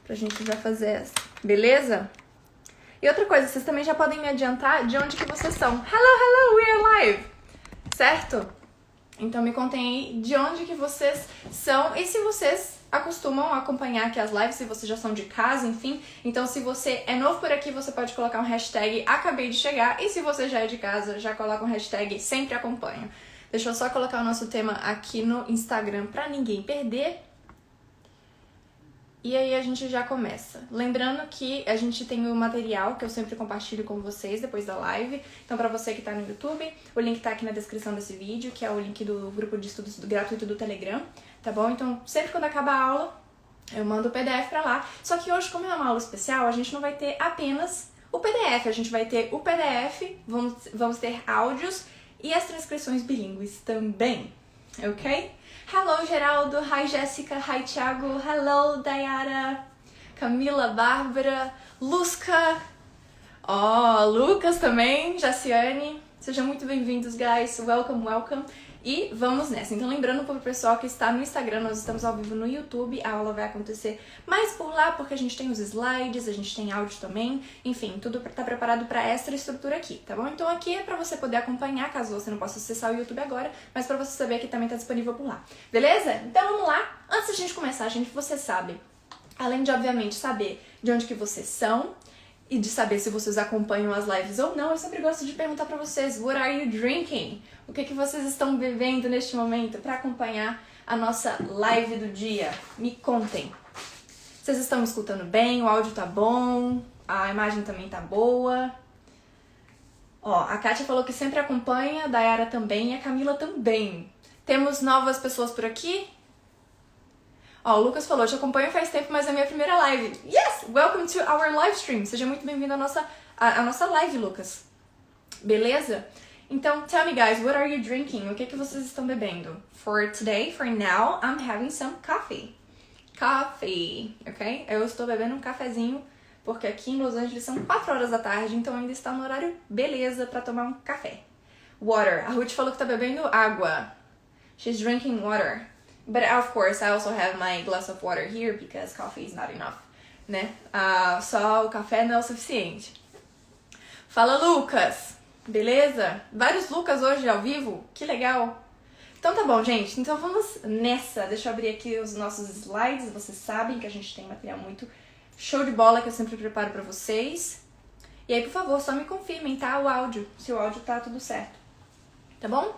pra gente já fazer essa, beleza? E outra coisa, vocês também já podem me adiantar de onde que vocês são. Hello, we are live! Certo? Então me contem aí de onde que vocês são e se vocês acostumam a acompanhar aqui as lives, se vocês já são de casa, enfim. Então se você é novo por aqui, você pode colocar um hashtag acabei de chegar. E se você já é de casa, já coloca um hashtag sempre acompanho. Deixa eu só colocar o nosso tema aqui no Instagram pra ninguém perder. E aí a gente já começa. Lembrando que a gente tem o material que eu sempre compartilho com vocês depois da live. Então pra você que tá no YouTube, o link tá aqui na descrição desse vídeo, que é o link do grupo de estudos gratuito do Telegram, tá bom? Então sempre quando acaba a aula, eu mando o PDF pra lá. Só que hoje, como é uma aula especial, a gente não vai ter apenas o PDF. A gente vai ter o PDF, vamos ter áudios e as transcrições bilíngues também, ok? Hello, Geraldo. Hi, Jéssica. Hi, Thiago. Hello, Dayara. Camila, Bárbara. Lusca. Lucas também. Jaciane. Sejam muito bem-vindos, guys. Welcome, welcome. E vamos nessa. Então, lembrando pro pessoal que está no Instagram, nós estamos ao vivo no YouTube. A aula vai acontecer mais por lá, porque a gente tem os slides, a gente tem áudio também. Enfim, tudo tá preparado para essa estrutura aqui, tá bom? Então, aqui é para você poder acompanhar, caso você não possa acessar o YouTube agora, mas para você saber que também tá disponível por lá. Beleza? Então, vamos lá. Antes da gente começar, gente, você sabe, além de, obviamente, saber de onde que vocês são, e de saber se vocês acompanham as lives ou não, eu sempre gosto de perguntar pra vocês, what are you drinking? O que vocês estão bebendo neste momento para acompanhar a nossa live do dia? Me contem. Vocês estão me escutando bem? O áudio tá bom? A imagem também tá boa? A Kátia falou que sempre acompanha, a Dayara também e a Camila também. Temos novas pessoas por aqui? O Lucas falou, te acompanho faz tempo, mas é a minha primeira live. Yes! Welcome to our live stream. Seja muito bem-vindo à nossa live, Lucas. Beleza? Então, tell me, guys, what are you drinking? O que vocês estão bebendo? For today, for now, I'm having some coffee. Coffee, ok? Eu estou bebendo um cafezinho, porque aqui em Los Angeles são 4 horas da tarde, então ainda está no horário beleza pra tomar um café. Water. A Ruth falou que tá bebendo água. She's drinking water. But of course, I also have my glass of water here because coffee is not enough, né? Só o café não é o suficiente. Fala, Lucas! Beleza? Vários Lucas hoje ao vivo? Que legal! Então tá bom, gente. Então vamos nessa. Deixa eu abrir aqui os nossos slides. Vocês sabem que a gente tem material muito show de bola que eu sempre preparo pra vocês. E aí, por favor, só me confirmem, tá? O áudio. Se o áudio tá tudo certo. Tá bom?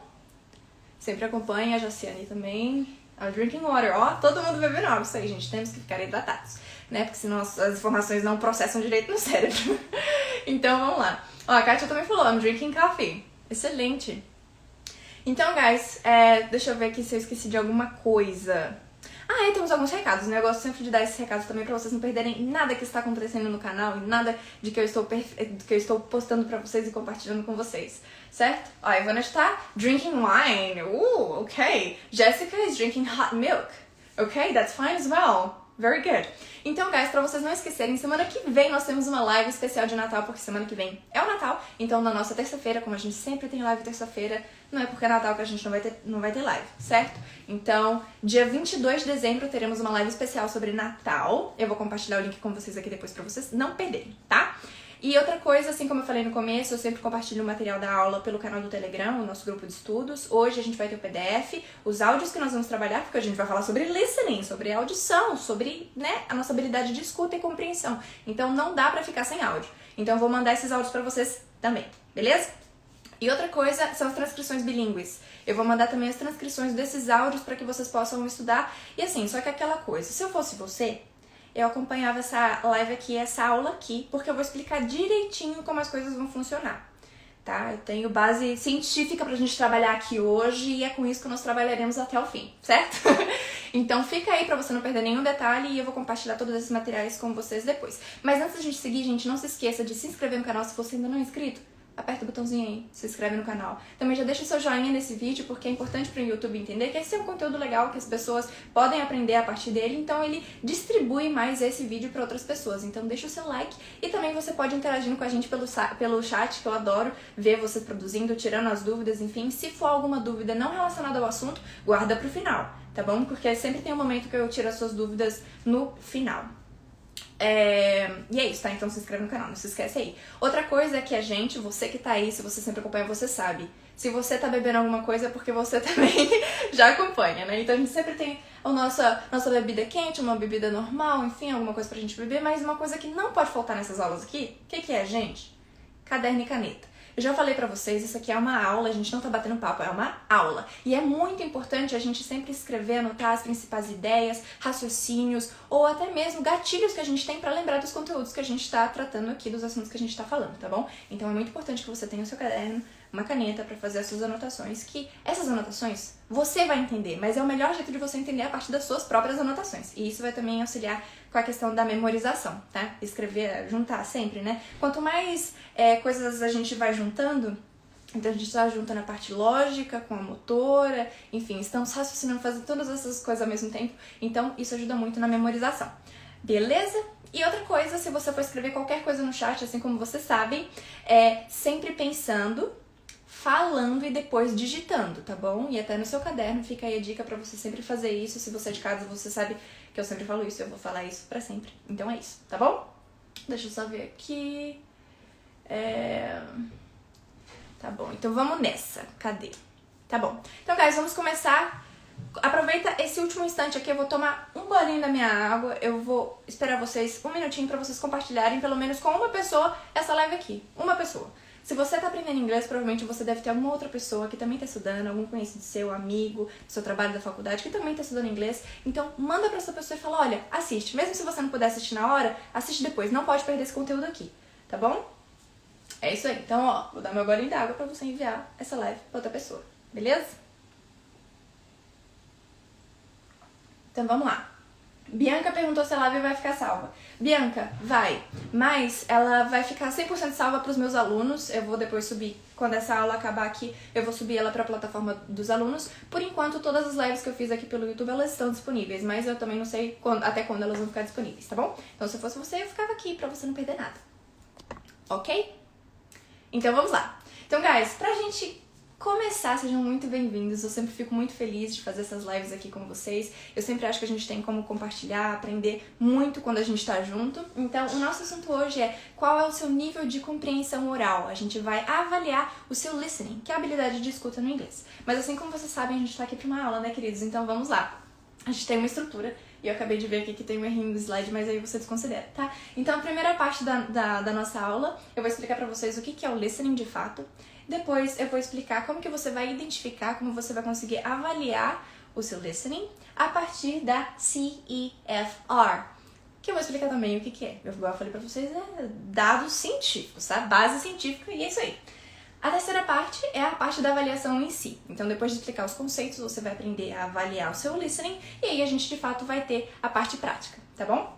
Sempre acompanha a Jaciane também. I'm drinking water. Todo mundo bebendo água. Isso aí, gente. Temos que ficar hidratados, né? Porque senão as informações não processam direito no cérebro. Então, vamos lá. A Kátia também falou, I'm drinking coffee. Excelente. Então, guys, deixa eu ver aqui se eu esqueci de alguma coisa. Temos alguns recados, né? Eu gosto sempre de dar esses recados também pra vocês não perderem nada que está acontecendo no canal e nada de que eu estou postando pra vocês e compartilhando com vocês, certo? A Ivana está drinking wine. Ok. Jessica is drinking hot milk. Ok, that's fine as well. Very good. Então, guys, pra vocês não esquecerem, semana que vem nós temos uma live especial de Natal, porque semana que vem é o Natal. Então, na nossa terça-feira, como a gente sempre tem live terça-feira, não é porque é Natal que a gente não vai ter live, certo? Então, dia 22 de dezembro teremos uma live especial sobre Natal. Eu vou compartilhar o link com vocês aqui depois pra vocês não perderem, tá? E outra coisa, assim como eu falei no começo, eu sempre compartilho o material da aula pelo canal do Telegram, o nosso grupo de estudos. Hoje a gente vai ter o PDF, os áudios que nós vamos trabalhar, porque a gente vai falar sobre listening, sobre audição, sobre, né, a nossa habilidade de escuta e compreensão. Então não dá pra ficar sem áudio. Então eu vou mandar esses áudios pra vocês também, beleza? E outra coisa são as transcrições bilíngues. Eu vou mandar também as transcrições desses áudios pra que vocês possam estudar. E assim, só que aquela coisa, se eu fosse você, eu acompanhava essa live aqui, essa aula aqui, porque eu vou explicar direitinho como as coisas vão funcionar, tá? Eu tenho base científica pra gente trabalhar aqui hoje e é com isso que nós trabalharemos até o fim, certo? Então fica aí pra você não perder nenhum detalhe e eu vou compartilhar todos esses materiais com vocês depois. Mas antes da gente seguir, gente, não se esqueça de se inscrever no canal se você ainda não é inscrito. Aperta o botãozinho aí, se inscreve no canal. Também já deixa o seu joinha nesse vídeo, porque é importante para o YouTube entender que esse é um conteúdo legal, que as pessoas podem aprender a partir dele, então ele distribui mais esse vídeo para outras pessoas. Então deixa o seu like e também você pode interagir com a gente pelo chat, que eu adoro ver você produzindo, tirando as dúvidas, enfim. Se for alguma dúvida não relacionada ao assunto, guarda pro final, tá bom? Porque sempre tem um momento que eu tiro as suas dúvidas no final. E é isso, tá? Então se inscreve no canal, não se esquece aí. Outra coisa é que você que tá aí, se você sempre acompanha, você sabe. Se você tá bebendo alguma coisa é porque você também já acompanha, né? Então a gente sempre tem a nossa bebida quente, uma bebida normal, enfim, alguma coisa pra gente beber, mas uma coisa que não pode faltar nessas aulas aqui, o que é, gente? Caderno e caneta. Eu já falei pra vocês, isso aqui é uma aula, a gente não tá batendo papo, é uma aula. E é muito importante a gente sempre escrever, anotar as principais ideias, raciocínios ou até mesmo gatilhos que a gente tem pra lembrar dos conteúdos que a gente tá tratando aqui, dos assuntos que a gente tá falando, tá bom? Então é muito importante que você tenha o seu caderno, uma caneta pra fazer as suas anotações, que essas anotações você vai entender, mas é o melhor jeito de você entender a partir das suas próprias anotações. E isso vai também auxiliar com a questão da memorização, tá? Escrever, juntar sempre, né? Quanto mais coisas a gente vai juntando, então a gente está juntando a parte lógica com a motora, enfim, estamos raciocinando, fazendo todas essas coisas ao mesmo tempo, então isso ajuda muito na memorização. Beleza? E outra coisa, se você for escrever qualquer coisa no chat, assim como vocês sabem, sempre pensando, falando e depois digitando, tá bom? E até no seu caderno fica aí a dica pra você sempre fazer isso. Se você é de casa, você sabe que eu sempre falo isso, eu vou falar isso pra sempre. Então é isso, tá bom? Deixa eu só ver aqui. Tá bom, então vamos nessa. Cadê? Tá bom. Então, guys, vamos começar. Aproveita esse último instante aqui, eu vou tomar um golinho da minha água. Eu vou esperar vocês um minutinho pra vocês compartilharem, pelo menos com uma pessoa, essa live aqui. Uma pessoa. Se você tá aprendendo inglês, provavelmente você deve ter alguma outra pessoa que também tá estudando, algum conhecido seu, amigo, do seu trabalho da faculdade, que também tá estudando inglês. Então, manda pra essa pessoa e fala, olha, assiste. Mesmo se você não puder assistir na hora, assiste depois. Não pode perder esse conteúdo aqui, tá bom? É isso aí. Então, ó, vou dar meu golinho d'água pra você enviar essa live pra outra pessoa. Beleza? Então, vamos lá. Bianca perguntou se a live vai ficar salva. Bianca, vai, mas ela vai ficar 100% salva para os meus alunos. Eu vou depois subir, quando essa aula acabar aqui, eu vou subir ela para a plataforma dos alunos. Por enquanto, todas as lives que eu fiz aqui pelo YouTube, elas estão disponíveis, mas eu também não sei até quando elas vão ficar disponíveis, tá bom? Então, se eu fosse você, eu ficava aqui para você não perder nada. Ok? Então, vamos lá. Então, guys, pra gente começar, sejam muito bem-vindos. Eu sempre fico muito feliz de fazer essas lives aqui com vocês. Eu sempre acho que a gente tem como compartilhar, aprender muito quando a gente tá junto. Então, o nosso assunto hoje é qual é o seu nível de compreensão oral. A gente vai avaliar o seu listening, que é a habilidade de escuta no inglês. Mas assim como vocês sabem, a gente tá aqui pra uma aula, né, queridos? Então, vamos lá. A gente tem uma estrutura. E eu acabei de ver aqui que tem um errinho no slide, mas aí você desconsidera, tá? Então, a primeira parte da nossa aula, eu vou explicar pra vocês o que é o listening de fato. Depois, eu vou explicar como que você vai identificar, como você vai conseguir avaliar o seu listening a partir da CEFR. Que eu vou explicar também o que é. Eu falei pra vocês, dados científicos, tá? Base científica e é isso aí. A terceira parte é a parte da avaliação em si. Então, depois de explicar os conceitos, você vai aprender a avaliar o seu listening e aí a gente, de fato, vai ter a parte prática, tá bom?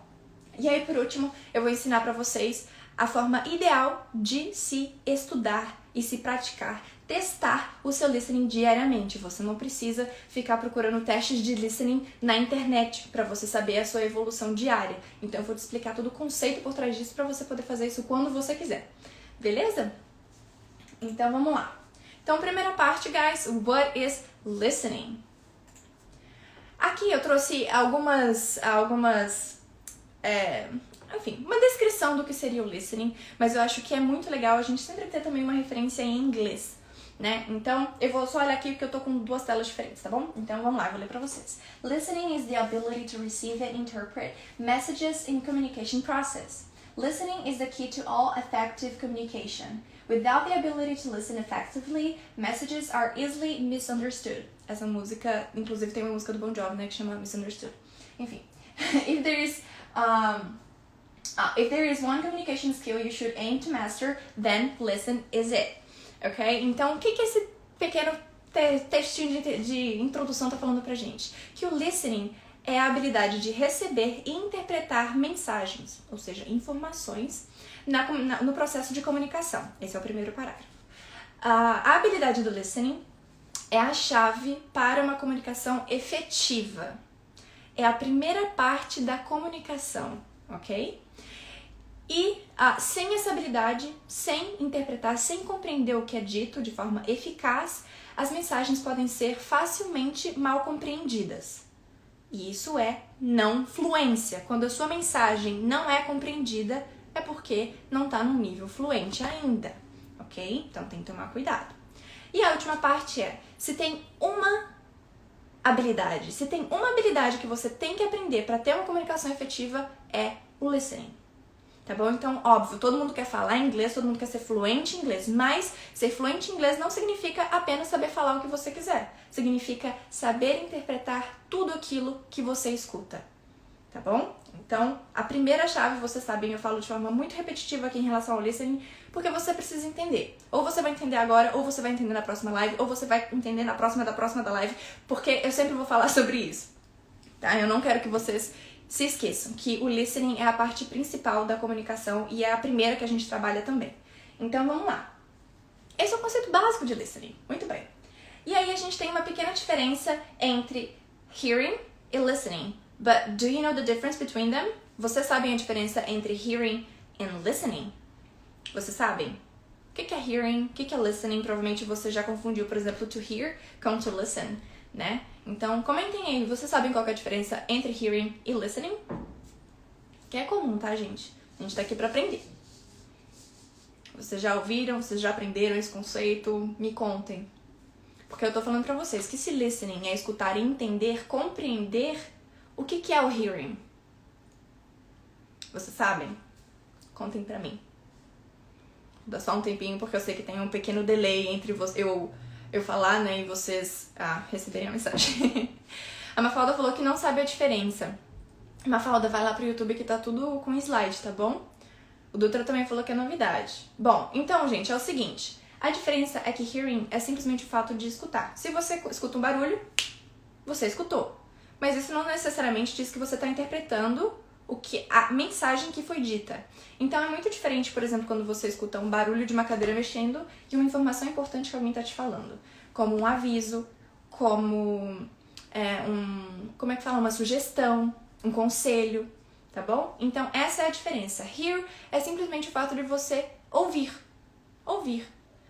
E aí, por último, eu vou ensinar pra vocês a forma ideal de se estudar e se praticar, testar o seu listening diariamente. Você não precisa ficar procurando testes de listening na internet para você saber a sua evolução diária. Então, eu vou te explicar todo o conceito por trás disso para você poder fazer isso quando você quiser. Beleza? Então, vamos lá. Então, primeira parte, guys, what is listening? Aqui eu trouxe enfim, uma descrição do que seria o listening, mas eu acho que é muito legal a gente sempre ter também uma referência em inglês, né? Então, eu vou só olhar aqui porque eu tô com duas telas diferentes, tá bom? Então, vamos lá, eu vou ler pra vocês. Listening is the ability to receive and interpret messages in communication process. Listening is the key to all effective communication. Without the ability to listen effectively, messages are easily misunderstood. Essa música, inclusive tem uma música do Bon Jovi, né, que chama Misunderstood. Enfim, if there is one communication skill you should aim to master, then listen is it. Ok? Então, o que esse pequeno textinho de introdução tá falando pra gente? Que o listening é a habilidade de receber e interpretar mensagens, ou seja, informações, no processo de comunicação. Esse é o primeiro parágrafo. A habilidade do listening é a chave para uma comunicação efetiva. É a primeira parte da comunicação, ok? E sem essa habilidade, sem interpretar, sem compreender o que é dito de forma eficaz, as mensagens podem ser facilmente mal compreendidas. E isso é não fluência. Quando a sua mensagem não é compreendida, é porque não está num nível fluente ainda, ok? Então tem que tomar cuidado. E a última parte é, se tem uma habilidade que você tem que aprender para ter uma comunicação efetiva, é o listening. Tá bom? Então, óbvio, todo mundo quer falar inglês, todo mundo quer ser fluente em inglês, mas ser fluente em inglês não significa apenas saber falar o que você quiser. Significa saber interpretar tudo aquilo que você escuta. Tá bom? Então, a primeira chave, vocês sabem, eu falo de forma muito repetitiva aqui em relação ao listening, porque você precisa entender. Ou você vai entender agora, ou você vai entender na próxima live, ou você vai entender na próxima da live, porque eu sempre vou falar sobre isso. Tá? Eu não quero que vocês se esqueçam que o listening é a parte principal da comunicação e é a primeira que a gente trabalha também. Então vamos lá. Esse é o conceito básico de listening. Muito bem. E aí a gente tem uma pequena diferença entre hearing e listening. But do you know the difference between them? Vocês sabem a diferença entre hearing and listening? Vocês sabem? O que é hearing? O que é listening? Provavelmente você já confundiu, por exemplo, to hear com to listen, né? Então, comentem aí, vocês sabem qual é a diferença entre hearing e listening? Que é comum, tá, gente? A gente tá aqui pra aprender. Vocês já ouviram, vocês já aprenderam esse conceito? Me contem. Porque eu tô falando pra vocês que se listening é escutar e entender, compreender, o que é o hearing? Vocês sabem? Contem pra mim. Dá só um tempinho, porque eu sei que tem um pequeno delay entre eu falar, né, e vocês receberem a mensagem. A Mafalda falou que não sabe a diferença. Mafalda, vai lá pro YouTube que tá tudo com slide, tá bom? O Dutra também falou que é novidade. Bom, então, gente, é o seguinte. A diferença é que hearing é simplesmente o fato de escutar. Se você escuta um barulho, você escutou. Mas isso não necessariamente diz que você tá interpretando a mensagem que foi dita. Então é muito diferente, por exemplo, quando você escuta um barulho de uma cadeira mexendo e uma informação importante que alguém está te falando. Como um aviso, como uma sugestão, um conselho, tá bom? Então essa é a diferença. Hear é simplesmente o fato de você ouvir.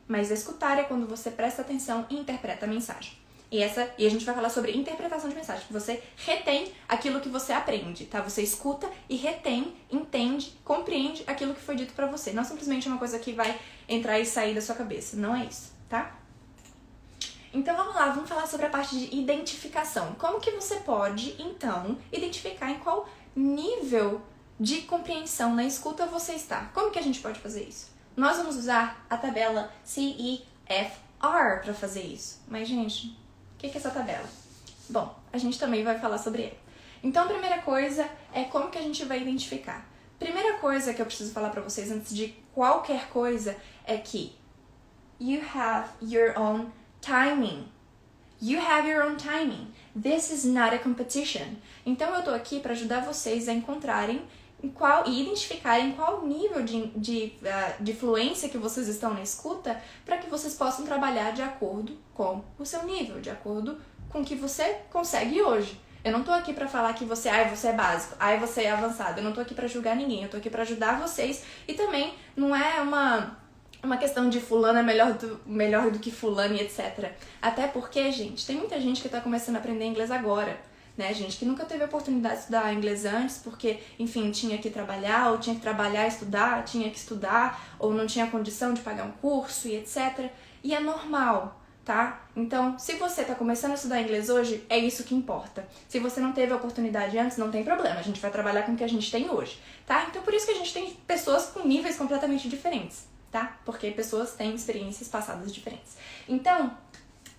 Mas escutar é quando você presta atenção e interpreta a mensagem. E a gente vai falar sobre interpretação de mensagem, que você retém aquilo que você aprende, tá? Você escuta e retém, entende, compreende aquilo que foi dito pra você. Não simplesmente uma coisa que vai entrar e sair da sua cabeça. Não é isso, tá? Então vamos lá, vamos falar sobre a parte de identificação. Como que você pode, então, identificar em qual nível de compreensão na escuta você está? Como que a gente pode fazer isso? Nós vamos usar a tabela CEFR pra fazer isso. Mas, gente, o que é essa tabela? Bom, a gente também vai falar sobre ela. Então, a primeira coisa é como que a gente vai identificar. Primeira coisa que eu preciso falar pra vocês antes de qualquer coisa é que you have your own timing. You have your own timing. This is not a competition. Então, eu tô aqui pra ajudar vocês a encontrarem e identificarem qual nível de fluência que vocês estão na escuta para que vocês possam trabalhar de acordo com o seu nível, de acordo com o que você consegue hoje. Eu não tô aqui para falar que você é básico, você é avançado. Eu não tô aqui para julgar ninguém, eu tô aqui para ajudar vocês. E também não é uma questão de fulano é melhor do que fulano e etc. Até porque, gente, tem muita gente que tá começando a aprender inglês agora. Né, gente que nunca teve a oportunidade de estudar inglês antes porque, enfim, tinha que trabalhar, ou tinha que trabalhar e estudar, tinha que estudar, ou não tinha condição de pagar um curso e etc. E é normal, tá? Então, se você tá começando a estudar inglês hoje, é isso que importa. Se você não teve a oportunidade antes, não tem problema, a gente vai trabalhar com o que a gente tem hoje, tá? Então, por isso que a gente tem pessoas com níveis completamente diferentes, tá? Porque pessoas têm experiências passadas diferentes. Então,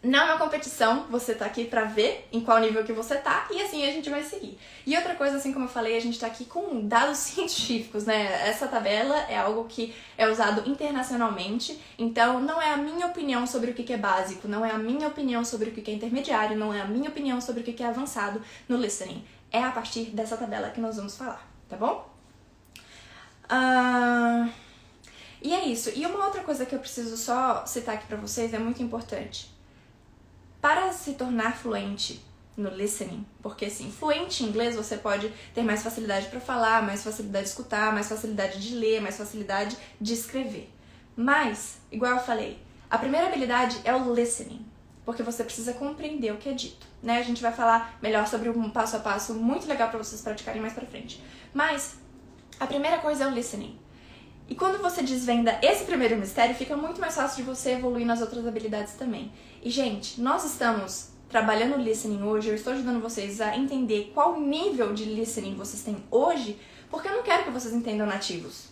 não é uma competição, você tá aqui pra ver em qual nível que você tá e assim a gente vai seguir. E outra coisa, assim como eu falei, a gente tá aqui com dados científicos, né? Essa tabela é algo que é usado internacionalmente, então não é a minha opinião sobre o que é básico, não é a minha opinião sobre o que é intermediário, não é a minha opinião sobre o que é avançado no listening. É a partir dessa tabela que nós vamos falar, tá bom? E é isso. E uma outra coisa que eu preciso só citar aqui pra vocês, é muito importante. Para se tornar fluente no listening, porque assim, fluente em inglês você pode ter mais facilidade para falar, mais facilidade de escutar, mais facilidade de ler, mais facilidade de escrever. Mas, igual eu falei, a primeira habilidade é o listening. porque você precisa compreender o que é dito, né? A gente vai falar melhor sobre um passo a passo muito legal pra vocês praticarem mais pra frente. Mas a primeira coisa é o listening. E quando você desvenda esse primeiro mistério, fica muito mais fácil de você evoluir nas outras habilidades também. E, gente, nós estamos trabalhando o listening hoje, eu estou ajudando vocês a entender qual nível de listening vocês têm hoje, porque eu não quero que vocês entendam nativos.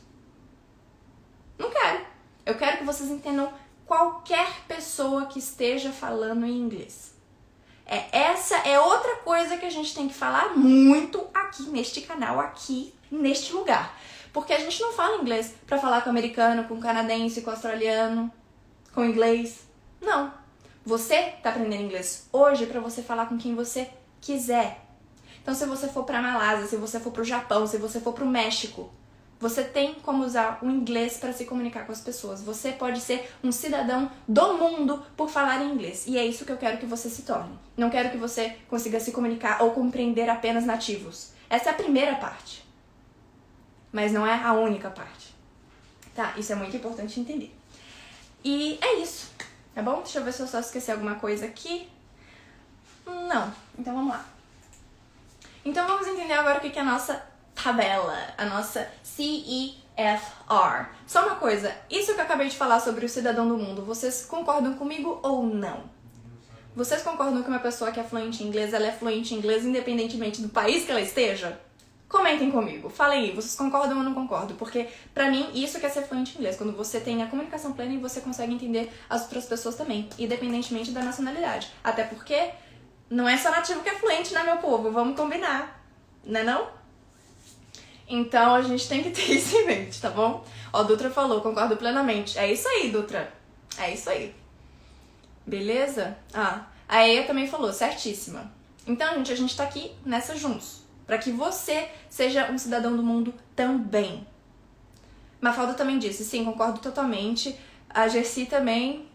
Não quero. Eu quero que vocês entendam qualquer pessoa que esteja falando em inglês. Essa é outra coisa que a gente tem que falar muito aqui neste canal, aqui neste lugar. Porque a gente não fala inglês pra falar com americano, com canadense, com australiano, com inglês. Não. Você tá aprendendo inglês hoje pra você falar com quem você quiser. Então, se você for pra Malásia, se você for pro Japão, se você for pro México, você tem como usar o inglês para se comunicar com as pessoas. Você pode ser um cidadão do mundo por falar em inglês. E é isso que eu quero que você se torne. Não quero que você consiga se comunicar ou compreender apenas nativos. Essa é a primeira parte. Mas não é a única parte. Tá? Isso é muito importante entender. E é isso. Tá bom? Deixa eu ver se eu só esqueci alguma coisa aqui. Não. Então vamos lá. Então vamos entender agora o que é a nossa tabela, a nossa CEFR. Só uma coisa, isso que eu acabei de falar sobre o cidadão do mundo, vocês concordam comigo ou não? Vocês concordam que uma pessoa que é fluente em inglês, ela é fluente em inglês independentemente do país que ela esteja? Comentem comigo, falem aí, vocês concordam ou não concordam? Porque pra mim, isso que é ser fluente em inglês, quando você tem a comunicação plena e você consegue entender as outras pessoas também, independentemente da nacionalidade. Até porque não é só nativo que é fluente, né, meu povo? Vamos combinar, né não? Então, a gente tem que ter isso em mente, tá bom? Ó, Dutra falou, concordo plenamente. É isso aí, Dutra. É isso aí. Beleza? Ah, a Eia também falou, certíssima. Então, gente, a gente tá aqui nessa juntos. Pra que você seja um cidadão do mundo também. Mafalda também disse, sim, concordo totalmente. A Gersi também,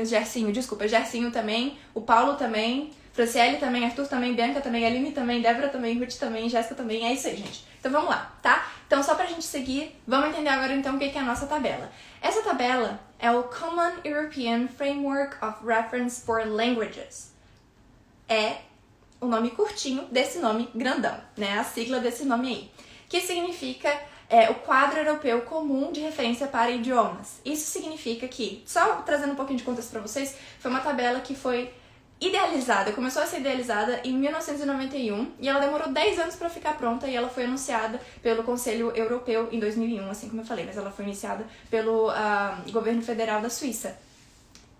Gersinho também, o Paulo também, Franciele também, Arthur também, Bianca também, Aline também, Débora também, Ruth também, Jéssica também. É isso aí, gente. Então vamos lá, tá? Então só pra gente seguir, vamos entender agora então o que é a nossa tabela. Essa tabela é o Common European Framework of Reference for Languages. É o nome curtinho desse nome grandão, né? A sigla desse nome aí. Que significa o quadro europeu comum de referência para idiomas. Isso significa que, só trazendo um pouquinho de contexto pra vocês, foi uma tabela que foi idealizada, começou a ser idealizada em 1991 e ela demorou 10 anos para ficar pronta e ela foi anunciada pelo Conselho Europeu em 2001, assim como eu falei, mas ela foi iniciada pelo governo federal da Suíça.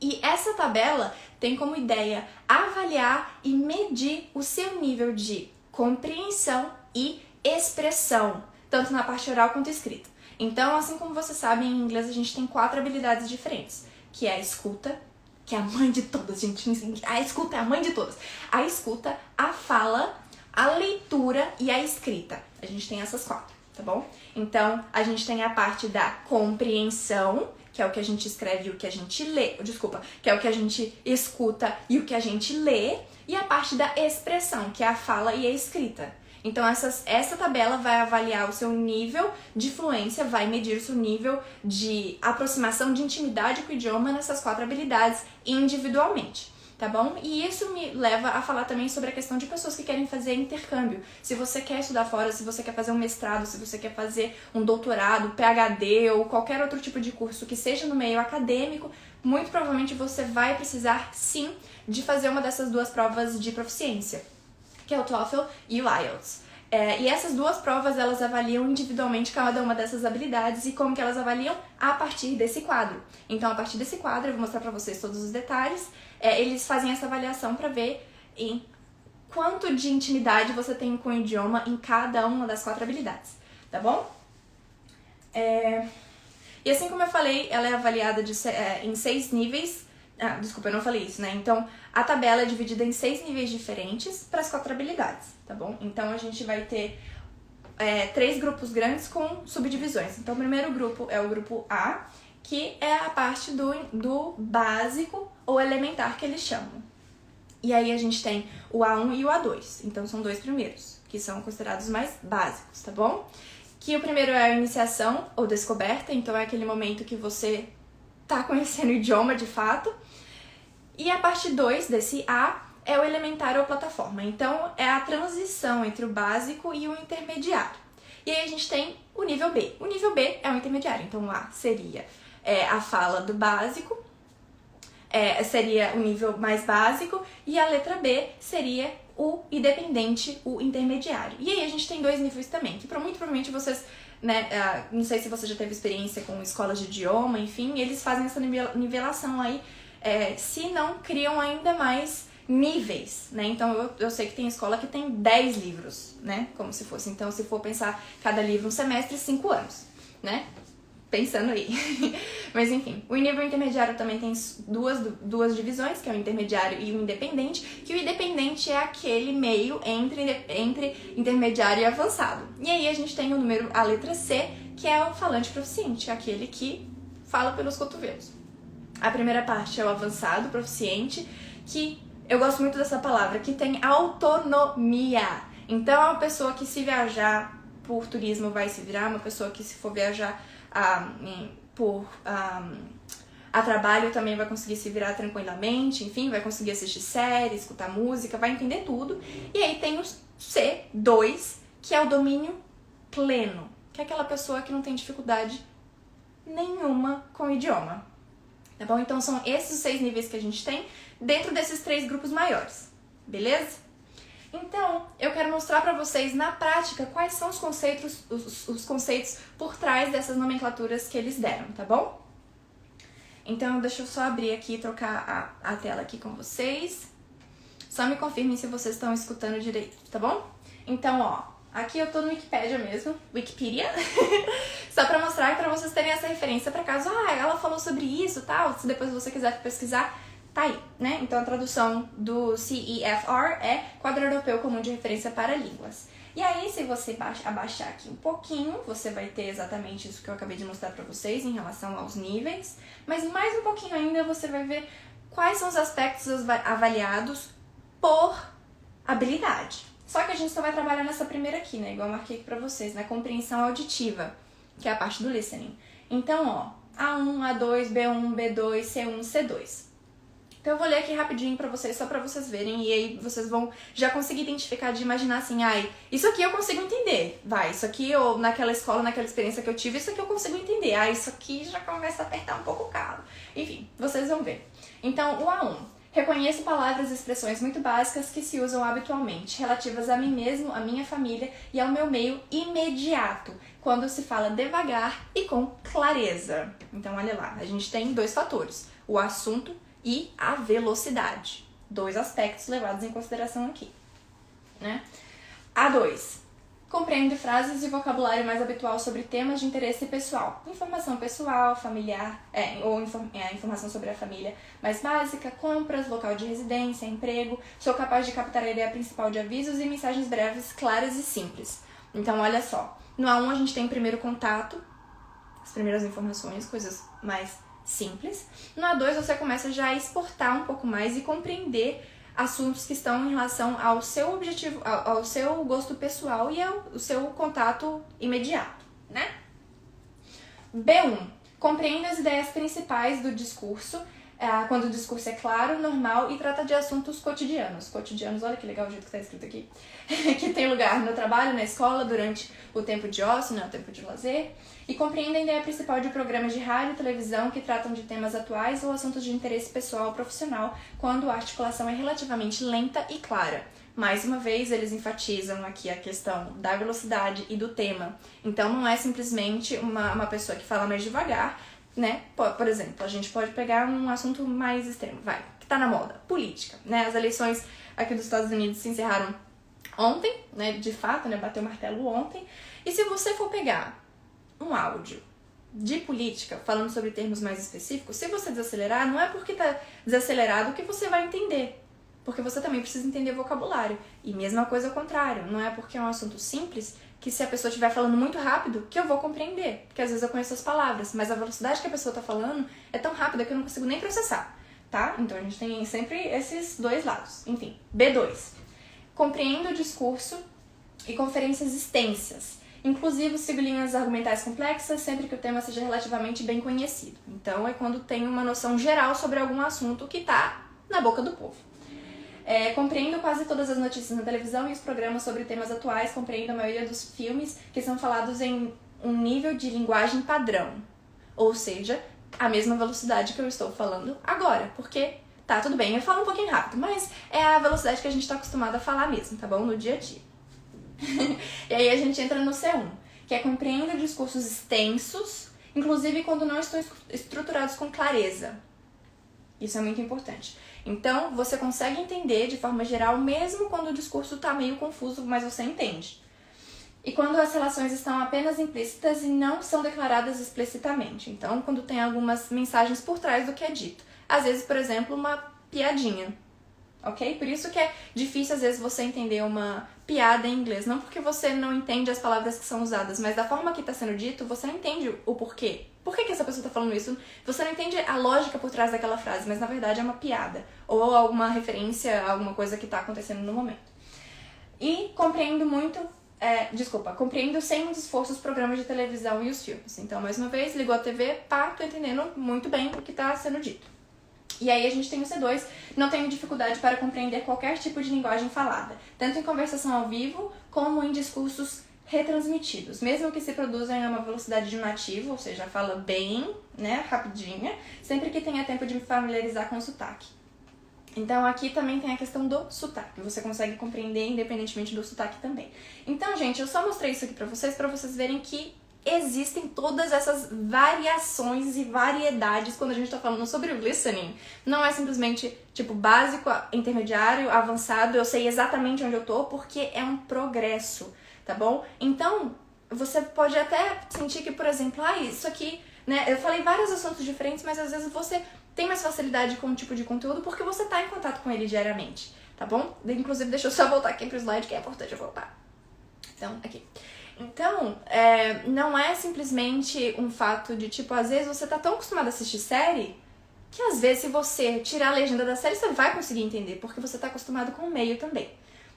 E essa tabela tem como ideia avaliar e medir o seu nível de compreensão e expressão, tanto na parte oral quanto escrita. Então, assim como vocês sabem, em inglês a gente tem 4 habilidades diferentes, que é a escuta, que é a mãe de todas, gente. A escuta é a mãe de todas. A escuta, a fala, a leitura e a escrita. A gente tem essas 4, tá bom? Então, a gente tem a parte da compreensão, que é o que a gente escreve e o que a gente lê. Desculpa, que é o que a gente escuta e o que a gente lê. E a parte da expressão, que é a fala e a escrita. Então, essa tabela vai avaliar o seu nível de fluência, vai medir o seu nível de aproximação, de intimidade com o idioma nessas 4 habilidades individualmente, tá bom? E isso me leva a falar também sobre a questão de pessoas que querem fazer intercâmbio. Se você quer estudar fora, se você quer fazer um mestrado, se você quer fazer um doutorado, PhD ou qualquer outro tipo de curso que seja no meio acadêmico, muito provavelmente você vai precisar, sim, de fazer uma dessas 2 provas de proficiência, que é o TOEFL e o IELTS. E essas 2 provas, elas avaliam individualmente cada uma dessas habilidades e como que elas avaliam a partir desse quadro. Então, a partir desse quadro, eu vou mostrar pra vocês todos os detalhes, eles fazem essa avaliação pra ver em quanto de intimidade você tem com o idioma em cada uma das 4 habilidades, tá bom? E assim como eu falei, ela é avaliada em 6 níveis. Desculpa, eu não falei isso, né? Então, a tabela é dividida em 6 níveis diferentes para as 4 habilidades, tá bom? Então, a gente vai ter 3 grupos grandes com subdivisões. Então, o primeiro grupo é o grupo A, que é a parte do básico ou elementar que eles chamam. E aí, a gente tem o A1 e o A2. Então, são 2 primeiros, que são considerados mais básicos, tá bom? Que o primeiro é a iniciação ou descoberta. Então, é aquele momento que você tá conhecendo o idioma de fato. E a parte 2 desse A é o elementar ou plataforma. Então, é a transição entre o básico e o intermediário. E aí a gente tem o nível B. O nível B é o intermediário. Então, o A seria a fala do básico, seria o nível mais básico, e a letra B seria o independente, o intermediário. E aí a gente tem 2 níveis também, que muito provavelmente vocês, né, não sei se você já teve experiência com escolas de idioma, enfim, eles fazem essa nivelação aí, se não criam ainda mais níveis, né? Então eu sei que tem escola que tem 10 livros, né? Como se fosse. Então, se for pensar cada livro um semestre, 5 anos, né? Pensando aí. Mas enfim, o nível intermediário também tem duas divisões, que é o intermediário e o independente, que o independente é aquele meio entre intermediário e avançado. E aí a gente tem a letra C, que é o falante proficiente, aquele que fala pelos cotovelos. A primeira parte é o avançado proficiente, que eu gosto muito dessa palavra, que tem autonomia. Então é uma pessoa que, se viajar por turismo, vai se virar, uma pessoa que, se for viajar a trabalho, também vai conseguir se virar tranquilamente, enfim, vai conseguir assistir série, escutar música, vai entender tudo. E aí tem o C2, que é o domínio pleno, que é aquela pessoa que não tem dificuldade nenhuma com o idioma. Tá bom? Então são esses os 6 níveis que a gente tem dentro desses 3 grupos maiores, beleza? Então, eu quero mostrar pra vocês na prática quais são os conceitos por trás dessas nomenclaturas que eles deram, tá bom? Então, deixa eu só abrir aqui e trocar a tela aqui com vocês. Só me confirmem se vocês estão escutando direito, tá bom? Então, ó, aqui eu tô no Wikipedia mesmo, Wikipedia, só pra mostrar e pra vocês terem essa referência pra caso, ela falou sobre isso e tal, se depois você quiser pesquisar, tá aí, né? Então a tradução do CEFR é Quadro Europeu Comum de Referência para Línguas. E aí, se você abaixar aqui um pouquinho, você vai ter exatamente isso que eu acabei de mostrar pra vocês em relação aos níveis, mas mais um pouquinho ainda você vai ver quais são os aspectos avaliados por habilidade. Só que a gente só vai trabalhar nessa primeira aqui, né? Igual eu marquei aqui pra vocês, na compreensão auditiva, que é a parte do listening. Então, ó, A1, A2, B1, B2, C1, C2. Então eu vou ler aqui rapidinho pra vocês, só pra vocês verem, e aí vocês vão já conseguir identificar, de imaginar assim, isso aqui eu consigo entender, isso aqui eu, naquela escola, naquela experiência que eu tive, isso aqui eu consigo entender, isso aqui já começa a apertar um pouco o calo. Enfim, vocês vão ver. Então, o A1. Reconheço palavras e expressões muito básicas que se usam habitualmente, relativas a mim mesmo, a minha família e ao meu meio imediato, quando se fala devagar e com clareza. Então, olha lá, a gente tem 2 fatores, o assunto e a velocidade. 2 aspectos levados em consideração aqui, né? A2. Compreendo frases e vocabulário mais habitual sobre temas de interesse pessoal. Informação pessoal, familiar, informação sobre a família mais básica, compras, local de residência, emprego. Sou capaz de captar a ideia principal de avisos e mensagens breves, claras e simples. Então, olha só. No A1 a gente tem o primeiro contato, as primeiras informações, coisas mais simples. No A2 você começa já a exportar um pouco mais e compreender assuntos que estão em relação ao seu objetivo, ao seu gosto pessoal e ao seu contato imediato, né? B1. Compreende as ideias principais do discurso, quando o discurso é claro, normal e trata de assuntos cotidianos. Cotidianos, olha que legal o jeito que está escrito aqui. Que tem lugar no trabalho, na escola, durante o tempo de ócio, né, o tempo de lazer. E compreende a ideia principal de programas de rádio e televisão que tratam de temas atuais ou assuntos de interesse pessoal ou profissional, quando a articulação é relativamente lenta e clara. Mais uma vez, eles enfatizam aqui a questão da velocidade e do tema. Então, não é simplesmente uma pessoa que fala mais devagar, né? Por exemplo, a gente pode pegar um assunto mais extremo, que tá na moda, política, né? As eleições aqui dos Estados Unidos se encerraram ontem, né? De fato, né? Bateu o martelo ontem. E se você for pegar um áudio de política falando sobre termos mais específicos, se você desacelerar, não é porque tá desacelerado que você vai entender. Porque você também precisa entender vocabulário. E mesma coisa ao contrário, não é porque é um assunto simples que, se a pessoa estiver falando muito rápido, que eu vou compreender. Porque às vezes eu conheço as palavras, mas a velocidade que a pessoa está falando é tão rápida que eu não consigo nem processar, tá? Então a gente tem sempre esses 2 lados. Enfim, B2. Compreendo o discurso e conferências extensas, inclusive sigo linhas argumentais complexas sempre que o tema seja relativamente bem conhecido. Então é quando tem uma noção geral sobre algum assunto que está na boca do povo. Compreendo quase todas as notícias na televisão e os programas sobre temas atuais, compreendo a maioria dos filmes que são falados em um nível de linguagem padrão. Ou seja, a mesma velocidade que eu estou falando agora, porque, tá, tudo bem, eu falo um pouquinho rápido, mas é a velocidade que a gente tá acostumado a falar mesmo, tá bom? No dia a dia. E aí a gente entra no C1, que é compreendo discursos extensos, inclusive quando não estão estruturados com clareza. Isso é muito importante. Então, você consegue entender de forma geral, mesmo quando o discurso tá meio confuso, mas você entende. E quando as relações estão apenas implícitas e não são declaradas explicitamente. Então, quando tem algumas mensagens por trás do que é dito. Às vezes, por exemplo, uma piadinha. Ok? Por isso que é difícil, às vezes, você entender uma piada em inglês. Não porque você não entende as palavras que são usadas, mas da forma que está sendo dito, você não entende o porquê. Por que essa pessoa está falando isso? Você não entende a lógica por trás daquela frase, mas na verdade é uma piada. Ou alguma referência a alguma coisa que está acontecendo no momento. E compreendo sem muito esforço os programas de televisão e os filmes. Então, mais uma vez, ligou a TV, tô entendendo muito bem o que está sendo dito. E aí a gente tem o C2, não tenho dificuldade para compreender qualquer tipo de linguagem falada, tanto em conversação ao vivo, como em discursos retransmitidos, mesmo que se produzam em uma velocidade de um nativo, ou seja, fala bem, né, rapidinha, sempre que tenha tempo de me familiarizar com o sotaque. Então aqui também tem a questão do sotaque, você consegue compreender independentemente do sotaque também. Então, gente, eu só mostrei isso aqui pra vocês verem que existem todas essas variações e variedades quando a gente tá falando sobre o listening. Não é simplesmente, tipo, básico, intermediário, avançado, eu sei exatamente onde eu tô, porque é um progresso, tá bom? Então, você pode até sentir que, por exemplo, isso aqui, né, eu falei vários assuntos diferentes, mas às vezes você tem mais facilidade com um tipo de conteúdo porque você tá em contato com ele diariamente, tá bom? Inclusive, deixa eu só voltar aqui pro slide, que é importante eu voltar. Então, aqui. Então, não é simplesmente um fato de, tipo, às vezes você tá tão acostumado a assistir série que às vezes se você tirar a legenda da série, você vai conseguir entender, porque você tá acostumado com o meio também,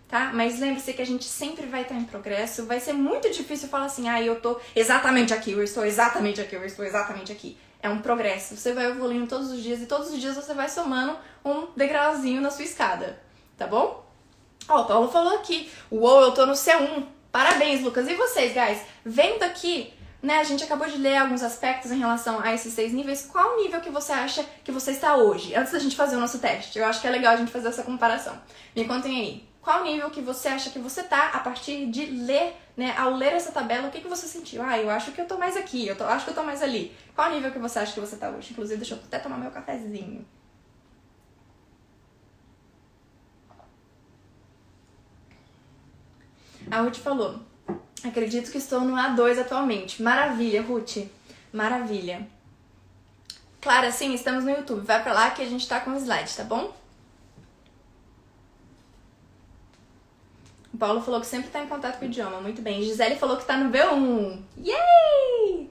tá? Mas lembre-se que a gente sempre vai estar em progresso, vai ser muito difícil falar assim, eu tô exatamente aqui, eu estou exatamente aqui, eu estou exatamente aqui. É um progresso, você vai evoluindo todos os dias e todos os dias você vai somando um degrauzinho na sua escada, tá bom? Ó, o Paulo falou aqui, uou, eu tô no C1. Parabéns, Lucas. E vocês, guys? Vendo aqui, né, a gente acabou de ler alguns aspectos em relação a esses 6 níveis. Qual nível que você acha que você está hoje? Antes da gente fazer o nosso teste. Eu acho que é legal a gente fazer essa comparação. Me contem aí. Qual nível que você acha que você tá a partir de ler, né? Ao ler essa tabela, o que você sentiu? Eu acho que eu tô mais aqui, acho que eu tô mais ali. Qual nível que você acha que você tá hoje? Inclusive, deixa eu até tomar meu cafezinho. A Ruth falou, acredito que estou no A2 atualmente. Maravilha, Ruth. Maravilha. Clara, sim, estamos no YouTube. Vai pra lá que a gente tá com o slide, tá bom? O Paulo falou que sempre tá em contato com o idioma. Muito bem. Gisele falou que tá no B1. Yay!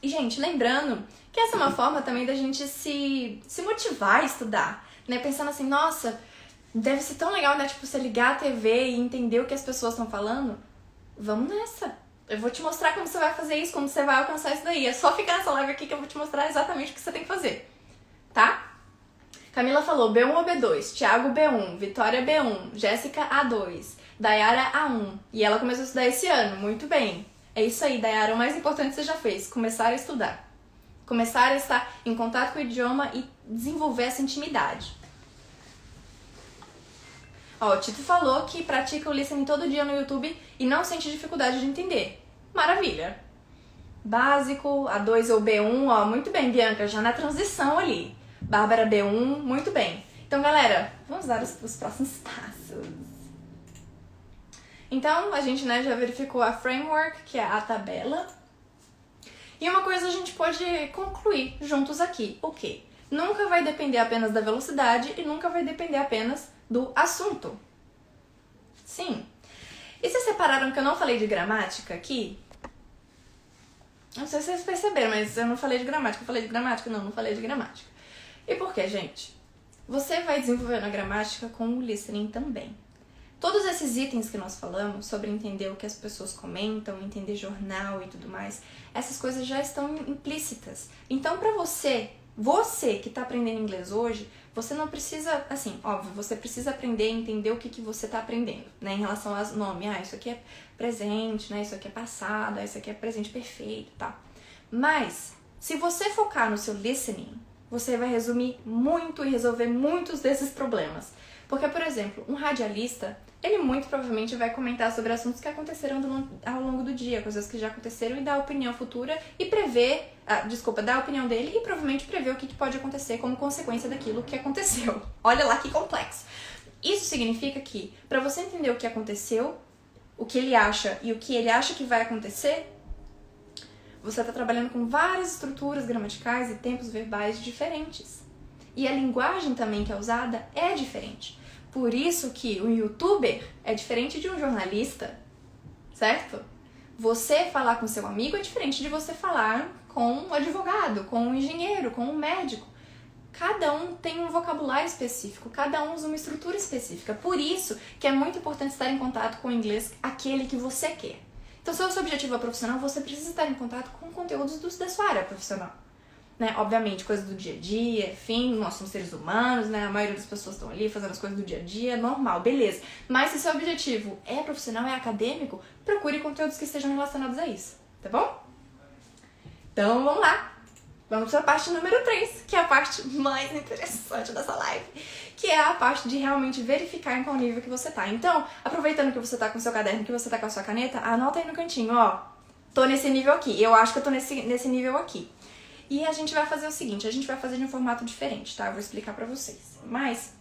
E, gente, lembrando que essa é uma forma também da gente se motivar a estudar, né? Pensando assim, nossa, deve ser tão legal, né? Tipo, você ligar a TV e entender o que as pessoas estão falando. Vamos nessa. Eu vou te mostrar como você vai fazer isso, como você vai alcançar isso daí. É só ficar nessa live aqui que eu vou te mostrar exatamente o que você tem que fazer. Tá? Camila falou B1 ou B2, Thiago B1, Vitória B1, Jéssica A2, Dayara A1. E ela começou a estudar esse ano, muito bem. É isso aí, Dayara, o mais importante você já fez, começar a estudar. Começar a estar em contato com o idioma e desenvolver essa intimidade. Ó, o Tito falou que pratica o listening todo dia no YouTube e não sente dificuldade de entender. Maravilha! Básico, A2 ou B1, ó, muito bem, Bianca, já na transição ali. Bárbara B1, muito bem. Então, galera, vamos dar os próximos passos. Então, a gente, né, já verificou a framework, que é a tabela. E uma coisa a gente pode concluir juntos aqui. O quê? Nunca vai depender apenas da velocidade e nunca vai depender apenas do assunto. Sim. E vocês separaram que eu não falei de gramática aqui? Não sei se vocês perceberam, mas eu não falei de gramática. Eu falei de gramática? Não falei de gramática. E por quê, gente? Você vai desenvolvendo a gramática com o listening também. Todos esses itens que nós falamos, sobre entender o que as pessoas comentam, entender jornal e tudo mais, essas coisas já estão implícitas. Então, para você Você que tá aprendendo inglês hoje, você não precisa, assim, óbvio, você precisa aprender e entender o que você tá aprendendo, né? Em relação aos nomes, isso aqui é presente, né? Isso aqui é passado, isso aqui é presente perfeito, tá? Mas, se você focar no seu listening, você vai resumir muito e resolver muitos desses problemas. Porque, por exemplo, um radialista, ele muito provavelmente vai comentar sobre assuntos que aconteceram ao longo do dia, coisas que já aconteceram e dar a opinião futura e prever, dar a opinião dele e provavelmente prever o que pode acontecer como consequência daquilo que aconteceu. Olha lá que complexo. Isso significa que, para você entender o que aconteceu, o que ele acha e o que ele acha que vai acontecer, você está trabalhando com várias estruturas gramaticais e tempos verbais diferentes. E a linguagem também que é usada é diferente. Por isso que um youtuber é diferente de um jornalista, certo? Você falar com seu amigo é diferente de você falar com um advogado, com um engenheiro, com um médico. Cada um tem um vocabulário específico, cada um usa uma estrutura específica. Por isso que é muito importante estar em contato com o inglês, aquele que você quer. Então, se o seu objetivo é profissional, você precisa estar em contato com conteúdos da sua área profissional. Né? Obviamente, coisas do dia a dia, enfim, nós somos seres humanos, né? A maioria das pessoas estão ali fazendo as coisas do dia a dia, normal, beleza. Mas se seu objetivo é profissional, é acadêmico, procure conteúdos que estejam relacionados a isso, tá bom? Então, vamos lá. Vamos para a parte número 3, que é a parte mais interessante dessa live, que é a parte de realmente verificar em qual nível que você tá. Então, aproveitando que você tá com o seu caderno, que você tá com a sua caneta, anota aí no cantinho, ó, tô nesse nível aqui, eu acho que eu tô nesse nível aqui. E a gente vai fazer o seguinte, a gente vai fazer de um formato diferente, tá? Eu vou explicar pra vocês. Mas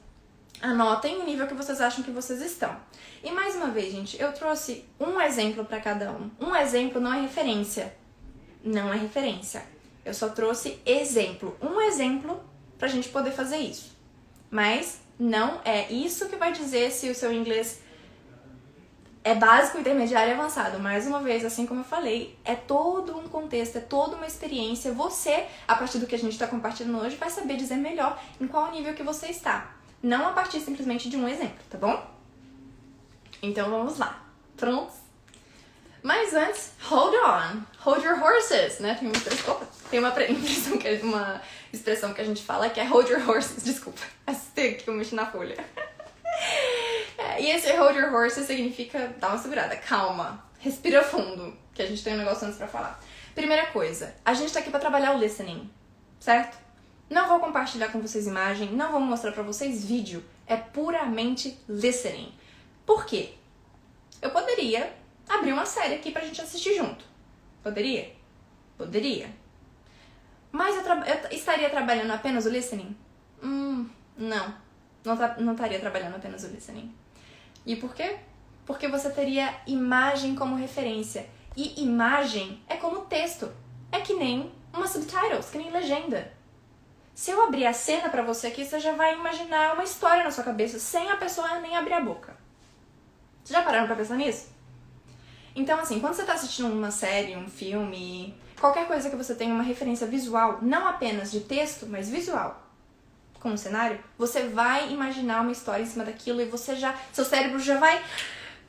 anotem o nível que vocês acham que vocês estão. E mais uma vez, gente, eu trouxe um exemplo pra cada um. Um exemplo não é referência. Não é referência. Eu só trouxe exemplo. Um exemplo pra gente poder fazer isso. Mas não é isso que vai dizer se o seu inglês é básico, intermediário e avançado. Mais uma vez, assim como eu falei, é todo um contexto, é toda uma experiência. Você, a partir do que a gente está compartilhando hoje, vai saber dizer melhor em qual nível que você está. Não a partir simplesmente de um exemplo, tá bom? Então vamos lá. Prontos? Mas antes, hold on. Hold your horses, né? Tem uma expressão que a gente fala que é hold your horses. Desculpa, tem que eu mexi na folha. E esse hold your horses significa dar uma segurada, calma, respira fundo, que a gente tem um negócio antes pra falar. Primeira coisa, a gente tá aqui pra trabalhar o listening, certo? Não vou compartilhar com vocês imagem, não vou mostrar pra vocês vídeo, é puramente listening. Por quê? Eu poderia abrir uma série aqui pra gente assistir junto. Poderia? Poderia. Mas eu estaria trabalhando apenas o listening? Não estaria trabalhando apenas o listening. E por quê? Porque você teria imagem como referência. E imagem é como texto. É que nem uma subtitles, que nem legenda. Se eu abrir a cena pra você aqui, você já vai imaginar uma história na sua cabeça, sem a pessoa nem abrir a boca. Vocês já pararam pra pensar nisso? Então, assim, quando você tá assistindo uma série, um filme, qualquer coisa que você tenha uma referência visual, não apenas de texto, mas visual, com um cenário, você vai imaginar uma história em cima daquilo e seu cérebro já vai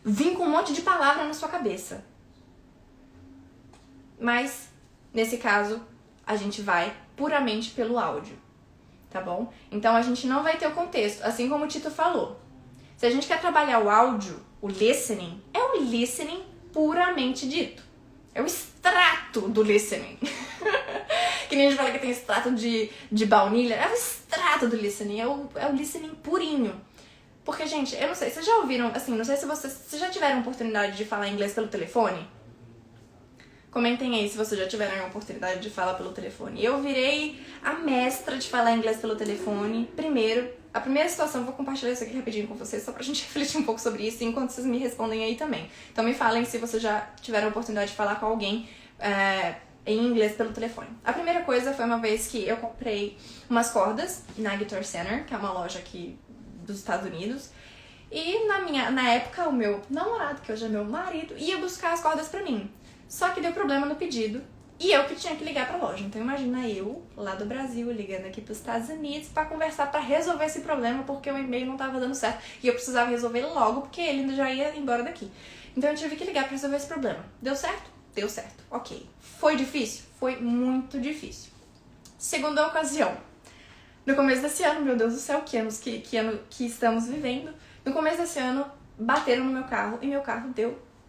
vir com um monte de palavra na sua cabeça. Mas, nesse caso, a gente vai puramente pelo áudio, tá bom? Então, a gente não vai ter o contexto, assim como o Tito falou. Se a gente quer trabalhar o áudio, o listening, é o listening puramente dito. É o extrato do listening. Que nem a gente fala que tem extrato de baunilha. É o extrato do listening. É o listening purinho. Porque, gente, eu não sei, vocês já ouviram, assim, não sei se vocês já tiveram oportunidade de falar inglês pelo telefone? Comentem aí se vocês já tiveram a oportunidade de falar pelo telefone. Eu virei a mestra de falar inglês pelo telefone. A primeira situação, vou compartilhar isso aqui rapidinho com vocês, só pra gente refletir um pouco sobre isso, enquanto vocês me respondem aí também. Então me falem se vocês já tiveram a oportunidade de falar com alguém em inglês pelo telefone. A primeira coisa foi uma vez que eu comprei umas cordas na Guitar Center, que é uma loja aqui dos Estados Unidos. E na época, o meu namorado, que hoje é meu marido, ia buscar as cordas pra mim. Só que deu problema no pedido e eu que tinha que ligar pra loja. Então imagina eu, lá do Brasil, ligando aqui pros Estados Unidos pra conversar, pra resolver esse problema, porque o e-mail não tava dando certo. E eu precisava resolver logo, porque ele já ia embora daqui. Então eu tive que ligar pra resolver esse problema. Deu certo? Deu certo. Ok. Foi difícil? Foi muito difícil. Segunda ocasião. No começo desse ano, meu Deus do céu, que ano que estamos vivendo. No começo desse ano, bateram no meu carro e meu carro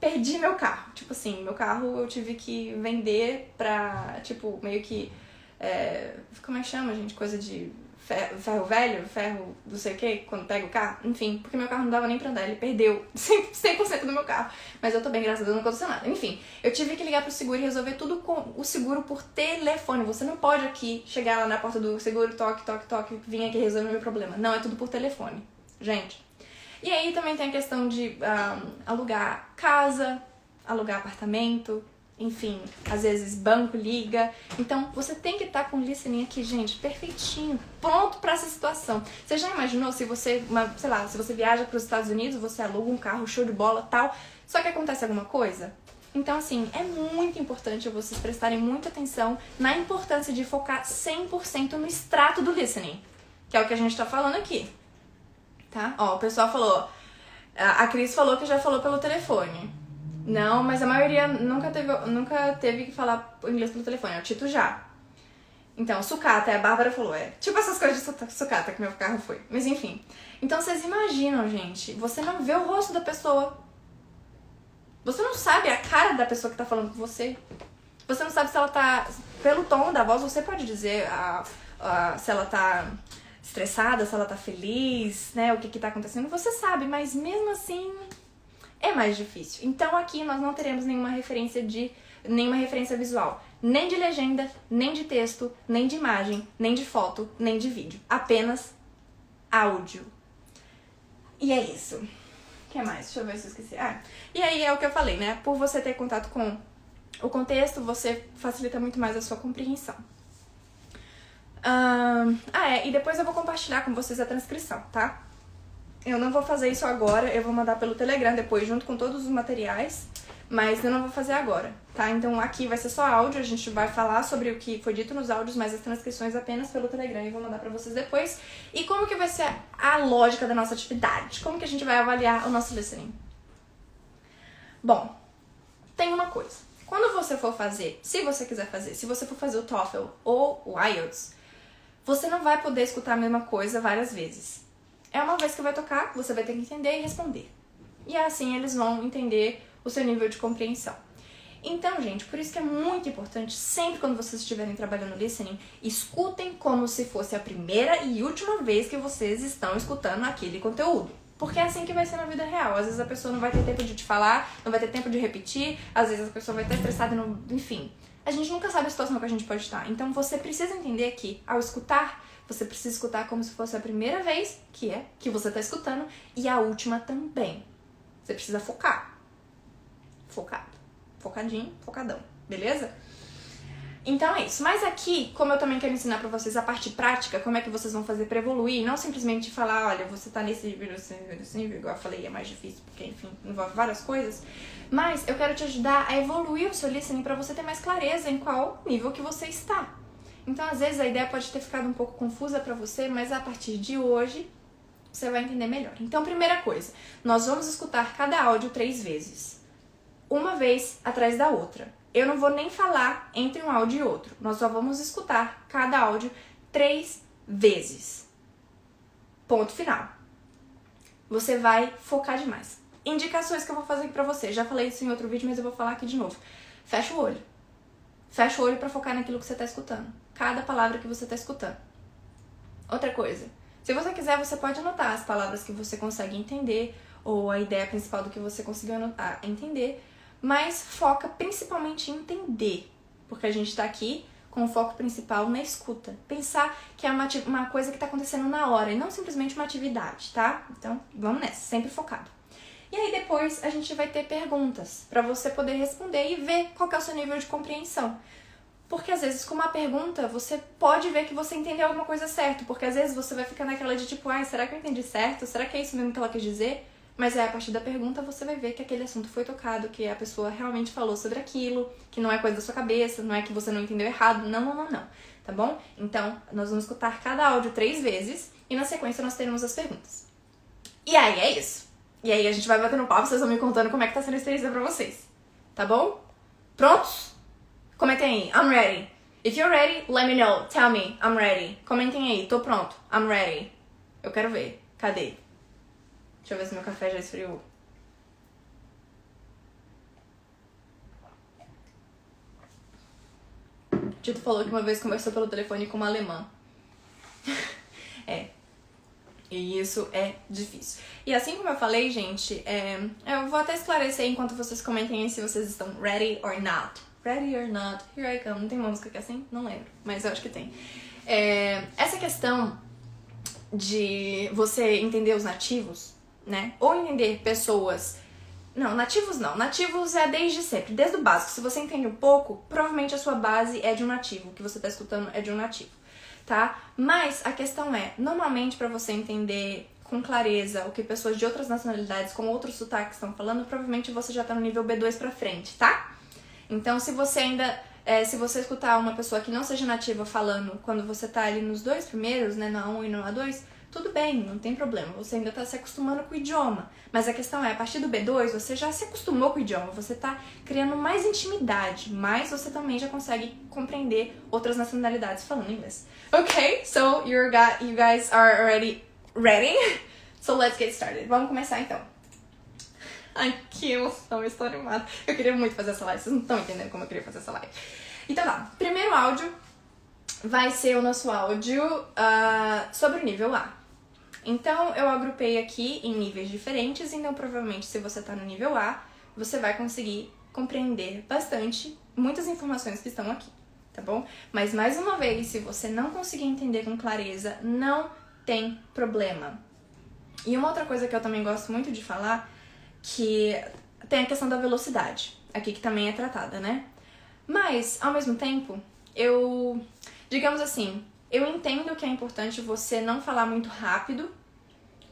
perdi meu carro. Tipo assim, meu carro eu tive que vender pra, tipo, meio que, como é que chama, gente? Coisa de ferro velho, ferro não sei o que, quando pega o carro. Enfim, porque meu carro não dava nem pra andar, ele perdeu 100% do meu carro. Mas eu tô bem, graças a Deus, não aconteceu nada. Enfim, eu tive que ligar pro seguro e resolver tudo com o seguro por telefone. Você não pode aqui chegar lá na porta do seguro, toque, toque, toque, vim aqui resolver meu problema. Não, é tudo por telefone, gente. E aí também tem a questão de alugar casa, alugar apartamento, enfim, às vezes banco liga. Então você tem que estar com o listening aqui, gente, perfeitinho, pronto pra essa situação. Você já imaginou se você, sei lá, se você viaja para os Estados Unidos, você aluga um carro, show de bola, tal, só que acontece alguma coisa? Então, assim, é muito importante vocês prestarem muita atenção na importância de focar 100% no extrato do listening, que é o que a gente tá falando aqui. Tá? Ó, o pessoal falou, a Cris falou que já falou pelo telefone. Não, mas a maioria nunca teve que falar inglês pelo telefone. O Tito já. Então, sucata, a Bárbara falou, tipo essas coisas de sucata que meu carro foi. Mas enfim. Então, vocês imaginam, gente, você não vê o rosto da pessoa. Você não sabe a cara da pessoa que tá falando com você. Você não sabe se ela tá... Pelo tom da voz, você pode dizer se ela tá estressada, se ela tá feliz, né? O que tá acontecendo. Você sabe, mas mesmo assim... é mais difícil. Então aqui nós não teremos nenhuma referência visual, nem de legenda, nem de texto, nem de imagem, nem de foto, nem de vídeo. Apenas áudio. E é isso. O que mais? Deixa eu ver se eu esqueci. E aí é o que eu falei, né? Por você ter contato com o contexto, você facilita muito mais a sua compreensão. E depois eu vou compartilhar com vocês a transcrição, tá? Eu não vou fazer isso agora, eu vou mandar pelo Telegram depois, junto com todos os materiais, mas eu não vou fazer agora, tá? Então aqui vai ser só áudio, a gente vai falar sobre o que foi dito nos áudios, mas as transcrições apenas pelo Telegram e vou mandar pra vocês depois. E como que vai ser a lógica da nossa atividade? Como que a gente vai avaliar o nosso listening? Bom, tem uma coisa. Quando você for fazer, se você quiser fazer, se você for fazer o TOEFL ou o IELTS, você não vai poder escutar a mesma coisa várias vezes. É uma vez que vai tocar, você vai ter que entender e responder. E assim eles vão entender o seu nível de compreensão. Então, gente, por isso que é muito importante, sempre quando vocês estiverem trabalhando listening, escutem como se fosse a primeira e última vez que vocês estão escutando aquele conteúdo. Porque é assim que vai ser na vida real. Às vezes a pessoa não vai ter tempo de te falar, não vai ter tempo de repetir, às vezes a pessoa vai estar estressada, enfim. A gente nunca sabe a situação que a gente pode estar. Então você precisa entender que, ao escutar, você precisa escutar como se fosse a primeira vez que você está escutando e a última também. Você precisa focar. Focado. Focadinho, focadão. Beleza? Então é isso. Mas aqui, como eu também quero ensinar pra vocês a parte prática, como é que vocês vão fazer pra evoluir, não simplesmente falar, olha, você tá nesse nível, igual eu falei, é mais difícil, porque, enfim, envolve várias coisas. Mas eu quero te ajudar a evoluir o seu listening pra você ter mais clareza em qual nível que você está. Então, às vezes, a ideia pode ter ficado um pouco confusa pra você, mas a partir de hoje, você vai entender melhor. Então, primeira coisa, nós vamos escutar cada áudio 3 vezes. Uma vez atrás da outra. Eu não vou nem falar entre um áudio e outro. Nós só vamos escutar cada áudio 3 vezes. Ponto final. Você vai focar demais. Indicações que eu vou fazer aqui pra você. Já falei isso em outro vídeo, mas eu vou falar aqui de novo. Fecha o olho. Fecha o olho pra focar naquilo que você tá escutando. Cada palavra que você tá escutando. Outra coisa. Se você quiser, você pode anotar as palavras que você consegue entender ou a ideia principal do que você conseguiu entender. Mas foca principalmente em entender, porque a gente tá aqui com o foco principal na escuta. Pensar que é uma coisa que tá acontecendo na hora e não simplesmente uma atividade, tá? Então, vamos nessa, sempre focado. E aí depois a gente vai ter perguntas pra você poder responder e ver qual que é o seu nível de compreensão. Porque às vezes com uma pergunta você pode ver que você entendeu alguma coisa certo, porque às vezes você vai ficar naquela de tipo, será que eu entendi certo? Será que é isso mesmo que ela quis dizer? Mas aí, a partir da pergunta, você vai ver que aquele assunto foi tocado, que a pessoa realmente falou sobre aquilo, que não é coisa da sua cabeça, não é que você não entendeu errado, não, tá bom? Então, nós vamos escutar cada áudio 3 vezes e na sequência nós teremos as perguntas. E aí, é isso. E aí, a gente vai batendo papo, vocês vão me contando como é que tá sendo a experiência pra vocês, tá bom? Prontos? Comentem aí, I'm ready. If you're ready, let me know. Tell me, I'm ready. Comentem aí, tô pronto. I'm ready. Eu quero ver. Cadê? Deixa eu ver se meu café já esfriou. Tito falou que uma vez conversou pelo telefone com uma alemã. E isso é difícil. E assim como eu falei, gente, eu vou até esclarecer enquanto vocês comentem aí se vocês estão ready or not. Ready or not, here I come. Não tem uma música que é assim? Não lembro, mas eu acho que tem. Essa questão de você entender os nativos, né? Ou entender pessoas... Não, nativos não. Nativos é desde sempre, desde o básico. Se você entende um pouco, provavelmente a sua base é de um nativo. O que você tá escutando é de um nativo, tá? Mas a questão é, normalmente pra você entender com clareza o que pessoas de outras nacionalidades com outros sotaques estão falando, provavelmente você já tá no nível B2 pra frente, tá? Então, se você ainda... se você escutar uma pessoa que não seja nativa falando quando você tá ali nos dois primeiros, né, na A1 e no A2, tudo bem, não tem problema, você ainda tá se acostumando com o idioma. Mas a questão é, a partir do B2, você já se acostumou com o idioma, você tá criando mais intimidade, mas você também já consegue compreender outras nacionalidades falando inglês. Ok, so you guys are already ready? So let's get started. Vamos começar então. Ai, que emoção, eu estou animada. Eu queria muito fazer essa live, vocês não estão entendendo como eu queria fazer essa live. Então tá, primeiro áudio vai ser o nosso áudio sobre o nível A. Então eu agrupei aqui em níveis diferentes, então provavelmente se você tá no nível A, você vai conseguir compreender bastante muitas informações que estão aqui, tá bom? Mas mais uma vez, se você não conseguir entender com clareza, não tem problema. E uma outra coisa que eu também gosto muito de falar, que tem a questão da velocidade, aqui que também é tratada, né? Mas, ao mesmo tempo, digamos assim, eu entendo que é importante você não falar muito rápido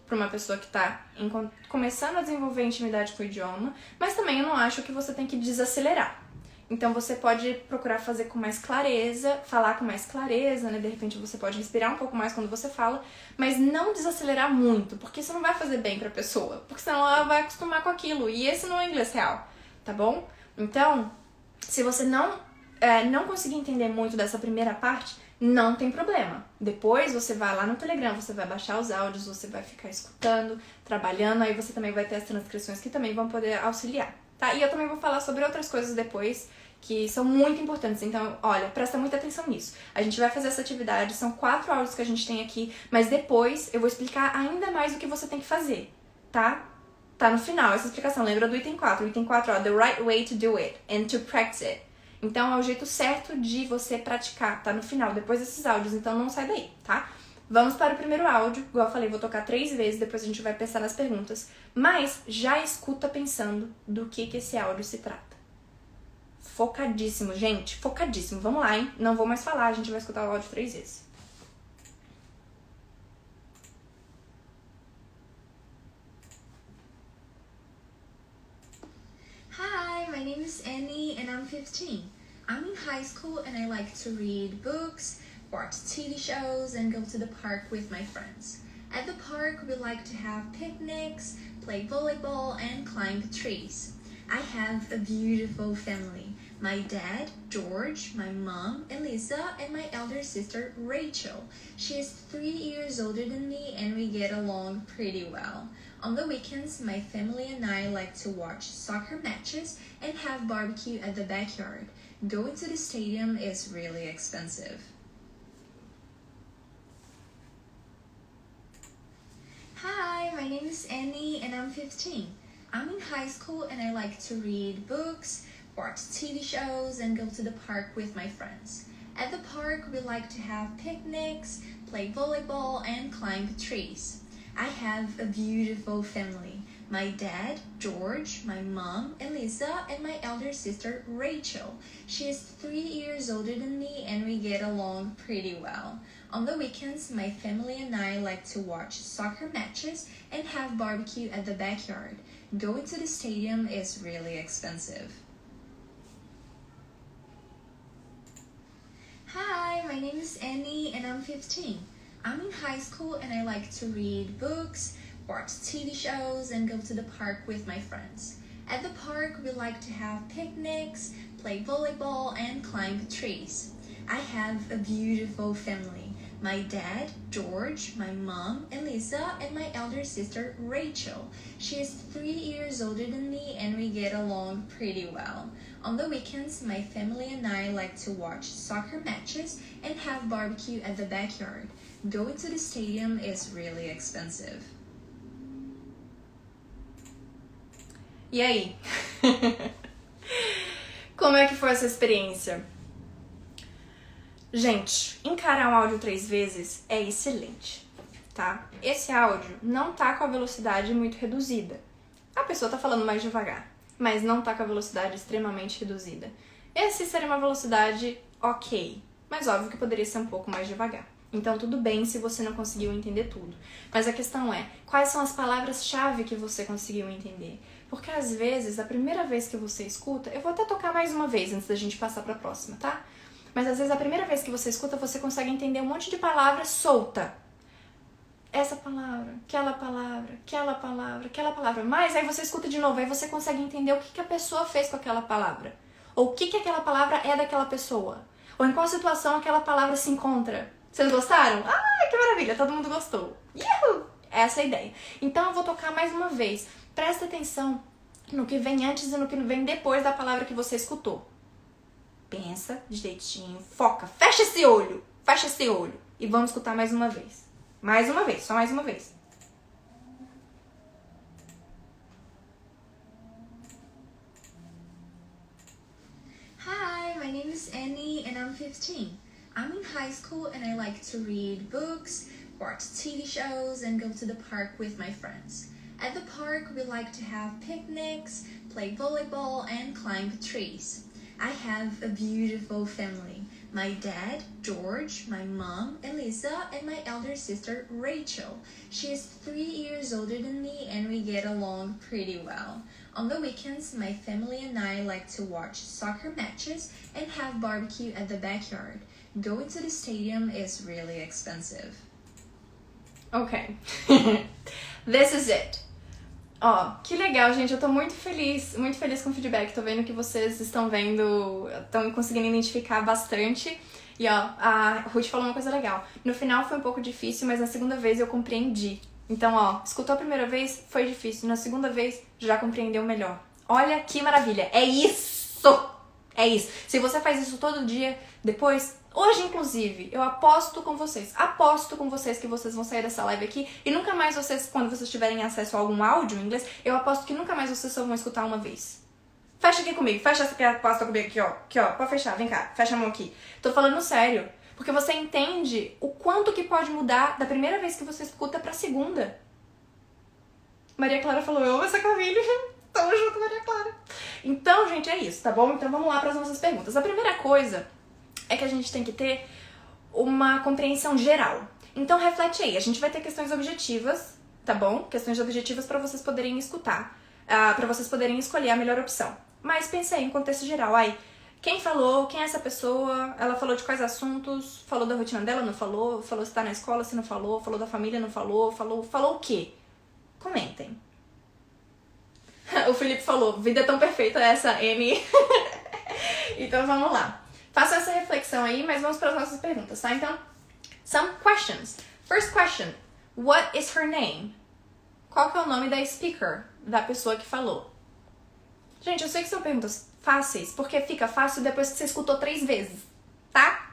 para uma pessoa que tá começando a desenvolver intimidade com o idioma, mas também eu não acho que você tem que desacelerar. Então você pode procurar fazer com mais clareza, falar com mais clareza, né? De repente você pode respirar um pouco mais quando você fala, mas não desacelerar muito, porque isso não vai fazer bem pra pessoa, porque senão ela vai acostumar com aquilo, e esse não é inglês real, tá bom? Então, se você não conseguir entender muito dessa primeira parte, não tem problema. Depois você vai lá no Telegram, você vai baixar os áudios, você vai ficar escutando, trabalhando, aí você também vai ter as transcrições que também vão poder auxiliar, tá? E eu também vou falar sobre outras coisas depois que são muito importantes, então, olha, presta muita atenção nisso. A gente vai fazer essa atividade, são 4 áudios que a gente tem aqui, mas depois eu vou explicar ainda mais o que você tem que fazer, tá? Tá no final essa explicação, lembra do item 4. O item 4, ó, the right way to do it and to practice it. Então, é o jeito certo de você praticar, tá no final, depois desses áudios, então não sai daí, tá? Vamos para o primeiro áudio, igual eu falei, vou tocar 3 vezes, depois a gente vai pensar nas perguntas, mas já escuta pensando do que esse áudio se trata. Focadíssimo, gente, focadíssimo. Vamos lá, hein? Não vou mais falar, a gente vai escutar o áudio 3 vezes. Hi, my name is Annie and I'm 15. I'm in high school and I like to read books, watch TV shows, and go to the park with my friends. At the park, we like to have picnics, play volleyball, and climb trees. I have a beautiful family. My dad, George, my mom, Elisa, and my elder sister, Rachel. She is 3 years older than me and we get along pretty well. On the weekends, my family and I like to watch soccer matches and have barbecue at the backyard. Going to the stadium is really expensive. Hi, my name is Annie and I'm 15. I'm in high school and I like to read books, watch TV shows, and go to the park with my friends. At the park, we like to have picnics, play volleyball, and climb trees. I have a beautiful family. My dad, George, my mom, Elisa, and my elder sister, Rachel. She is 3 years older than me and we get along pretty well. On the weekends, my family and I like to watch soccer matches and have barbecue at the backyard. Going to the stadium is really expensive. Hi, my name is Annie and I'm 15. I'm in high school and I like to read books, watch TV shows, and go to the park with my friends. At the park, we like to have picnics, play volleyball, and climb trees. I have a beautiful family. My dad, George, my mom, Elisa, and my elder sister, Rachel. She is 3 years older than me and we get along pretty well. On the weekends, my family and I like to watch soccer matches and have barbecue at the backyard. Going to the stadium is really expensive. E aí? Como é que foi essa experiência? Gente, encarar um áudio 3 vezes é excelente, tá? Esse áudio não tá com a velocidade muito reduzida. A pessoa tá falando mais devagar, mas não tá com a velocidade extremamente reduzida. Esse seria uma velocidade ok, mas óbvio que poderia ser um pouco mais devagar. Então tudo bem se você não conseguiu entender tudo. Mas a questão é, quais são as palavras-chave que você conseguiu entender? Porque às vezes, a primeira vez que você escuta, eu vou até tocar mais uma vez antes da gente passar pra próxima, tá? Mas às vezes a primeira vez que você escuta, você consegue entender um monte de palavra solta. Essa palavra, aquela palavra, aquela palavra, aquela palavra. Mas aí você escuta de novo, aí você consegue entender o que a pessoa fez com aquela palavra. Ou o que aquela palavra é daquela pessoa. Ou em qual situação aquela palavra se encontra. Vocês gostaram? Ah, que maravilha, todo mundo gostou. Uhul! Essa é a ideia. Então eu vou tocar mais uma vez. Presta atenção no que vem antes e no que vem depois da palavra que você escutou. Pensa direitinho, foca, fecha esse olho e vamos escutar mais uma vez. Mais uma vez, só mais uma vez. Hi, my name is Annie and I'm 15. I'm in high school and I like to read books, watch TV shows, and go to the park with my friends. At the park, we like to have picnics, play volleyball, and climb trees. I have a beautiful family. My dad, George, my mom, Elisa, and my elder sister, Rachel. She is 3 years older than me and we get along pretty well. On the weekends, my family and I like to watch soccer matches and have barbecue at the backyard. Going to the stadium is really expensive. Ok. This is it. Ó, que legal, gente. Eu tô muito feliz com o feedback. Tô vendo que vocês estão vendo, estão conseguindo identificar bastante. E ó, a Ruth falou uma coisa legal. No final foi um pouco difícil, mas na segunda vez eu compreendi. Então, ó, escutou a primeira vez, foi difícil. Na segunda vez, já compreendeu melhor. Olha que maravilha. É isso! É isso. Se você faz isso todo dia, depois... Hoje, inclusive, eu aposto com vocês que vocês vão sair dessa live aqui e nunca mais vocês, quando vocês tiverem acesso a algum áudio em inglês, eu aposto que nunca mais vocês só vão escutar uma vez. Fecha aqui comigo, fecha essa pasta comigo aqui, ó, pode fechar, vem cá, fecha a mão aqui. Tô falando sério, porque você entende o quanto que pode mudar da primeira vez que você escuta pra segunda. Maria Clara falou, eu amo essa Camille. Tamo junto, Maria Clara. Então, gente, é isso, tá bom? Então vamos lá para as nossas perguntas. A primeira coisa é que a gente tem que ter uma compreensão geral. Então reflete aí, a gente vai ter questões objetivas, tá bom? Questões objetivas para vocês poderem escutar, para vocês poderem escolher a melhor opção. Mas pense aí em contexto geral, aí, quem falou, quem é essa pessoa, ela falou de quais assuntos, falou da rotina dela, não falou, falou se tá na escola, se não falou, falou da família, não falou, falou o quê? Comentem. O Felipe falou, vida é tão perfeita essa, Annie. Então vamos lá. Faça essa reflexão aí, mas vamos para as nossas perguntas, tá? Então, some questions. First question, what is her name? Qual que é o nome da speaker, da pessoa que falou? Gente, eu sei que são perguntas fáceis, porque fica fácil depois que você escutou 3 vezes, tá?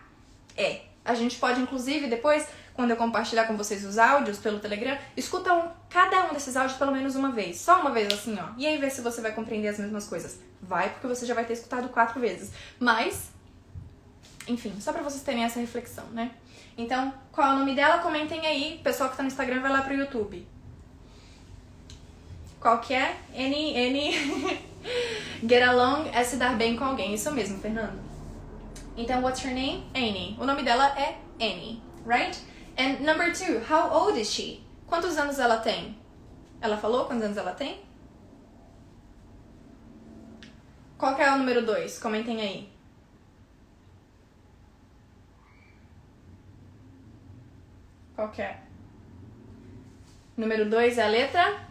A gente pode, inclusive, depois, quando eu compartilhar com vocês os áudios pelo Telegram, escuta cada um desses áudios pelo menos uma vez. Só uma vez, assim, ó. E aí vê se você vai compreender as mesmas coisas. Vai, porque você já vai ter escutado 4 vezes. Mas... enfim, só pra vocês terem essa reflexão, né? Então, qual é o nome dela? Comentem aí. O pessoal que tá no Instagram vai lá pro YouTube. Qual que é? Annie. Get along é se dar bem com alguém. Isso mesmo, Fernando. Então, what's her name? Annie. O nome dela é Annie, right? And number 2, how old is she? Quantos anos ela tem? Ela falou quantos anos ela tem? Qual que é o número 2? Comentem aí. Qual que é? Número 2 é a letra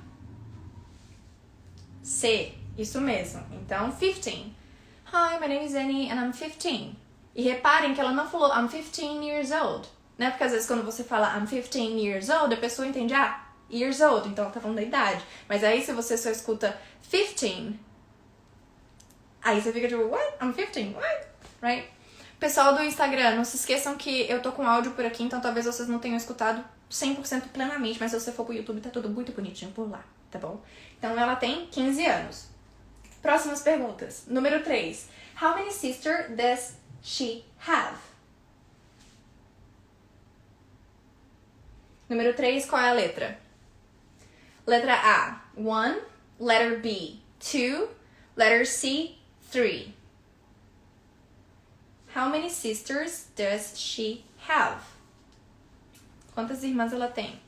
C. Isso mesmo. Então, 15. Hi, my name is Annie and I'm 15. E reparem que ela não falou I'm 15 years old, né? Porque às vezes quando você fala I'm 15 years old, a pessoa entende, years old, então ela tá falando da idade. Mas aí se você só escuta 15, aí você fica tipo, what? I'm 15, what? Right? Pessoal do Instagram, não se esqueçam que eu tô com áudio por aqui, então talvez vocês não tenham escutado 100% plenamente, mas se você for pro YouTube tá tudo muito bonitinho por lá, tá bom? Então ela tem 15 anos. Próximas perguntas. Número 3. How many sisters does she have? Número 3, qual é a letra? Letra A, 1. Letter B, 2. Letter C, 3. How many sisters does she have? Quantas irmãs ela tem?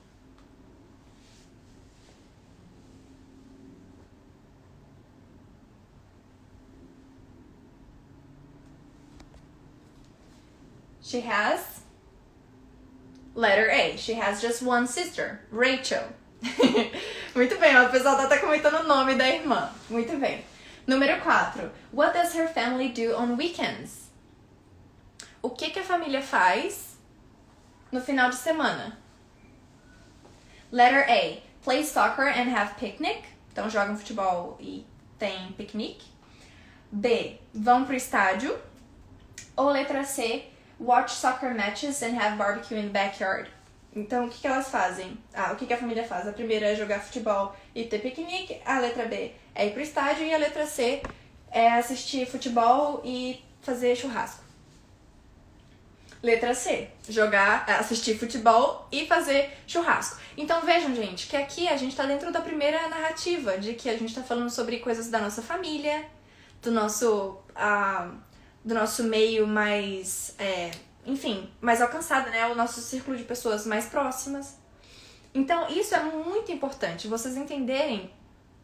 She has, letter A, she has just one sister, Rachel. Muito bem, ó, o pessoal tá até comentando o nome da irmã. Muito bem. Número 4. What does her family do on weekends? O que a família faz no final de semana? Letter A, play soccer and have picnic. Então jogam futebol e tem piquenique. B, vão pro estádio. Ou letra C, watch soccer matches and have barbecue in the backyard. Então, o que elas fazem? O que a família faz? A primeira é jogar futebol e ter piquenique. A letra B é ir pro estádio. E a letra C é assistir futebol e fazer churrasco. Letra C, assistir futebol e fazer churrasco. Então, vejam, gente, que aqui a gente tá dentro da primeira narrativa, de que a gente tá falando sobre coisas da nossa família, do nosso meio mais, mais alcançado, né? O nosso círculo de pessoas mais próximas. Então, isso é muito importante, vocês entenderem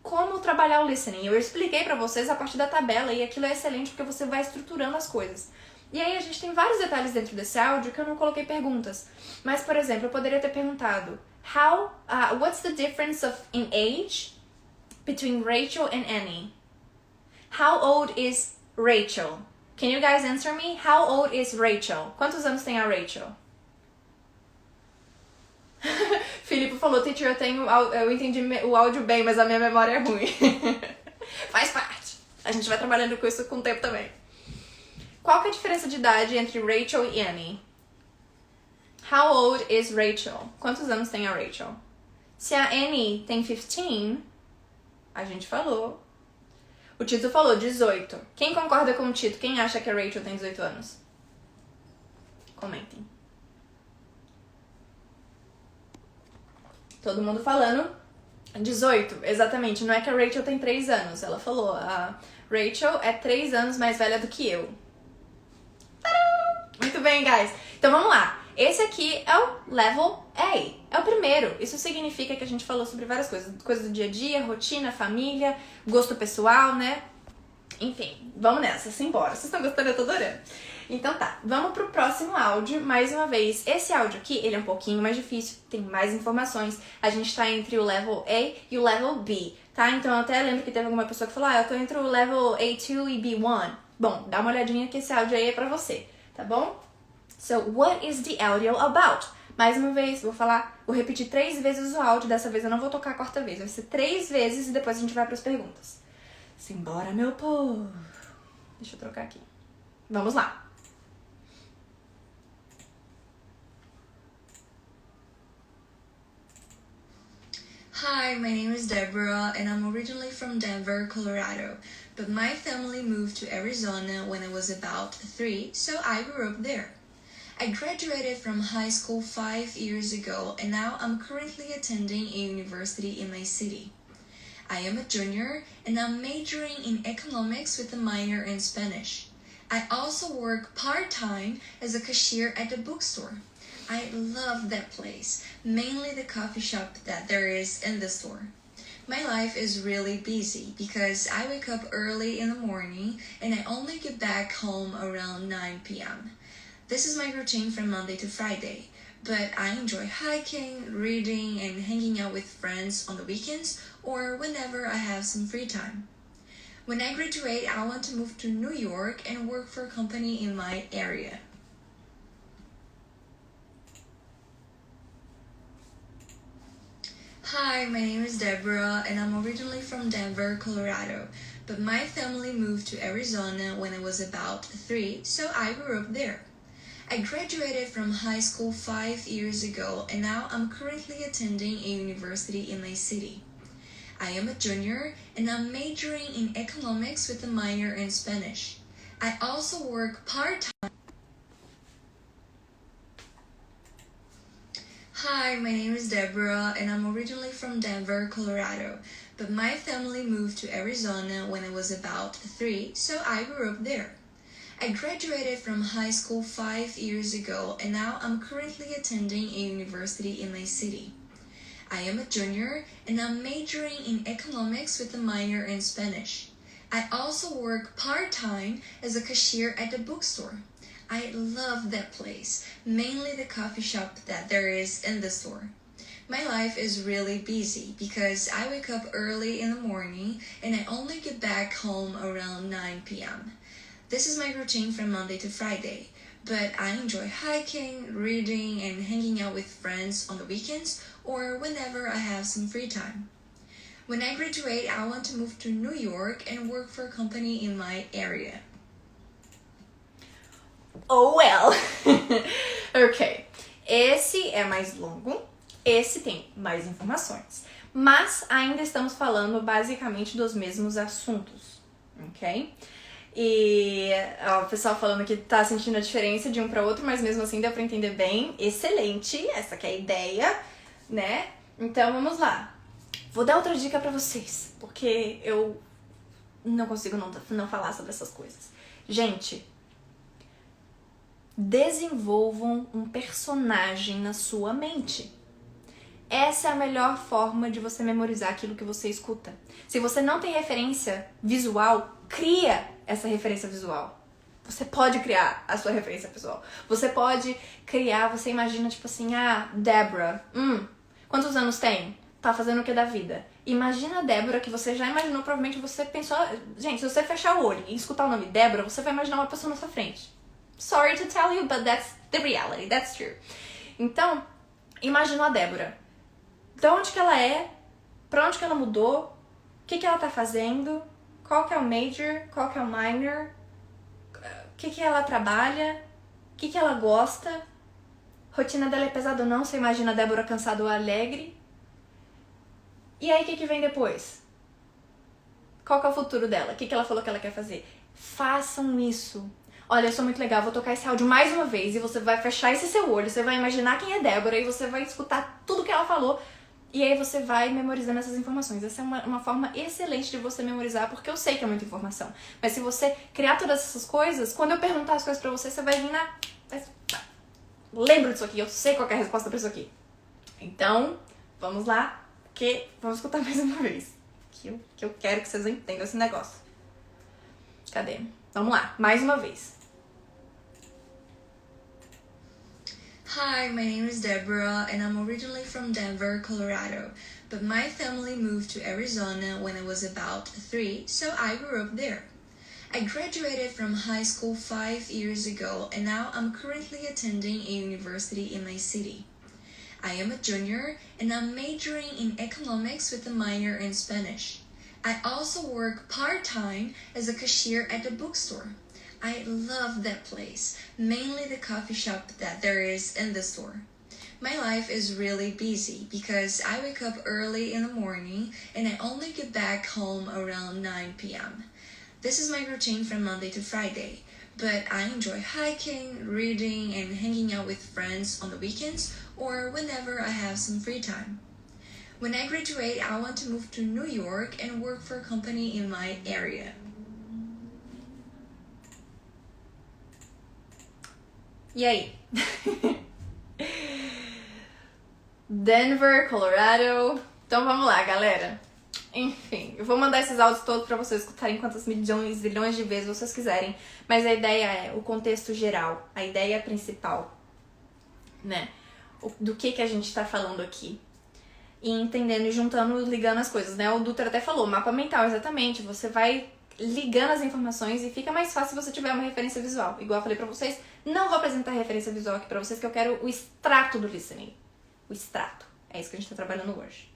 como trabalhar o listening. Eu expliquei pra vocês a partir da tabela e aquilo é excelente porque você vai estruturando as coisas. E aí a gente tem vários detalhes dentro desse áudio que eu não coloquei perguntas. Mas, por exemplo, eu poderia ter perguntado what's the difference in age between Rachel and Annie? How old is Rachel? Can you guys answer me? How old is Rachel? Quantos anos tem a Rachel? Filipe falou, teacher, eu entendi o áudio bem, mas a minha memória é ruim. Faz parte. A gente vai trabalhando com isso com o tempo também. Qual que é a diferença de idade entre Rachel e Annie? How old is Rachel? Quantos anos tem a Rachel? Se a Annie tem 15, a gente falou. O Tito falou 18. Quem concorda com o Tito? Quem acha que a Rachel tem 18 anos? Comentem. Todo mundo falando 18, exatamente. Não é que a Rachel tem 3 anos. Ela falou, a Rachel é 3 anos mais velha do que eu. Muito bem, guys. Então vamos lá. Esse aqui é o Level A. É o primeiro. Isso significa que a gente falou sobre várias coisas. Coisas do dia a dia, rotina, família, gosto pessoal, né? Enfim, vamos nessa, simbora. Vocês estão gostando? Eu tô adorando. Então tá, vamos pro próximo áudio. Mais uma vez, esse áudio aqui, ele é um pouquinho mais difícil, tem mais informações. A gente tá entre o Level A e o Level B, tá? Então eu até lembro que teve alguma pessoa que falou, eu tô entre o Level A2 e B1. Bom, dá uma olhadinha que esse áudio aí é pra você, tá bom? So, what is the audio about? Mais uma vez, vou repetir 3 vezes o áudio, dessa vez eu não vou tocar a 4ª vez, vai ser 3 vezes e depois a gente vai pras perguntas. Simbora, meu povo! Deixa eu trocar aqui. Vamos lá! Hi, my name is Deborah and I'm originally from Denver, Colorado, but my family moved to Arizona when I was about 3, so I grew up there. I graduated from high school 5 years ago and now I'm currently attending a university in my city. I am a junior and I'm majoring in economics with a minor in Spanish. I also work part-time as a cashier at a bookstore. I love that place, mainly the coffee shop that there is in the store. My life is really busy because I wake up early in the morning and I only get back home around 9 p.m. This is my routine from Monday to Friday, but I enjoy hiking, reading, and hanging out with friends on the weekends or whenever I have some free time. When I graduate, I want to move to New York and work for a company in my area. Hi, my name is Deborah and I'm originally from Denver, Colorado, but my family moved to Arizona when I was about 3, so I grew up there. I graduated from high school 5 years ago and now I'm currently attending a university in my city. I am a junior and I'm majoring in economics with a minor in Spanish. I also work part-time. Hi, my name is Deborah and I'm originally from Denver, Colorado, but my family moved to Arizona when I was about 3, so I grew up there. I graduated from high school 5 years ago and now I'm currently attending a university in my city. I am a junior and I'm majoring in economics with a minor in Spanish. I also work part-time as a cashier at a bookstore. I love that place, mainly the coffee shop that there is in the store. My life is really busy because I wake up early in the morning and I only get back home around 9 p.m. This is my routine from Monday to Friday, but I enjoy hiking, reading, and hanging out with friends on the weekends or whenever I have some free time. When I graduate, I want to move to New York and work for a company in my area. Oh well! Ok, esse é mais longo, esse tem mais informações, mas ainda estamos falando basicamente dos mesmos assuntos, ok? E ó, o pessoal falando que tá sentindo a diferença de um para outro, mas mesmo assim deu pra entender bem. Excelente, essa que é a ideia, né? Então vamos lá. Vou dar outra dica pra vocês, porque eu não consigo não falar sobre essas coisas. Gente, desenvolvam um personagem na sua mente. Essa é a melhor forma de você memorizar aquilo que você escuta. Se você não tem referência visual, cria essa referência visual. Você pode criar a sua referência visual. Você pode criar, você imagina tipo assim, Deborah, quantos anos tem? Tá fazendo o que da vida? Imagina a Débora que você já imaginou, provavelmente você pensou... Gente, se você fechar o olho e escutar o nome Débora, você vai imaginar uma pessoa na sua frente. Sorry to tell you, but that's the reality, that's true. Então, imagina a Débora. De onde que ela é? Pra onde que ela mudou? O que ela tá fazendo? Qual que é o major? Qual que é o minor? O que ela trabalha? O que ela gosta? Rotina dela é pesada ou não? Você imagina a Débora cansada ou alegre? E aí, o que vem depois? Qual que é o futuro dela? O que ela falou que ela quer fazer? Façam isso. Olha, eu sou muito legal, vou tocar esse áudio mais uma vez e você vai fechar esse seu olho, você vai imaginar quem é Débora e você vai escutar tudo que ela falou e aí você vai memorizando essas informações. Essa é uma forma excelente de você memorizar, porque eu sei que é muita informação. Mas se você criar todas essas coisas, quando eu perguntar as coisas pra você, você vai vir na... Lembro disso aqui, eu sei qual é a resposta pra isso aqui. Então, vamos lá. Vamos escutar mais uma vez. Que eu quero que vocês entendam esse negócio. Cadê? Vamos lá, mais uma vez. Hi, my name is Deborah and I'm originally from Denver, Colorado, but my family moved to Arizona when I was about 3, so I grew up there. I graduated from high school 5 years ago and now I'm currently attending a university in my city. I am a junior and I'm majoring in economics with a minor in Spanish. I also work part-time as a cashier at a bookstore. I love that place, mainly the coffee shop that there is in the store. My life is really busy because I wake up early in the morning and I only get back home around 9 p.m. This is my routine from Monday to Friday, but I enjoy hiking, reading, and hanging out with friends on the weekends or whenever I have some free time. When I graduate, I want to move to New York and work for a company in my area. E aí? Denver, Colorado. Então vamos lá, galera. Enfim, eu vou mandar esses áudios todos pra vocês escutarem quantas milhões, zilhões de vezes vocês quiserem. Mas a ideia é o contexto geral, a ideia principal, né? Do que a gente tá falando aqui. E entendendo e juntando, ligando as coisas, né? O Dutra até falou, mapa mental, exatamente. Você vai ligando as informações e fica mais fácil se você tiver uma referência visual. Igual eu falei pra vocês, não vou apresentar referência visual aqui pra vocês, que eu quero o extrato do listening. O extrato. É isso que a gente tá trabalhando hoje.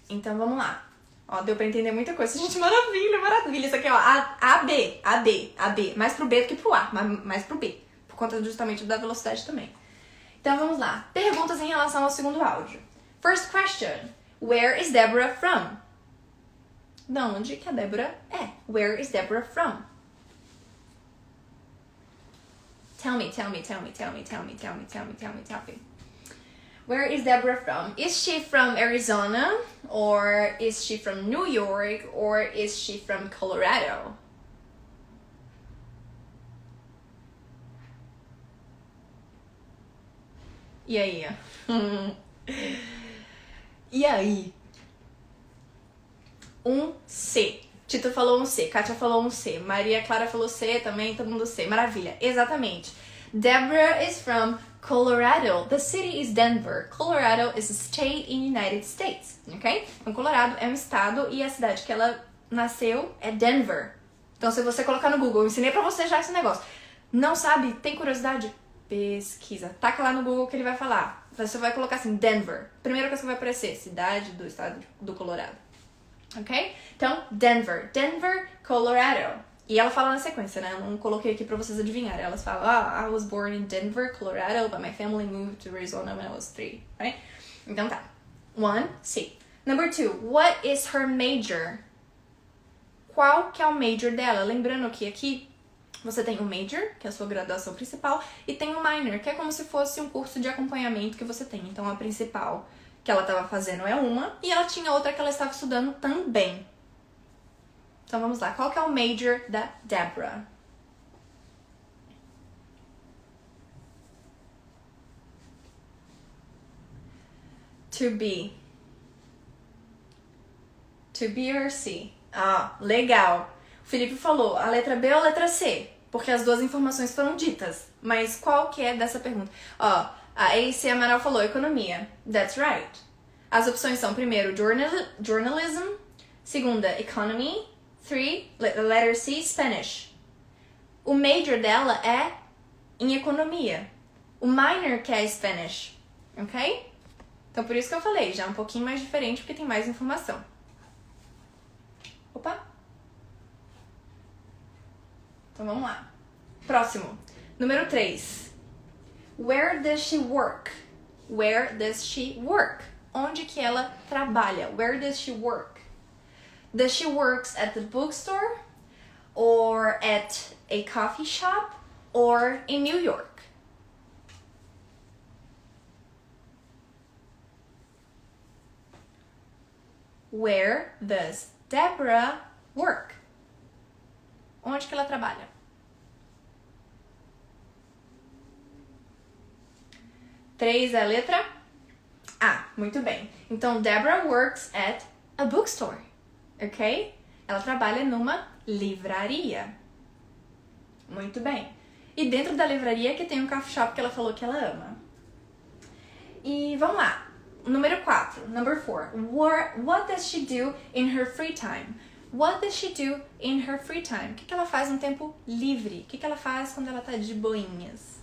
Então, vamos lá. Ó, deu pra entender muita coisa. Gente, maravilha, maravilha. Isso aqui, ó, A, B, A, B, A, B. Mais pro B do que pro A, mais pro B. Por conta justamente da velocidade também. Então, vamos lá. Perguntas em relação ao segundo áudio. First question. Where is Deborah from? Da onde que a Débora é? Where is Deborah from? Tell me. Where is Deborah from? Is she from Arizona? Or is she from New York? Or is she from Colorado? E aí? E aí? Um C. Tito falou um C, Kátia falou um C, Maria Clara falou C também, todo mundo C. Maravilha, exatamente. Deborah is from Colorado. The city is Denver. Colorado is a state in the United States, ok? Então, Colorado é um estado e a cidade que ela nasceu é Denver. Então, se você colocar no Google, eu ensinei pra você já esse negócio. Não sabe? Tem curiosidade? Pesquisa. Taca lá no Google que ele vai falar. Você vai colocar assim, Denver. Primeira coisa que vai aparecer, cidade do estado do Colorado. Ok? Então, Denver. Denver, Colorado. E ela fala na sequência, né? Eu não coloquei aqui pra vocês adivinharem. Elas falam, I was born in Denver, Colorado, but my family moved to Arizona when I was 3. Right? Então tá. 1, C. Number 2, what is her major? Qual que é o major dela? Lembrando que aqui você tem o major, que é a sua graduação principal, e tem o minor, que é como se fosse um curso de acompanhamento que você tem. Então, a principal que ela estava fazendo é uma, e ela tinha outra que ela estava estudando também. Então, vamos lá. Qual que é o major da Deborah? To be. To be or C? Ah, legal. O Felipe falou, a letra B ou a letra C? Porque as duas informações foram ditas. Mas qual que é dessa pergunta? Ó, a AC Amaral falou economia. That's right. As opções são, primeiro, journalism. Segunda, economy. 3, letter C, Spanish. O major dela é em economia. O minor que é Spanish. Ok? Então, por isso que eu falei, já é um pouquinho mais diferente, porque tem mais informação. Opa! Então, vamos lá. Próximo. Número 3. Where does she work? Where does she work? Onde que ela trabalha? Where does she work? Does she works at the bookstore? Or at a coffee shop? Or in New York? Where does Deborah work? Onde que ela trabalha? Três é a letra A. Muito bem. Então, Deborah works at a bookstore. Ok? Ela trabalha numa livraria. Muito bem. E dentro da livraria que tem um coffee shop que ela falou que ela ama. E vamos lá. Número 4. Number 4. What does she do in her free time? What does she do in her free time? O que ela faz no tempo livre? O que ela faz quando ela tá de boinhas?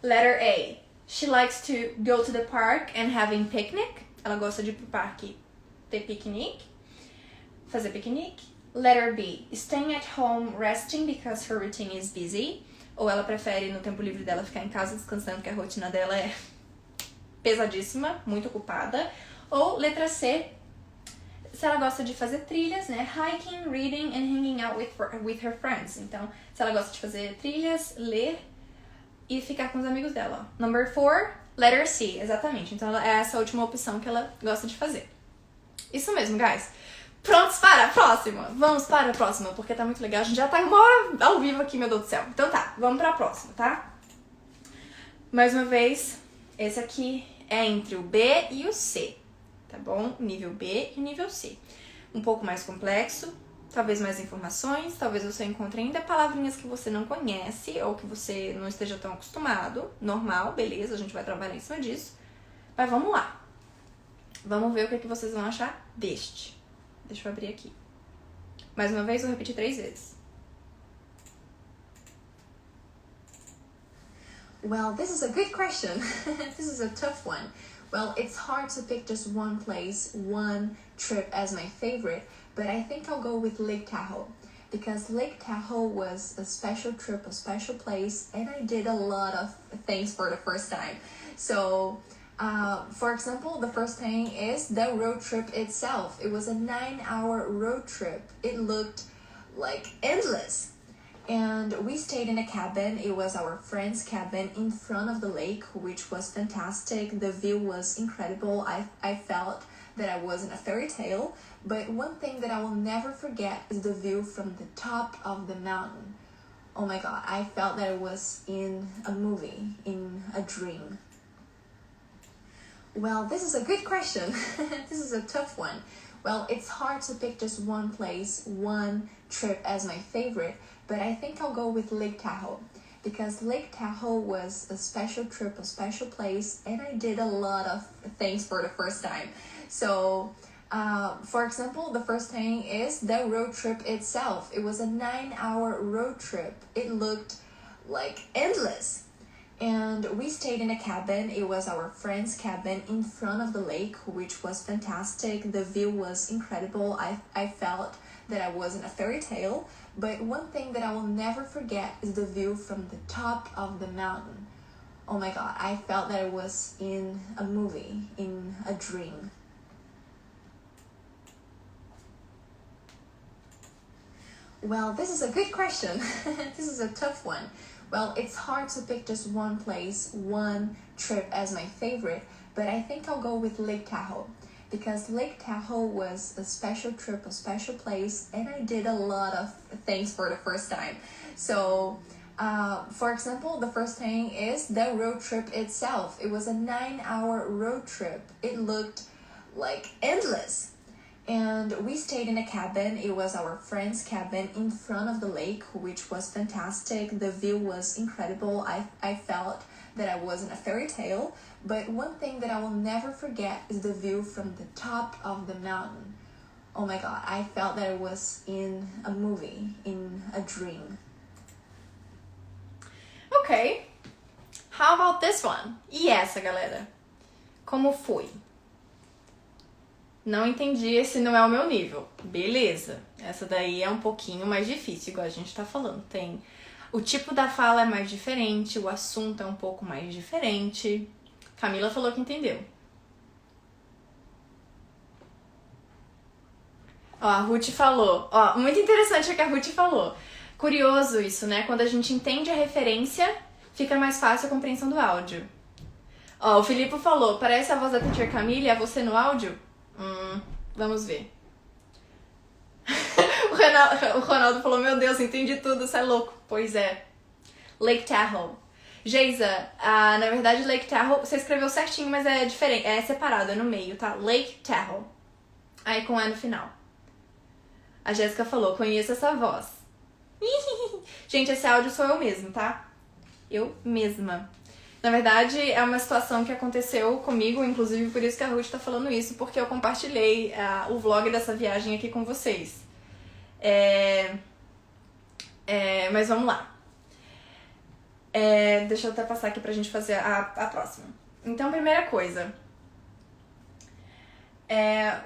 Letter A. She likes to go to the park and having picnic. Ela gosta de ir pro parque ter piquenique. Fazer piquenique. Letter B. Staying at home resting because her routine is busy. Ou ela prefere no tempo livre dela ficar em casa descansando porque a rotina dela é pesadíssima, muito ocupada. Ou letra C. Se ela gosta de fazer trilhas, né? Hiking, reading and hanging out with her friends. Então, se ela gosta de fazer trilhas, ler e ficar com os amigos dela. Number 4, letter C, exatamente. Então, é essa a última opção que ela gosta de fazer. Isso mesmo, guys. Prontos para a próxima? Vamos para a próxima, porque tá muito legal. A gente já tá uma hora ao vivo aqui, meu Deus do céu. Então tá, vamos para a próxima, tá? Mais uma vez, esse aqui é entre o B e o C, tá bom? O nível B e o nível C. Um pouco mais complexo, talvez mais informações, talvez você encontre ainda palavrinhas que você não conhece ou que você não esteja tão acostumado. Normal, beleza, a gente vai trabalhar em cima disso. Mas vamos lá. Vamos ver o que vocês vão achar deste. Deixa eu abrir aqui. Mais uma vez, eu repeti 3 vezes. Well, this is a good question. This is a tough one. Well, it's hard to pick just one place, one trip as my favorite, but I think I'll go with Lake Tahoe. Because Lake Tahoe was a special trip, a special place, and I did a lot of things for the first time. So, for example, the first thing is the road trip itself. It was a 9-hour road trip. It looked like endless. And we stayed in a cabin. It was our friend's cabin in front of the lake, which was fantastic. The view was incredible. I felt that I was in a fairy tale. But one thing that I will never forget is the view from the top of the mountain. Oh my God, I felt that I was in a movie, in a dream. Well, this is a good question. This is a tough one. Well, it's hard to pick just one place, one trip as my favorite, but I think I'll go with Lake Tahoe. Because Lake Tahoe was a special trip, a special place, and I did a lot of things for the first time. So, for example, the first thing is the road trip itself. It was a 9-hour road trip. It looked like endless. And we stayed in a cabin. It was our friend's cabin in front of the lake, which was fantastic. The view was incredible. I felt that I was in a fairy tale. But one thing that I will never forget is the view from the top of the mountain. Oh my God, I felt that I was in a movie, in a dream. Well, this is a good question. This is a tough one. Well, it's hard to pick just one place, one trip as my favorite, but I think I'll go with Lake Tahoe. Because Lake Tahoe was a special trip, a special place, and I did a lot of things for the first time. So, for example, the first thing is the road trip itself. It was a 9-hour road trip. It looked like endless. And we stayed in a cabin. It was our friend's cabin in front of the lake, which was fantastic. The view was incredible. I felt that I was in a fairy tale. But one thing that I will never forget is the view from the top of the mountain. Oh my God, I felt that I was in a movie, in a dream. Ok. How about this one? E essa, galera? Como foi? Não entendi, esse não é o meu nível. Beleza. Essa daí é um pouquinho mais difícil, igual a gente tá falando. Tem... O tipo da fala é mais diferente, o assunto é um pouco mais diferente. Camila falou que entendeu. Ó, a Ruth falou. Ó, muito interessante o que a Ruth falou. Curioso isso, né? Quando a gente entende a referência, fica mais fácil a compreensão do áudio. Ó, o Filipe falou, parece a voz da Teacher Camille, é você no áudio? Vamos ver. O Ronaldo falou, meu Deus, entendi tudo, você é louco. Pois é. Lake Tahoe. Geisa, na verdade Lake Tahoe, você escreveu certinho, mas é diferente, é separado, é no meio, tá? Lake Tahoe. Aí com E no final. A Jéssica falou, conheço essa voz. Gente, esse áudio sou eu mesmo, tá? Eu mesma. Na verdade, é uma situação que aconteceu comigo, inclusive por isso que a Ruth tá falando isso, porque eu compartilhei o vlog dessa viagem aqui com vocês. Mas vamos lá. Deixa eu até passar aqui pra gente fazer a próxima. Então, primeira coisa.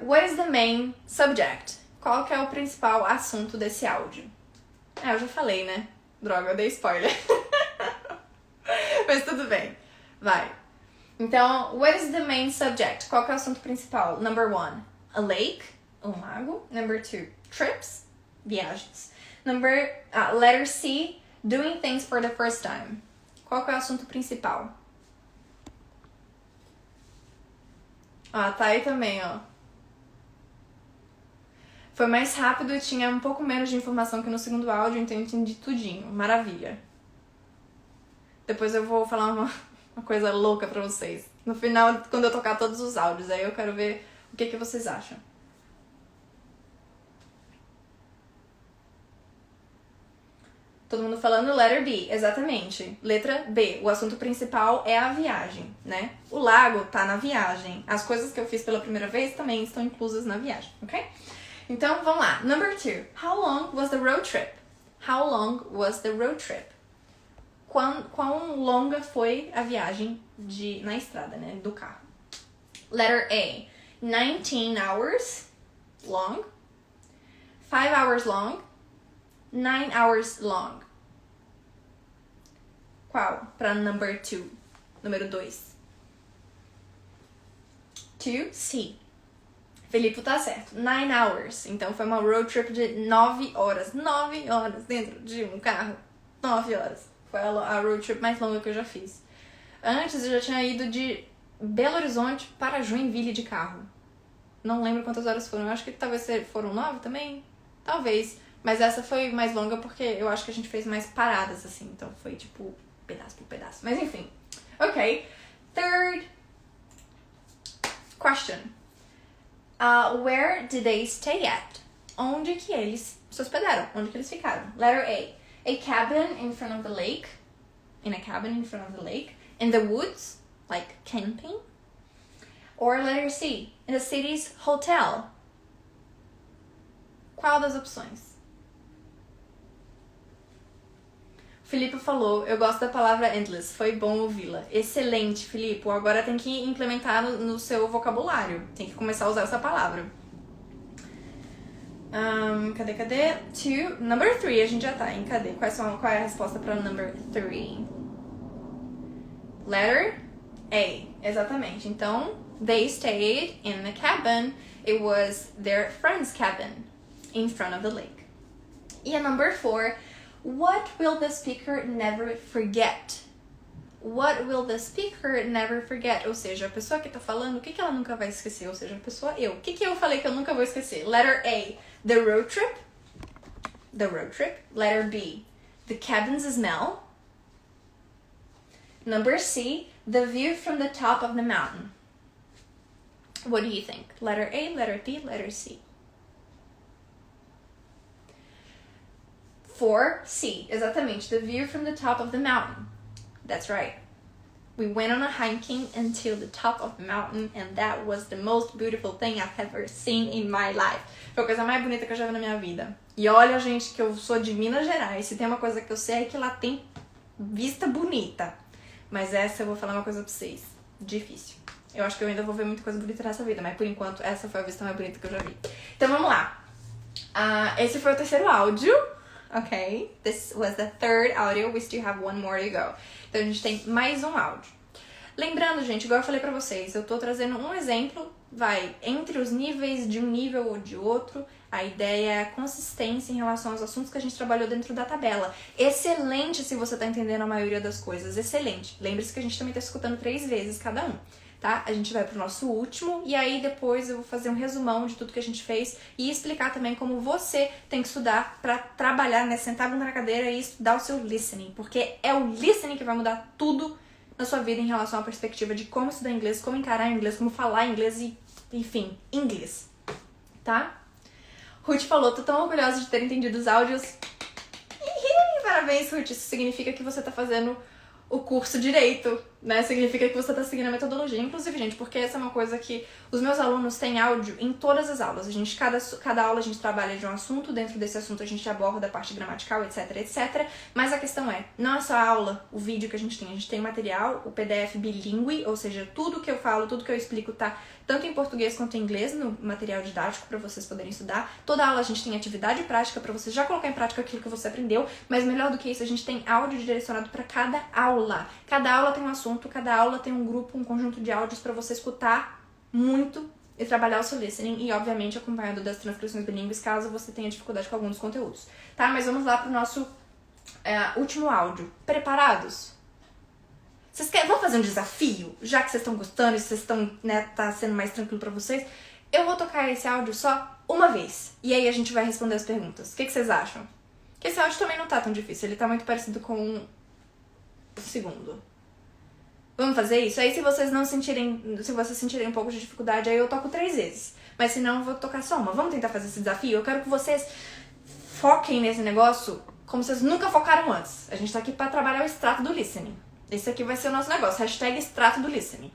What is the main subject? Qual que é o principal assunto desse áudio? Eu já falei, né? Droga, eu dei spoiler. Mas tudo bem. Vai. Então, what is the main subject? Qual que é o assunto principal? Number 1, a lake, um lago. Number 2, trips, viagens. Letter C, doing things for the first time. Qual que é o assunto principal? Tá aí também, ó. Foi mais rápido e tinha um pouco menos de informação que no segundo áudio, então eu entendi tudinho. Maravilha. Depois eu vou falar uma coisa louca pra vocês. No final, quando eu tocar todos os áudios, aí eu quero ver o que vocês acham. Todo mundo falando letter B, exatamente. Letra B, o assunto principal é a viagem, né? O lago tá na viagem. As coisas que eu fiz pela primeira vez também estão inclusas na viagem, ok? Então, vamos lá. Number 2. How long was the road trip? How long was the road trip? Quão longa foi a viagem na estrada, né? Do carro. Letter A. 19 hours long. 5 hours long. 9 hours long. Qual? Para number 2. Número 2. 2, C. Felipe tá certo. 9 hours. Então foi uma road trip de 9 horas. 9 horas dentro de um carro. 9 horas. Foi a road trip mais longa que eu já fiz. Antes eu já tinha ido de Belo Horizonte para Joinville de carro. Não lembro quantas horas foram. Eu acho que talvez foram 9 também. Talvez. Mas essa foi mais longa porque eu acho que a gente fez mais paradas, assim. Então foi tipo pedaço por pedaço. Mas enfim. Ok. Third question. Where did they stay at? Onde que eles se hospedaram? Onde que eles ficaram? Letter A. A cabin in front of the lake. In a cabin in front of the lake. In the woods. Like camping. Or letter C. In the city's hotel. Qual das opções? Filipe falou, eu gosto da palavra endless, foi bom ouvi-la. Excelente, Filipe. Agora tem que implementar no seu vocabulário. Tem que começar a usar essa palavra. Cadê? Number 3, a gente já tá em cadê? Qual é a resposta para number 3? Letter A, exatamente. Então, they stayed in the cabin. It was their friend's cabin in front of the lake. E a number 4, what will the speaker never forget? What will the speaker never forget? Ou seja, a pessoa que tá falando, o que ela nunca vai esquecer? Ou seja, a pessoa, eu. O que eu falei que eu nunca vou esquecer? Letter A, the road trip. The road trip. Letter B, the cabin's smell. Number C, the view from the top of the mountain. What do you think? Letter A, letter B, letter C. 4C, exatamente. The view from the top of the mountain. That's right. We went on a hiking until the top of the mountain and that was the most beautiful thing I've ever seen in my life. Foi a coisa mais bonita que eu já vi na minha vida. E olha, gente, que eu sou de Minas Gerais. Se tem uma coisa que eu sei é que lá tem vista bonita. Mas essa eu vou falar uma coisa pra vocês. Difícil. Eu acho que eu ainda vou ver muita coisa bonita nessa vida, mas por enquanto essa foi a vista mais bonita que eu já vi. Então vamos lá. Esse foi o terceiro áudio. Ok, this was the third audio, we still have one more to go. Então a gente tem mais um áudio. Lembrando, gente, igual eu falei pra vocês, eu tô trazendo um exemplo, entre os níveis de um nível ou de outro, a ideia é a consistência em relação aos assuntos que a gente trabalhou dentro da tabela. Excelente se você tá entendendo a maioria das coisas, excelente. Lembre-se que a gente também tá escutando 3 vezes cada um. Tá? A gente vai pro nosso último e aí depois eu vou fazer um resumão de tudo que a gente fez e explicar também como você tem que estudar pra trabalhar, né? Sentar a bunda na cadeira e estudar o seu listening, porque é o listening que vai mudar tudo na sua vida em relação à perspectiva de como estudar inglês, como encarar inglês, como falar inglês e, enfim, inglês, tá? Ruth falou, tô tão orgulhosa de ter entendido os áudios. Parabéns, Ruth, isso significa que você tá fazendo o curso direito, né? Significa que você tá seguindo a metodologia. Inclusive, gente, porque essa é uma coisa que os meus alunos têm áudio em todas as aulas. Cada aula a gente trabalha de um assunto, dentro desse assunto a gente aborda a parte gramatical, etc, etc. Mas a questão é, não é só a aula, o vídeo que a gente tem material, o PDF bilíngue, ou seja, tudo que eu falo, tudo que eu explico tá tanto em português quanto em inglês no material didático para vocês poderem estudar. Toda aula a gente tem atividade prática para você já colocar em prática aquilo que você aprendeu, mas melhor do que isso, a gente tem áudio direcionado para cada aula. Cada aula tem um assunto, cada aula tem um grupo, um conjunto de áudios para você escutar muito e trabalhar o seu listening e, obviamente, acompanhado das transcrições bilíngues, caso você tenha dificuldade com algum dos conteúdos. Tá? Mas vamos lá pro nosso último áudio. Preparados? Vamos fazer um desafio? Já que vocês estão gostando e vocês estão, né, tá sendo mais tranquilo pra vocês, eu vou tocar esse áudio só uma vez. E aí a gente vai responder as perguntas. O que vocês acham? Porque esse áudio também não tá tão difícil, ele tá muito parecido com o segundo. Vamos fazer isso? Aí se vocês sentirem um pouco de dificuldade, aí eu toco 3 vezes. Mas se não, eu vou tocar só uma. Vamos tentar fazer esse desafio? Eu quero que vocês foquem nesse negócio como vocês nunca focaram antes. A gente tá aqui pra trabalhar o extrato do listening. Esse aqui vai ser o nosso negócio. Hashtag extrato do listening.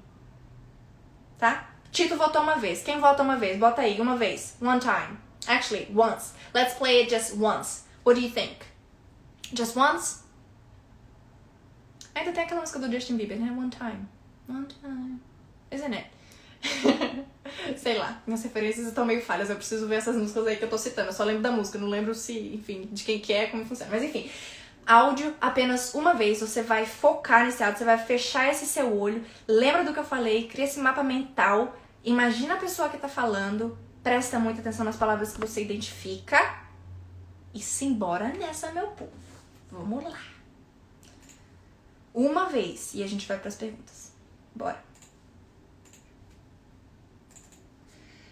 Tá? Tito votou uma vez. Quem vota uma vez? Bota aí, uma vez. One time. Actually, once. Let's play it just once. What do you think? Just once? Ainda tem aquela música do Justin Bieber, né? One time. One time. Isn't it? Sei lá, minhas referências estão meio falhas. Eu preciso ver essas músicas aí que eu tô citando. Eu só lembro da música, não lembro se, enfim, de quem que é, como funciona. Mas enfim, áudio apenas uma vez. Você vai focar nesse áudio, você vai fechar esse seu olho. Lembra do que eu falei, cria esse mapa mental. Imagina a pessoa que tá falando. Presta muita atenção nas palavras que você identifica. E simbora nessa, meu povo. Vamos lá. Uma vez. E a gente vai pras perguntas. Bora.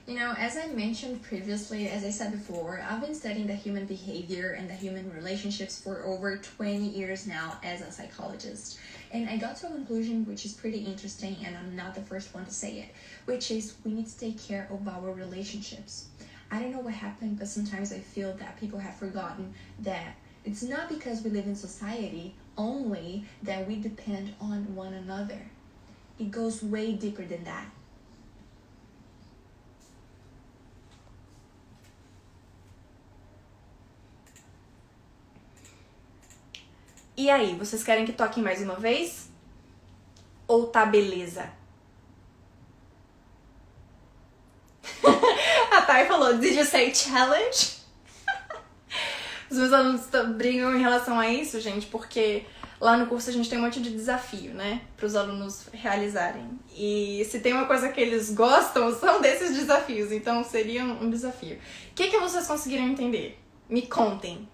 You know, as I mentioned previously, as I said before, I've been studying the human behavior and the human relationships for over 20 years now as a psychologist. And I got to a conclusion which is pretty interesting, and I'm not the first one to say it, which is we need to take care of our relationships. I don't know what happened, but sometimes I feel that people have forgotten that it's not because we live in society only that we depend on one another. It goes way deeper than that. E aí, vocês querem que toque mais uma vez? Ou tá beleza? A Thay falou, did you say challenge? Os meus alunos brigam em relação a isso, gente, porque lá no curso a gente tem um monte de desafio, né? Para os alunos realizarem. E se tem uma coisa que eles gostam, são desses desafios. Então seria um desafio. O que vocês conseguiram entender? Me contem.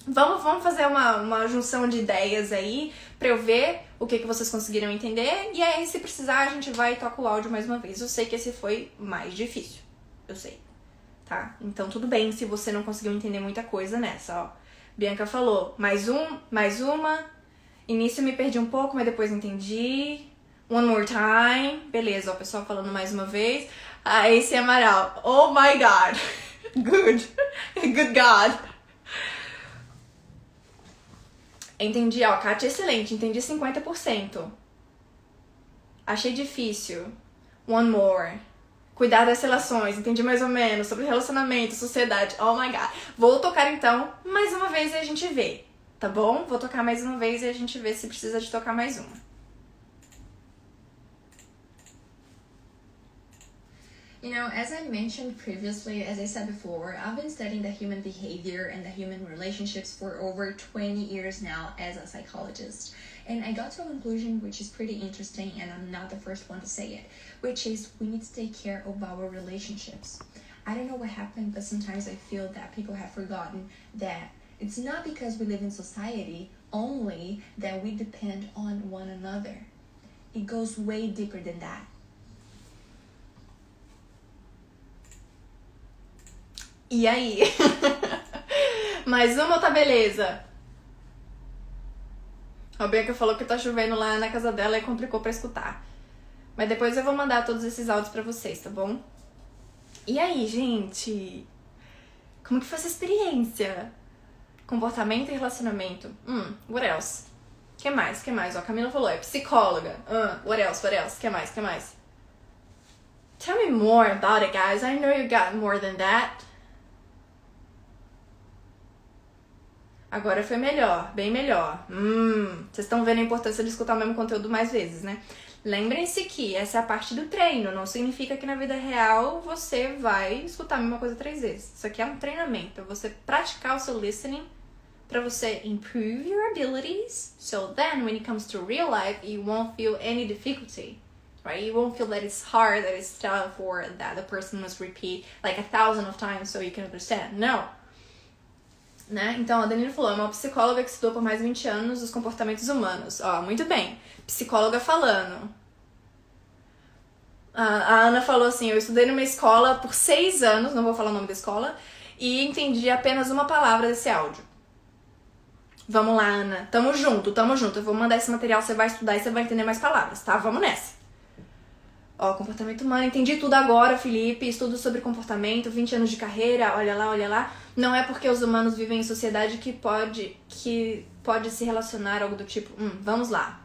Vamos fazer uma junção de ideias aí pra eu ver o que vocês conseguiram entender. E aí, se precisar, a gente vai e toca o áudio mais uma vez. Eu sei que esse foi mais difícil. Eu sei. Tá? Então, tudo bem se você não conseguiu entender muita coisa nessa, ó. Bianca falou, mais uma. Início me perdi um pouco, mas depois entendi. One more time. Beleza, ó, o pessoal falando mais uma vez. Ah, esse é Amaral. Oh my God. Good. Good God. Entendi, ó, Kátia, excelente, entendi 50%. Achei difícil. One more. Cuidar das relações, entendi mais ou menos. Sobre relacionamento, sociedade, oh my God. Vou tocar então mais uma vez e a gente vê, tá bom? Vou tocar mais uma vez e a gente vê se precisa de tocar mais uma. You know, as I mentioned previously, as I said before, I've been studying the human behavior and the human relationships for over 20 years now as a psychologist. And I got to a conclusion which is pretty interesting, and I'm not the first one to say it, which is we need to take care of our relationships. I don't know what happened, but sometimes I feel that people have forgotten that it's not because we live in society only that we depend on one another. It goes way deeper than that. E aí? Mais uma ou tá beleza? A Bianca falou que tá chovendo lá na casa dela e complicou pra escutar. Mas depois eu vou mandar todos esses áudios pra vocês, tá bom? E aí, gente? Como que foi essa experiência? Comportamento e relacionamento. What else? Que mais? Ó, a Camila falou, é psicóloga. What else? Que mais? Tell me more about it, guys. I know you got more than that. Agora foi melhor, bem melhor. Vocês estão vendo a importância de escutar o mesmo conteúdo mais vezes, né? Lembrem-se que essa é a parte do treino. Não significa que na vida real você vai escutar a mesma coisa 3 vezes. Isso aqui é um treinamento pra você praticar o seu listening, pra você improve your abilities. So then, when it comes to real life, you won't feel any difficulty. Right? You won't feel that it's hard, that it's tough, or that the person must repeat like 1,000 of times so you can understand. No. Né? Então, a Danilo falou, é uma psicóloga que estudou por mais de 20 anos os comportamentos humanos. Ó, muito bem. Psicóloga falando. A Ana falou assim, eu estudei numa escola por 6 anos, não vou falar o nome da escola, e entendi apenas uma palavra desse áudio. Vamos lá, Ana. Tamo junto. Eu vou mandar esse material, você vai estudar e você vai entender mais palavras, tá? Vamos nessa. Ó, comportamento humano, entendi tudo agora, Felipe, estudo sobre comportamento, 20 anos de carreira, olha lá. Não é porque os humanos vivem em sociedade que pode se relacionar, algo do tipo, vamos lá.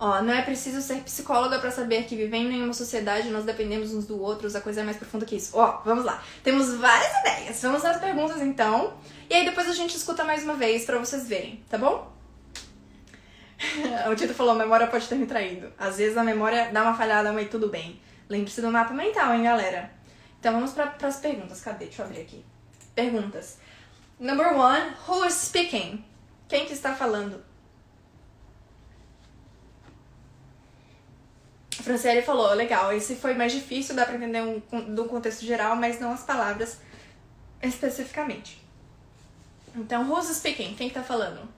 Ó, não é preciso ser psicóloga pra saber que vivendo em uma sociedade nós dependemos uns do outro, a coisa é mais profunda que isso. Ó, vamos lá. Temos várias ideias. Vamos às perguntas então. E aí depois a gente escuta mais uma vez pra vocês verem, tá bom? O Tito falou, a memória pode ter me traído. Às vezes a memória dá uma falhada, mas tudo bem. Lembre-se do mapa mental, hein, galera? Então vamos pras perguntas. Cadê? Deixa eu abrir aqui. Perguntas. Number 1, who is speaking? Quem que está falando? A Franciele falou, legal, esse foi mais difícil, dá pra entender do contexto geral, mas não as palavras especificamente. Então, who's speaking? Quem que tá falando?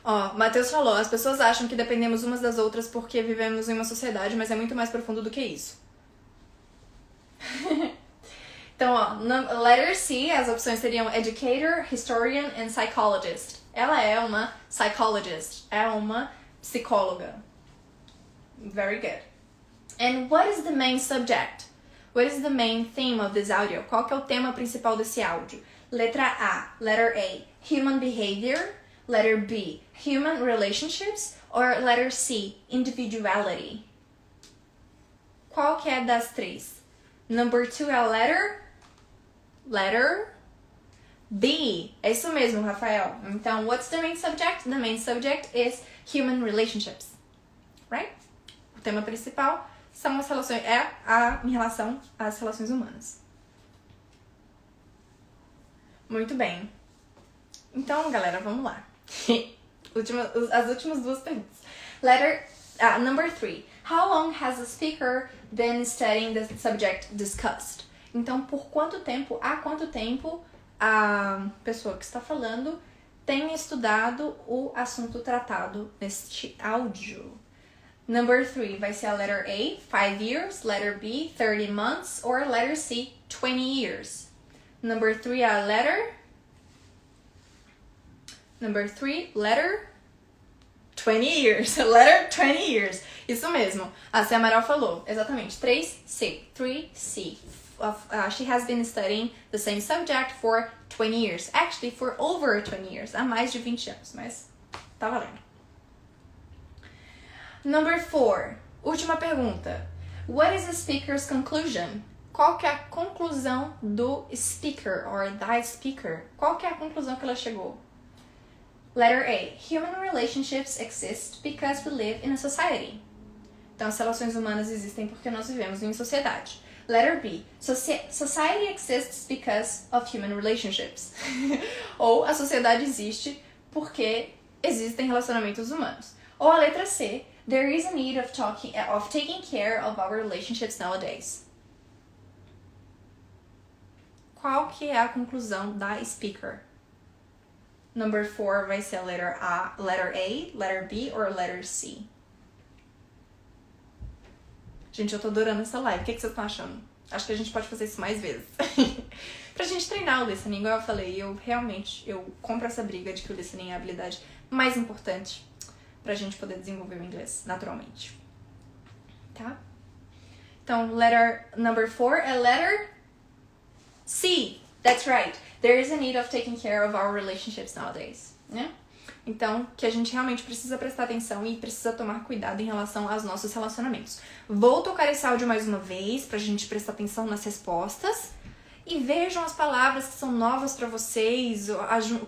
Ó, Matheus falou, as pessoas acham que dependemos umas das outras porque vivemos em uma sociedade, mas é muito mais profundo do que isso. Então, ó, letter C, as opções seriam educator, historian and psychologist. Ela é uma psychologist, é uma psicóloga. Very good. And what is the main subject? What is the main theme of this audio? Qual que é o tema principal desse áudio? Letra A, letter A, human behavior. Letter B, human relationships. Or letter C, individuality. Qual que é das três? Number 2 é a letter B. É isso mesmo, Rafael. Então, what's the main subject? The main subject is human relationships. Right? O tema principal são as relações, em relação às relações humanas. Muito bem. Então, galera, vamos lá. As últimas duas perguntas. Number 3. How long has the speaker been studying the subject discussed? Então, há quanto tempo a pessoa que está falando tem estudado o assunto tratado neste áudio? Number 3 vai ser a letter A, 5 years, letter B, 30 months, or letter C, 20 years. Number 3 é a letter 20 years. Letter 20 years. Isso mesmo. A Cia Amaral falou. Exatamente. 3C. 3C. She has been studying the same subject for 20 years. Actually, for over 20 years. Há mais de 20 anos, mas tá valendo. Number 4. Última pergunta. What is the speaker's conclusion? Qual que é a conclusão do speaker, or da speaker? Qual que é a conclusão que ela chegou? Letter A. Human relationships exist because we live in a society. Então, as relações humanas existem porque nós vivemos em sociedade. Letter B. Society exists because of human relationships. Ou a sociedade existe porque existem relacionamentos humanos. Ou a letra C. There is a need of taking care of our relationships nowadays. Qual que é a conclusão da speaker? Number 4 vai ser a letter A, letter B or letter C. Gente, eu tô adorando essa live. O que vocês estão achando? Acho que a gente pode fazer isso mais vezes. Pra gente treinar o listening, igual eu falei, eu compro essa briga de que o listening é a habilidade mais importante pra gente poder desenvolver o inglês naturalmente. Tá? Então, number 4 é letter C. That's right. There is a need of taking care of our relationships nowadays. Né? Então, que a gente realmente precisa prestar atenção e precisa tomar cuidado em relação aos nossos relacionamentos. Vou tocar esse áudio mais uma vez pra gente prestar atenção nas respostas. E vejam as palavras que são novas pra vocês,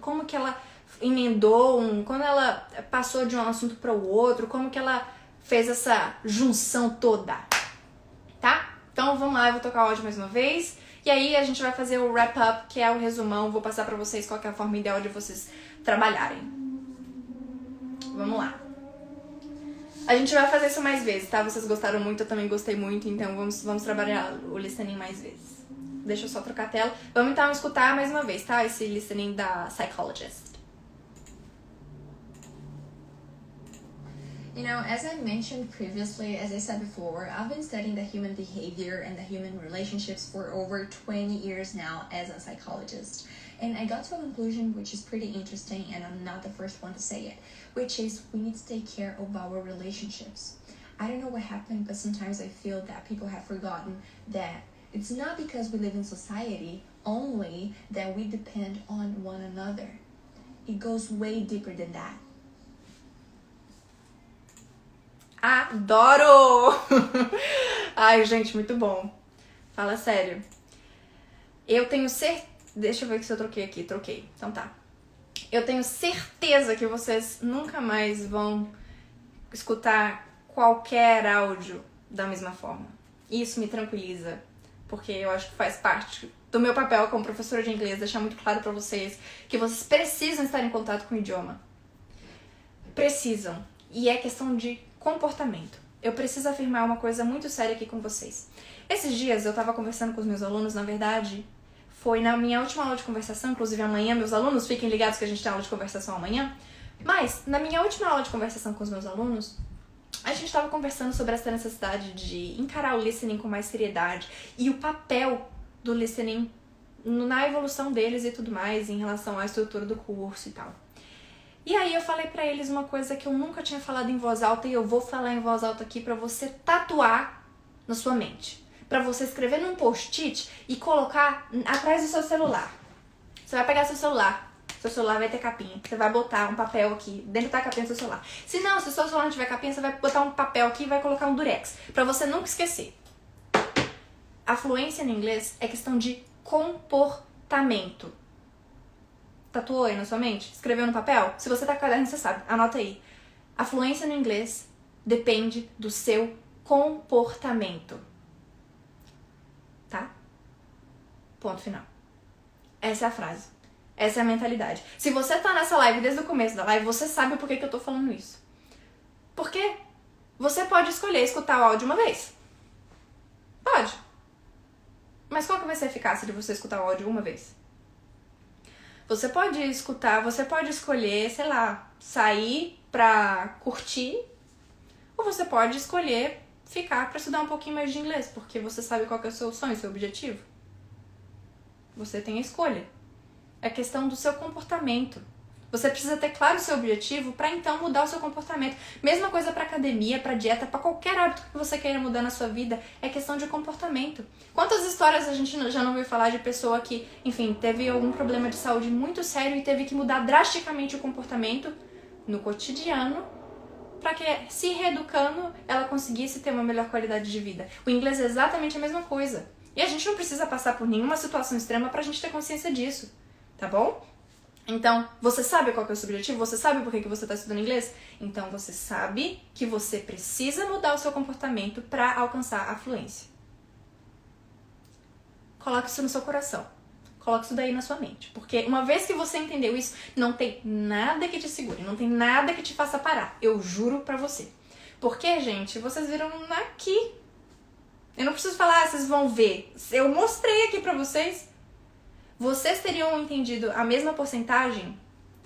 como que ela emendou, quando ela passou de um assunto para o outro, como que ela fez essa junção toda, tá? Então vamos lá, eu vou tocar o áudio mais uma vez. E aí a gente vai fazer o wrap-up, que é o resumão. Vou passar pra vocês qual que é a forma ideal de vocês trabalharem. Vamos lá. A gente vai fazer isso mais vezes, tá? Vocês gostaram muito, eu também gostei muito, então vamos trabalhar o listening mais vezes. Deixa eu só trocar a tela. Vamos então escutar mais uma vez, tá? Esse listening da psychologist. You know, as I mentioned previously, as I said before, I've been studying the human behavior and the human relationships for over 20 years now as a psychologist. And I got to a conclusion which is pretty interesting, and I'm not the first one to say it, which is we need to take care of our relationships. I don't know what happened, but sometimes I feel that people have forgotten that It's not because we live in society only that we depend on one another. It goes way deeper than that. Adoro! Ai, gente, muito bom. Fala sério. Eu tenho certeza... Deixa eu ver se eu troquei aqui. Troquei. Então tá. Eu tenho certeza que vocês nunca mais vão escutar qualquer áudio da mesma forma. Isso me tranquiliza, porque eu acho que faz parte do meu papel como professora de inglês, deixar muito claro pra vocês que vocês precisam estar em contato com o idioma. Precisam. E é questão de comportamento. Eu preciso afirmar uma coisa muito séria aqui com vocês. Esses dias eu tava conversando com os meus alunos, na verdade, foi na minha última aula de conversação, inclusive amanhã, meus alunos, fiquem ligados que a gente tem aula de conversação amanhã, mas na minha última aula de conversação com os meus alunos, a gente estava conversando sobre essa necessidade de encarar o listening com mais seriedade e o papel do listening na evolução deles e tudo mais, em relação à estrutura do curso e tal. E aí eu falei pra eles uma coisa que eu nunca tinha falado em voz alta e eu vou falar em voz alta aqui pra você tatuar na sua mente. Pra você escrever num post-it e colocar atrás do seu celular. Você vai pegar seu celular vai ter capinha. Você vai botar um papel aqui, dentro da capinha do seu celular. Se não, se o seu celular não tiver capinha, você vai botar um papel aqui e vai colocar um durex. Pra você nunca esquecer. A fluência no inglês é questão de comportamento. Tatuou aí na sua mente? Escreveu no papel? Se você tá com caderno, você sabe. Anota aí. A fluência no inglês depende do seu comportamento. Tá? Ponto final. Essa é a frase. Essa é a mentalidade. Se você tá nessa live desde o começo da live, você sabe por que eu tô falando isso. Porque você pode escolher escutar o áudio uma vez. Pode. Mas qual que vai ser a eficácia de você escutar o áudio uma vez? Você pode escolher, sei lá, sair pra curtir, ou você pode escolher ficar pra estudar um pouquinho mais de inglês, porque você sabe qual que é o seu sonho, o seu objetivo. Você tem a escolha. É questão do seu comportamento. Você precisa ter claro o seu objetivo para então mudar o seu comportamento. Mesma coisa para academia, para dieta, para qualquer hábito que você queira mudar na sua vida, é questão de comportamento. Quantas histórias a gente já não ouviu falar de pessoa que, enfim, teve algum problema de saúde muito sério e teve que mudar drasticamente o comportamento no cotidiano para que, se reeducando, ela conseguisse ter uma melhor qualidade de vida. O inglês é exatamente a mesma coisa. E a gente não precisa passar por nenhuma situação extrema pra gente ter consciência disso. Tá bom? Então, você sabe qual que é o seu objetivo? Você sabe por que você está estudando inglês? Então, você sabe que você precisa mudar o seu comportamento para alcançar a fluência. Coloque isso no seu coração. Coloque isso daí na sua mente. Porque uma vez que você entendeu isso, não tem nada que te segure, não tem nada que te faça parar. Eu juro pra você. Porque, gente, vocês viram aqui. Eu não preciso falar, vocês vão ver. Eu mostrei aqui pra vocês. Vocês teriam entendido a mesma porcentagem?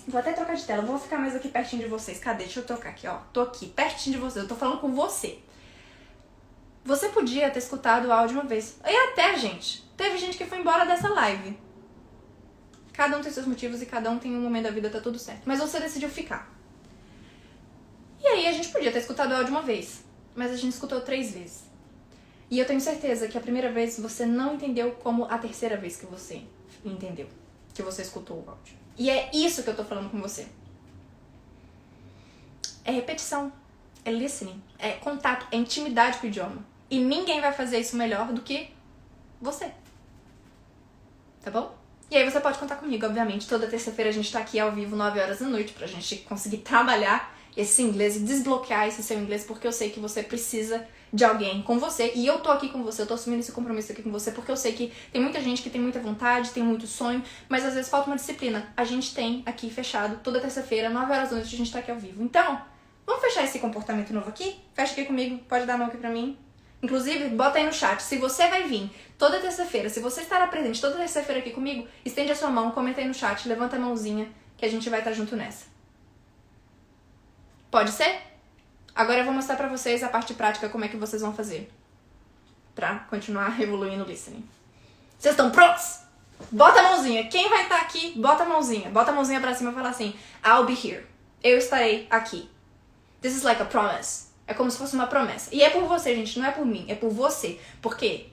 Vou até trocar de tela, vou ficar mais aqui pertinho de vocês. Cadê? Deixa eu trocar aqui, ó. Tô aqui, pertinho de vocês, eu tô falando com você. Você podia ter escutado o áudio uma vez. E até, gente, teve gente que foi embora dessa live. Cada um tem seus motivos e cada um tem um momento da vida, tá tudo certo. Mas você decidiu ficar. E aí a gente podia ter escutado o áudio uma vez, mas a gente escutou 3 vezes. E eu tenho certeza que a primeira vez você não entendeu como a terceira vez que você entendeu, que você escutou o áudio. E é isso que eu tô falando com você. É repetição, é listening, é contato, é intimidade com o idioma. E ninguém vai fazer isso melhor do que você. Tá bom? E aí você pode contar comigo, obviamente. Toda terça-feira a gente tá aqui ao vivo, 9 horas da noite, pra gente conseguir trabalhar esse inglês e desbloquear esse seu inglês, porque eu sei que você precisa de alguém com você, e eu tô aqui com você, eu tô assumindo esse compromisso aqui com você, porque eu sei que tem muita gente que tem muita vontade, tem muito sonho, mas às vezes falta uma disciplina. A gente tem aqui fechado, toda terça-feira, 9 horas da noite, a gente tá aqui ao vivo. Então, vamos fechar esse comportamento novo aqui? Fecha aqui comigo, pode dar a mão aqui pra mim. Inclusive, bota aí no chat, se você vai vir toda terça-feira, se você estará presente toda terça-feira aqui comigo, estende a sua mão, comenta aí no chat, levanta a mãozinha, que a gente vai estar junto nessa. Pode ser? Agora eu vou mostrar pra vocês a parte prática, como é que vocês vão fazer pra continuar evoluindo o listening. Vocês estão prontos? Bota a mãozinha. Quem vai estar aqui, bota a mãozinha. Bota a mãozinha pra cima e fala assim, I'll be here. Eu estarei aqui. This is like a promise. É como se fosse uma promessa. E é por você, gente, não é por mim, é por você. Por quê?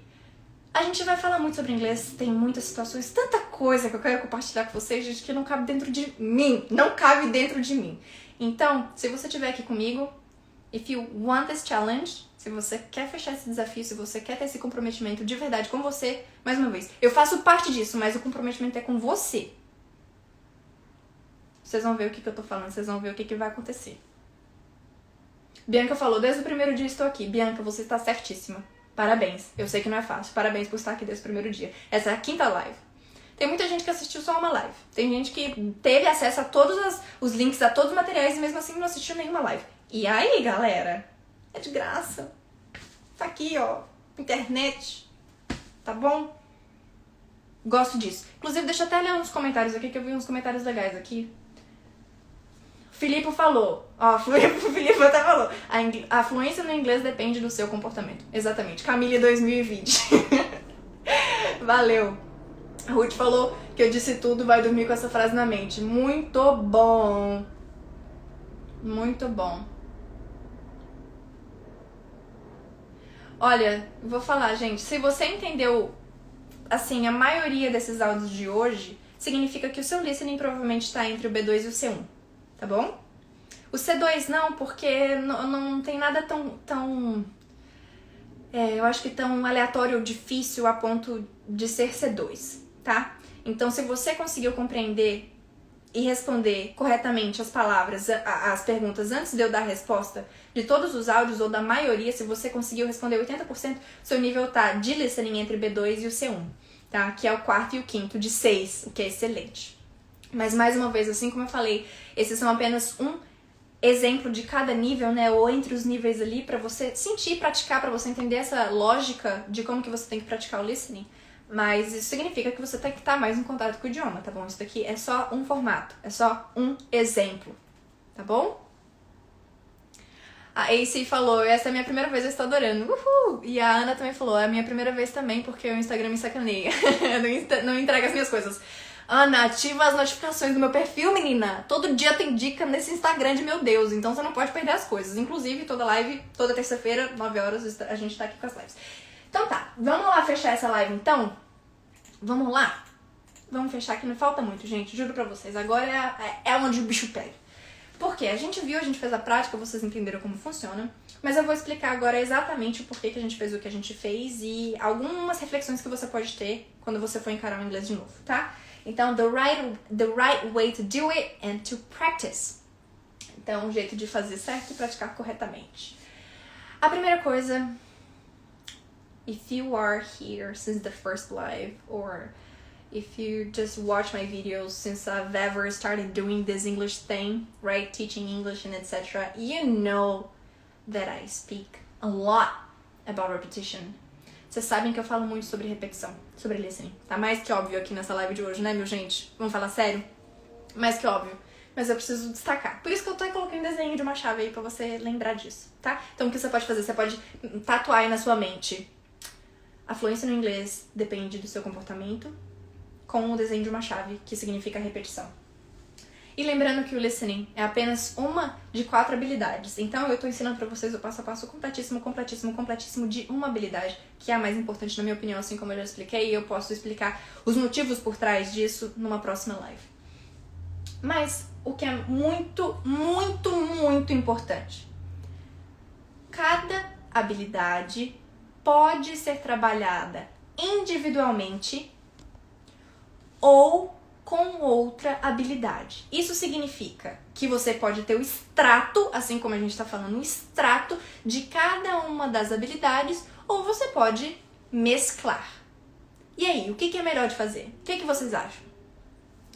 A gente vai falar muito sobre inglês, tem muitas situações, tanta coisa que eu quero compartilhar com vocês, gente, que não cabe dentro de mim. Não cabe dentro de mim. Então, se você estiver aqui comigo, if you want this challenge, se você quer fechar esse desafio, se você quer ter esse comprometimento de verdade com você, mais uma vez, eu faço parte disso, mas o comprometimento é com você. Vocês vão ver o que eu tô falando, vocês vão ver o que vai acontecer. Bianca falou, desde o primeiro dia estou aqui. Bianca, você está certíssima. Parabéns. Eu sei que não é fácil. Parabéns por estar aqui desde o primeiro dia. Essa é a 5ª live. Tem muita gente que assistiu só uma live. Tem gente que teve acesso a todos os links, a todos os materiais e mesmo assim não assistiu nenhuma live. E aí, galera? É de graça. Tá aqui, ó. Internet. Tá bom? Gosto disso. Inclusive, deixa eu até ler uns comentários aqui, que eu vi uns comentários legais aqui. Filipe falou, ó, o Filipe até falou, a fluência no inglês depende do seu comportamento. Exatamente, Camille 2020. Valeu. A Ruth falou que eu disse tudo, vai dormir com essa frase na mente. Muito bom. Muito bom. Olha, vou falar, gente, se você entendeu, assim, a maioria desses áudios de hoje, significa que o seu listening provavelmente está entre o B2 e o C1. Tá bom? O C2 não, porque não tem nada tão eu acho que tão aleatório ou difícil a ponto de ser C2, tá? Então, se você conseguiu compreender e responder corretamente as palavras, as perguntas antes de eu dar a resposta de todos os áudios ou da maioria, se você conseguiu responder 80%, seu nível tá de listening entre B2 e o C1, tá? Que é o 4º e o 5º de 6, o que é excelente. Mas, mais uma vez, assim como eu falei, esses são apenas um exemplo de cada nível, né? Ou entre os níveis ali, pra você sentir e praticar, pra você entender essa lógica de como que você tem que praticar o listening. Mas isso significa que você tem que estar mais em contato com o idioma, tá bom? Isso daqui é só um formato, é só um exemplo, tá bom? A AC falou, essa é a minha primeira vez, eu estou adorando. Uhul! E a Ana também falou, é a minha primeira vez também, porque o Instagram me sacaneia. não entrega as minhas coisas. Ana, ativa as notificações do meu perfil, menina. Todo dia tem dica nesse Instagram de meu Deus, então você não pode perder as coisas. Inclusive, toda live, toda terça-feira, 9 horas, a gente tá aqui com as lives. Então tá, vamos lá fechar essa live então? Vamos lá? Vamos fechar que não falta muito, gente, juro pra vocês. Agora é onde o bicho pega. Por quê? A gente viu, a gente fez a prática, vocês entenderam como funciona. Mas eu vou explicar agora exatamente o porquê que a gente fez o que a gente fez e algumas reflexões que você pode ter quando você for encarar o inglês de novo, tá? Então, the right way to do it and to practice. Então, um jeito de fazer certo e praticar corretamente. A primeira coisa, if you are here since the first live, or if you just watch my videos since I've ever started doing this English thing, right, teaching English and etc., you know that I speak a lot about repetition. Vocês sabem que eu falo muito sobre repetição, sobre listening. Tá mais que óbvio aqui nessa live de hoje, né, meu gente? Vamos falar sério? Mais que óbvio. Mas eu preciso destacar. Por isso que eu tô colocando um desenho de uma chave aí pra você lembrar disso, tá? Então o que você pode fazer? Você pode tatuar aí na sua mente. A fluência no inglês depende do seu comportamento, com o desenho de uma chave, que significa repetição. E lembrando que o listening é apenas uma de 4 habilidades. Então eu tô ensinando pra vocês o passo a passo completíssimo, completíssimo, completíssimo de uma habilidade, que é a mais importante na minha opinião, assim como eu já expliquei, e eu posso explicar os motivos por trás disso numa próxima live. Mas o que é muito, muito, muito importante. Cada habilidade pode ser trabalhada individualmente ou com outra habilidade. Isso significa que você pode ter o extrato, assim como a gente está falando, o extrato de cada uma das habilidades, ou você pode mesclar. E aí, o que é melhor de fazer? O que vocês acham?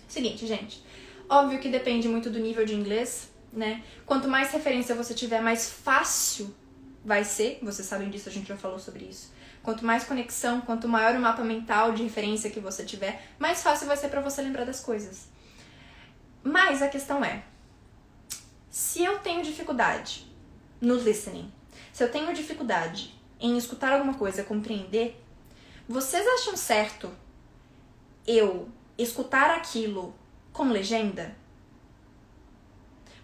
Seguinte, gente, óbvio que depende muito do nível de inglês, né? Quanto mais referência você tiver, mais fácil vai ser. Vocês sabem disso, a gente já falou sobre isso. Quanto mais conexão, quanto maior o mapa mental de referência que você tiver, mais fácil vai ser pra você lembrar das coisas. Mas a questão é, se eu tenho dificuldade no listening, se eu tenho dificuldade em escutar alguma coisa, compreender, vocês acham certo eu escutar aquilo com legenda?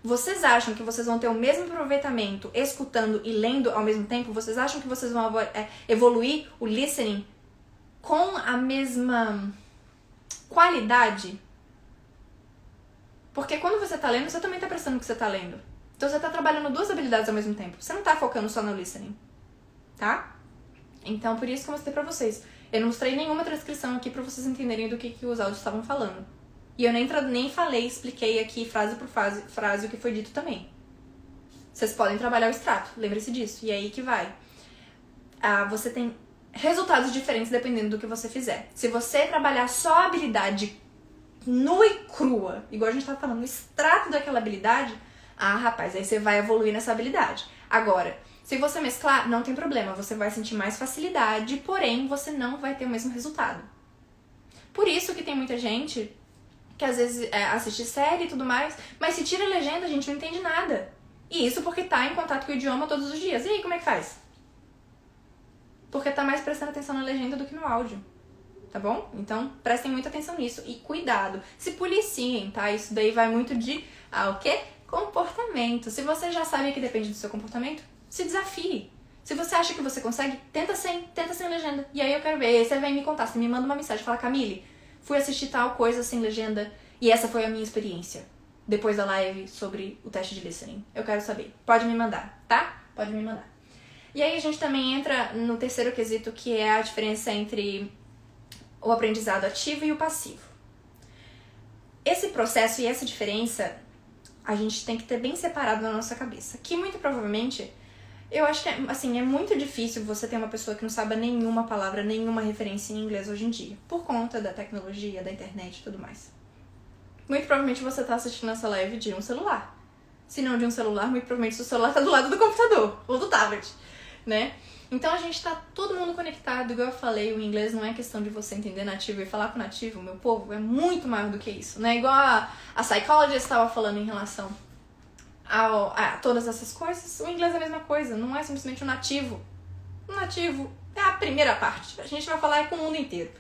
Vocês acham que vocês vão ter o mesmo aproveitamento escutando e lendo ao mesmo tempo? Vocês acham que vocês vão evoluir o listening com a mesma qualidade. Porque quando você tá lendo, você também tá prestando o que você tá lendo. Então você tá trabalhando duas habilidades ao mesmo tempo. Você não tá focando só no listening, tá? Então por isso que eu mostrei pra vocês. Eu não mostrei nenhuma transcrição aqui pra vocês entenderem do que os áudios estavam falando. E eu nem falei, expliquei aqui frase por frase o que foi dito também. Vocês podem trabalhar o extrato, lembre-se disso. E é aí que vai. Você tem resultados diferentes dependendo do que você fizer. Se você trabalhar só a habilidade nua e crua, igual a gente tá falando, o extrato daquela habilidade, rapaz, aí você vai evoluir nessa habilidade. Agora, se você mesclar, não tem problema, você vai sentir mais facilidade, porém você não vai ter o mesmo resultado. Por isso que tem muita gente que às vezes assiste série e tudo mais, mas se tira a legenda, a gente não entende nada. E isso porque tá em contato com o idioma todos os dias. E aí, como é que faz? Porque tá mais prestando atenção na legenda do que no áudio. Tá bom? Então, prestem muita atenção nisso. E cuidado. Se policiem, tá? Isso daí vai muito de, o quê? Comportamento. Se você já sabe que depende do seu comportamento, se desafie. Se você acha que você consegue, tenta sem legenda. E aí eu quero ver. Aí você vem me contar. Você me manda uma mensagem. Fala, Camille, fui assistir tal coisa sem legenda e essa foi a minha experiência. Depois da live sobre o teste de listening. Eu quero saber. Pode me mandar, tá? Pode me mandar. E aí a gente também entra no terceiro quesito, que é a diferença entre o aprendizado ativo e o passivo. Esse processo e essa diferença a gente tem que ter bem separado na nossa cabeça. Que muito provavelmente, eu acho que é muito difícil você ter uma pessoa que não saiba nenhuma palavra, nenhuma referência em inglês hoje em dia. Por conta da tecnologia, da internet e tudo mais. Muito provavelmente você está assistindo essa live de um celular. Se não de um celular, muito provavelmente o celular está do lado do computador ou do tablet, né? Então a gente tá todo mundo conectado, igual eu falei, o inglês não é questão de você entender nativo e falar com nativo, meu povo, é muito maior do que isso, né? Igual a psychologist estava falando em relação a todas essas coisas, o inglês é a mesma coisa, não é simplesmente um nativo. Um nativo é a primeira parte, a gente vai falar com o mundo inteiro.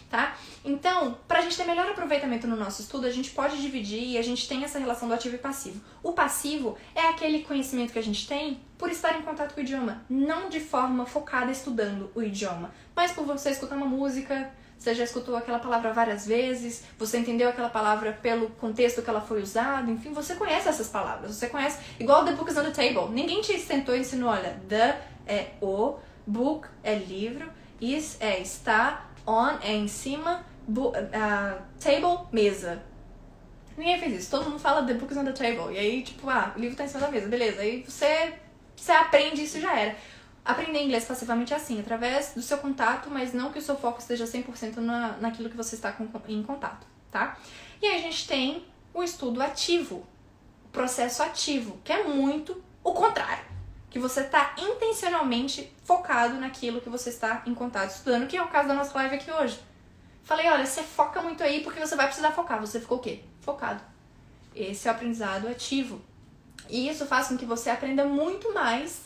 Tá? Então, pra gente ter melhor aproveitamento no nosso estudo, a gente pode dividir e a gente tem essa relação do ativo e passivo. O passivo é aquele conhecimento que a gente tem por estar em contato com o idioma, não de forma focada estudando o idioma, mas por você escutar uma música, você já escutou aquela palavra várias vezes, você entendeu aquela palavra pelo contexto que ela foi usada, enfim, você conhece essas palavras, você conhece, igual the book is on the table. Ninguém te sentou e ensinou, olha, the é o, book é livro, is é está, on é em cima, table, mesa. Ninguém fez isso. Todo mundo fala the book is on the table. E aí, tipo, o livro tá em cima da mesa. Beleza. Aí você aprende isso, já era. Aprender inglês passivamente é assim, através do seu contato, mas não que o seu foco esteja 100% naquilo que você está em contato, tá? E aí a gente tem o estudo ativo, o processo ativo, que é muito o contrário. Que você está intencionalmente focado naquilo que você está em contato estudando, que é o caso da nossa live aqui hoje. Falei, olha, você foca muito aí porque você vai precisar focar. Você ficou o quê? Focado. Esse é o aprendizado ativo. E isso faz com que você aprenda muito mais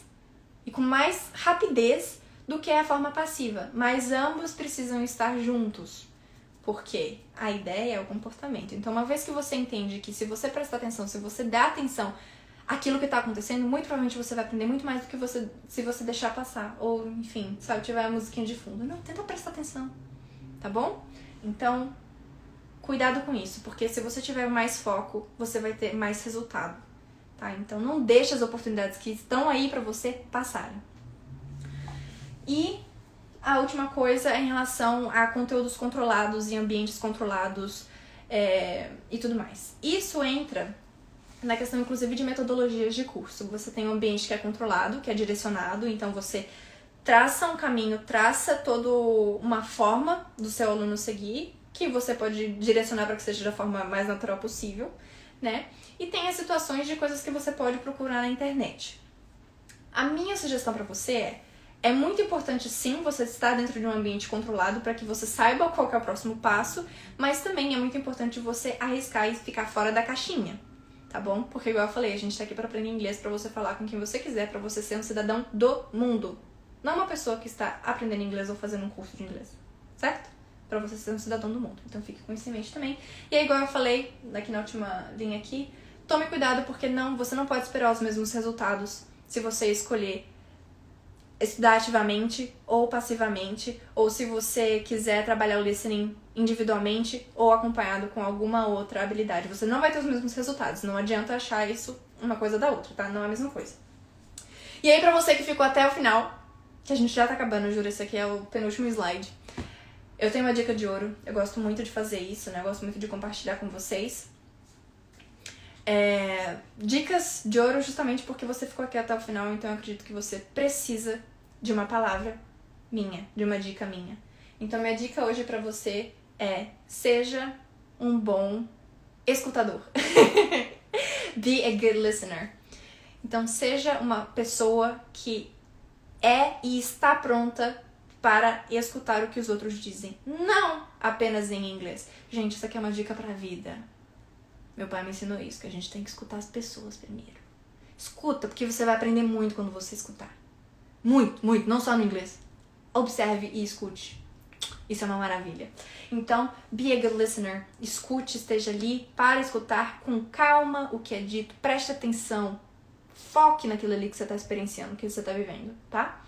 e com mais rapidez do que a forma passiva. Mas ambos precisam estar juntos. Porque a ideia é o comportamento. Então, uma vez que você entende que se você prestar atenção, se você der atenção aquilo que tá acontecendo, muito provavelmente você vai aprender muito mais do que se você deixar passar. Ou, enfim, sabe, tiver a musiquinha de fundo. Não, tenta prestar atenção, tá bom? Então, cuidado com isso, porque se você tiver mais foco, você vai ter mais resultado, tá? Então, não deixe as oportunidades que estão aí pra você passarem. E a última coisa é em relação a conteúdos controlados e ambientes controlados e tudo mais. Isso entra na questão, inclusive, de metodologias de curso. Você tem um ambiente que é controlado, que é direcionado, então você traça um caminho, traça toda uma forma do seu aluno seguir, que você pode direcionar para que seja da forma mais natural possível, né? E tem as situações de coisas que você pode procurar na internet. A minha sugestão para você é muito importante, sim, você estar dentro de um ambiente controlado para que você saiba qual que é o próximo passo, mas também é muito importante você arriscar e ficar fora da caixinha. Tá bom? Porque, igual eu falei, a gente tá aqui pra aprender inglês, pra você falar com quem você quiser, pra você ser um cidadão do mundo. Não uma pessoa que está aprendendo inglês ou fazendo um curso de inglês. Certo? Pra você ser um cidadão do mundo. Então fique com isso em mente também. E aí, igual eu falei, aqui na última linha aqui, tome cuidado porque você não pode esperar os mesmos resultados se você escolher estudar ativamente ou passivamente, ou se você quiser trabalhar o listening individualmente ou acompanhado com alguma outra habilidade. Você não vai ter os mesmos resultados, não adianta achar isso uma coisa da outra, tá? Não é a mesma coisa. E aí, pra você que ficou até o final, que a gente já tá acabando, eu juro, esse aqui é o penúltimo slide. Eu tenho uma dica de ouro, eu gosto muito de fazer isso, né? Eu gosto muito de compartilhar com vocês. Dicas de ouro justamente porque você ficou aqui até o final, então eu acredito que você precisa de uma palavra minha, de uma dica minha. Então minha dica hoje pra você é: seja um bom escutador. Be a good listener. Então seja uma pessoa que é e está pronta para escutar o que os outros dizem, não apenas em inglês. Gente, isso aqui é uma dica pra vida. Meu pai me ensinou isso, que a gente tem que escutar as pessoas primeiro. Escuta, porque você vai aprender muito quando você escutar. Muito, muito, não só no inglês. Observe e escute. Isso é uma maravilha. Então, be a good listener. Escute, esteja ali para escutar com calma o que é dito. Preste atenção. Foque naquilo ali que você está experienciando, que você está vivendo, tá?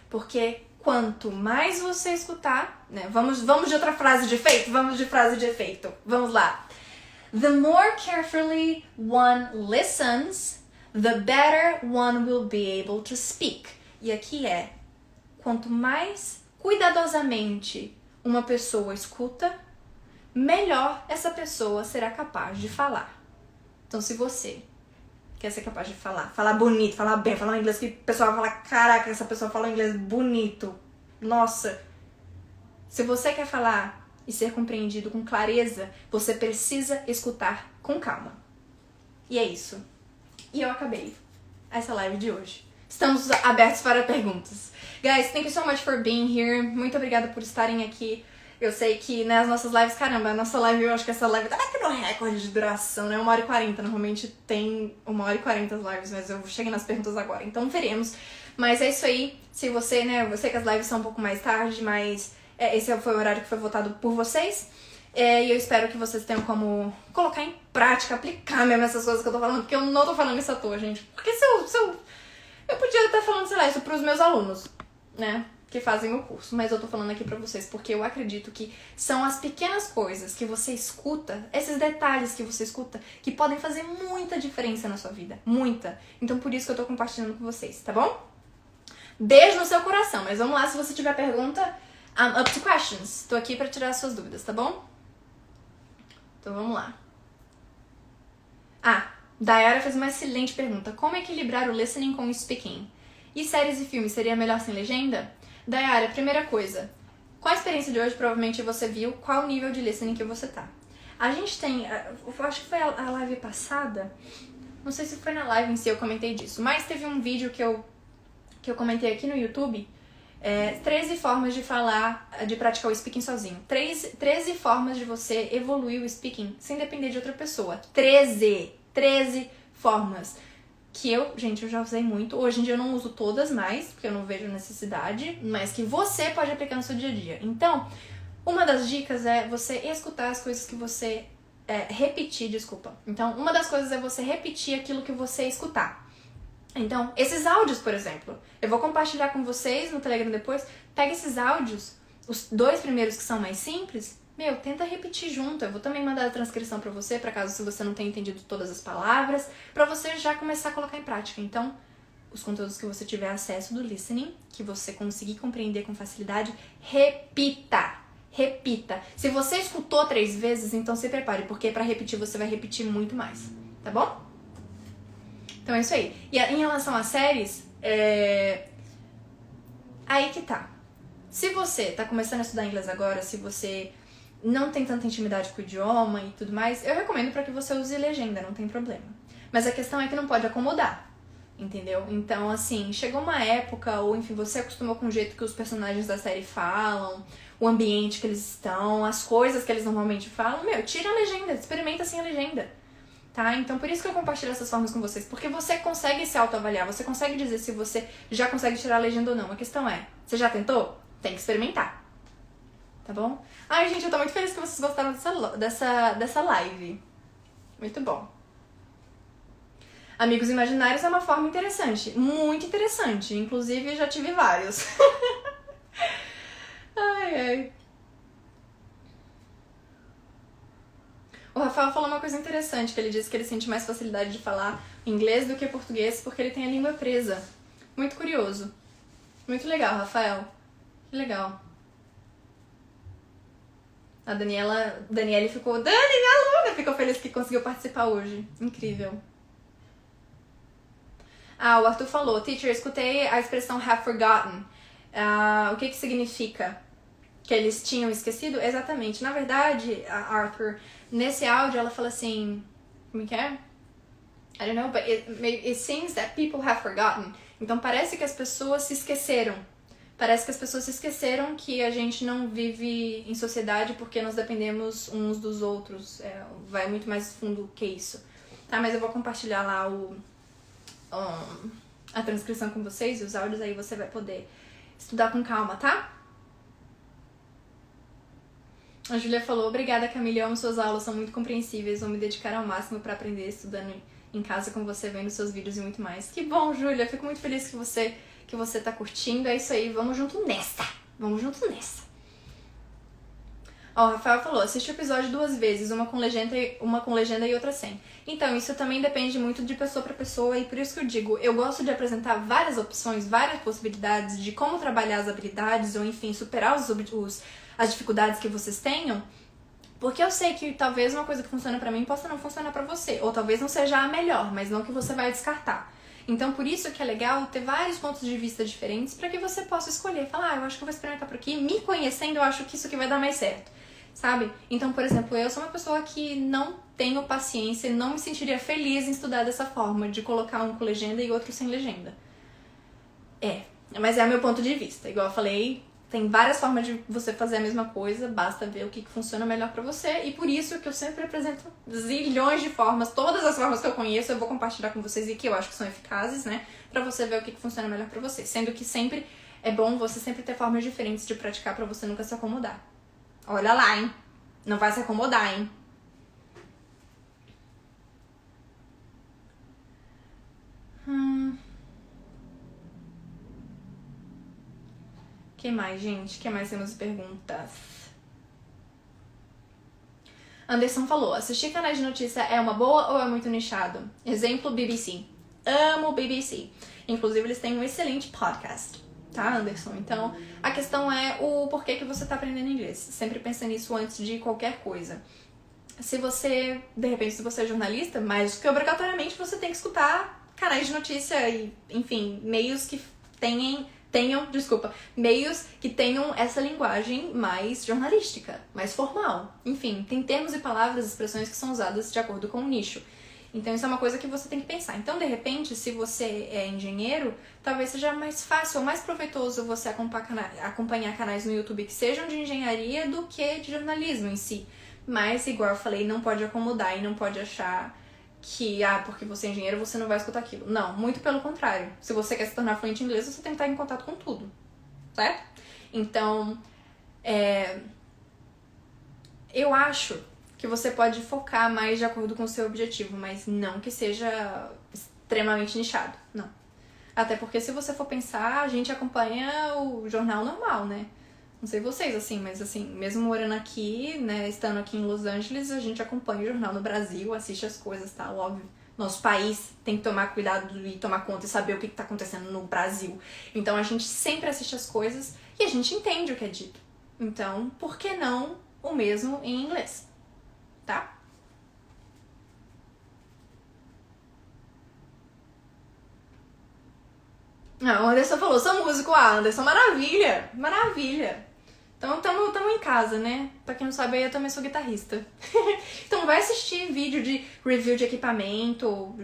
Porque quanto mais você escutar, né? Vamos de outra frase de efeito? Vamos de frase de efeito. Vamos lá. The more carefully one listens, the better one will be able to speak. E aqui é: quanto mais cuidadosamente uma pessoa escuta, melhor essa pessoa será capaz de falar. Então, se você quer ser capaz de falar bonito, falar bem, falar um inglês que o pessoal vai falar: caraca, essa pessoa fala um inglês bonito, nossa. Se você quer falar e ser compreendido com clareza, você precisa escutar com calma. E é isso. E eu acabei essa live de hoje. Estamos abertos para perguntas. Guys, thank you so much for being here. Muito obrigada por estarem aqui. Eu sei que nas nossas lives, caramba, a nossa live, eu acho que essa live tá batendo recorde de duração, né? 1h40. Normalmente tem 1h40 as lives, mas eu cheguei nas perguntas agora. Então veremos. Mas é isso aí. Se você, né, eu sei que as lives são um pouco mais tarde, mas esse foi o horário que foi votado por vocês. E eu espero que vocês tenham como colocar em prática, aplicar mesmo essas coisas que eu tô falando, porque eu não tô falando isso à toa, gente. Porque se eu podia estar falando, sei lá, isso pros meus alunos, né, que fazem o curso, mas eu tô falando aqui pra vocês porque eu acredito que são as pequenas coisas que você escuta, esses detalhes que você escuta, que podem fazer muita diferença na sua vida, muita. Então por isso que eu tô compartilhando com vocês, tá bom? Beijo no seu coração, mas vamos lá, se você tiver pergunta, I'm up to questions. Tô aqui pra tirar as suas dúvidas, tá bom? Então vamos lá. Dayara fez uma excelente pergunta. Como equilibrar o listening com o speaking? E séries e filmes, seria melhor sem legenda? Dayara, primeira coisa. Com a experiência de hoje, provavelmente você viu qual nível de listening que você tá. A gente tem, eu acho que foi a live passada, não sei se foi na live em si eu comentei disso, mas teve um vídeo que eu comentei aqui no YouTube, 13 formas de falar, de praticar o speaking sozinho. 13 formas de você evoluir o speaking sem depender de outra pessoa. 13 formas. Que eu já usei muito. Hoje em dia eu não uso todas mais, porque eu não vejo necessidade, mas que você pode aplicar no seu dia a dia. Então, uma das dicas é você escutar as coisas que você... repetir, desculpa. Então, uma das coisas é você repetir aquilo que você escutar. Então, esses áudios, por exemplo, eu vou compartilhar com vocês no Telegram depois. Pega esses áudios, os 2 primeiros que são mais simples, tenta repetir junto. Eu vou também mandar a transcrição pra você, pra caso se você não tenha entendido todas as palavras, pra você já começar a colocar em prática. Então, os conteúdos que você tiver acesso do listening, que você conseguir compreender com facilidade, repita. Repita. Se você escutou 3 vezes, então se prepare, porque pra repetir você vai repetir muito mais, tá bom? Então é isso aí. E em relação às séries, aí que tá. Se você tá começando a estudar inglês agora, se você não tem tanta intimidade com o idioma e tudo mais, eu recomendo pra que você use legenda, não tem problema. Mas a questão é que não pode acomodar, entendeu? Então, assim, chegou uma época, ou enfim, você acostumou com o jeito que os personagens da série falam, o ambiente que eles estão, as coisas que eles normalmente falam, tira a legenda, experimenta sem a legenda. Tá? Então, por isso que eu compartilho essas formas com vocês, porque você consegue se autoavaliar, você consegue dizer se você já consegue tirar a legenda ou não. A questão é, você já tentou? Tem que experimentar. Tá bom? Ai, gente, eu tô muito feliz que vocês gostaram dessa live. Muito bom. Amigos imaginários é uma forma interessante, muito interessante. Inclusive, já tive vários. Ai, ai. O Rafael falou uma coisa interessante, que ele disse que ele sente mais facilidade de falar inglês do que português porque ele tem a língua presa. Muito curioso. Muito legal, Rafael. Que legal. A Daniele ficou... Dani, minha aluna! Ficou feliz que conseguiu participar hoje. Incrível. Ah, o Arthur falou, teacher, escutei a expressão have forgotten. O que significa? Que eles tinham esquecido? Exatamente. Na verdade, Arthur, nesse áudio ela fala assim, como que é? I don't know, but it seems that people have forgotten. Então parece que as pessoas se esqueceram. Parece que as pessoas se esqueceram que a gente não vive em sociedade porque nós dependemos uns dos outros. Vai muito mais fundo que isso. Tá, mas eu vou compartilhar lá a transcrição com vocês e os áudios, aí você vai poder estudar com calma, tá? A Júlia falou, obrigada Camila, eu amo suas aulas, são muito compreensíveis, vou me dedicar ao máximo pra aprender estudando em casa com você, vendo seus vídeos e muito mais. Que bom, Júlia, fico muito feliz que você tá curtindo, é isso aí, vamos junto nessa! Vamos junto nessa! Ó, o Rafael falou, assiste o episódio 2 vezes, uma com legenda e outra sem. Então, isso também depende muito de pessoa pra pessoa e por isso que eu digo, eu gosto de apresentar várias opções, várias possibilidades de como trabalhar as habilidades ou, enfim, superar as dificuldades que vocês tenham, porque eu sei que talvez uma coisa que funciona pra mim possa não funcionar pra você, ou talvez não seja a melhor, mas não que você vai descartar. Então, por isso que é legal ter vários pontos de vista diferentes pra que você possa escolher, falar, eu acho que eu vou experimentar por aqui, me conhecendo, eu acho que isso aqui vai dar mais certo. Sabe? Então, por exemplo, eu sou uma pessoa que não tenho paciência, não me sentiria feliz em estudar dessa forma, de colocar um com legenda e outro sem legenda. Mas é o meu ponto de vista. Igual eu falei, tem várias formas de você fazer a mesma coisa, basta ver o que funciona melhor pra você, e por isso que eu sempre apresento zilhões de formas, todas as formas que eu conheço eu vou compartilhar com vocês e que eu acho que são eficazes, né? Pra você ver o que funciona melhor pra você. Sendo que sempre é bom você sempre ter formas diferentes de praticar pra você nunca se acomodar. Olha lá, hein? Não vai se acomodar, hein? Que mais, gente? Que mais temos perguntas? Anderson falou, assistir canais de notícia é uma boa ou é muito nichado? Exemplo, BBC. Amo BBC. Inclusive, eles têm um excelente podcast. Tá, Anderson? Então, a questão é o porquê que você tá aprendendo inglês. Sempre pensa nisso antes de qualquer coisa. Se você, de repente, se você é jornalista, mais que obrigatoriamente você tem que escutar canais de notícia e, enfim, meios que meios que tenham essa linguagem mais jornalística, mais formal. Enfim, tem termos e palavras, expressões que são usadas de acordo com o nicho. Então isso é uma coisa que você tem que pensar. Então, de repente, se você é engenheiro, talvez seja mais fácil ou mais proveitoso você acompanhar canais no YouTube que sejam de engenharia do que de jornalismo em si. Mas, igual eu falei, não pode acomodar e não pode achar que, porque você é engenheiro, você não vai escutar aquilo. Não, muito pelo contrário. Se você quer se tornar fluente em inglês, você tem que estar em contato com tudo, certo? Então, eu acho que você pode focar mais de acordo com o seu objetivo, mas não que seja extremamente nichado, não. Até porque se você for pensar, a gente acompanha o jornal normal, né? Não sei vocês, assim, mas assim, mesmo morando aqui, né, estando aqui em Los Angeles, a gente acompanha o jornal no Brasil, assiste as coisas, tá? Óbvio. Nosso país tem que tomar cuidado e tomar conta e saber o que tá acontecendo no Brasil. Então a gente sempre assiste as coisas e a gente entende o que é dito. Então, por que não o mesmo em inglês? Tá? O Anderson falou, sou músico, Anderson, maravilha, maravilha. Então tamo em casa, né? Pra quem não sabe, eu também sou guitarrista. Então vai assistir vídeo de review de equipamento,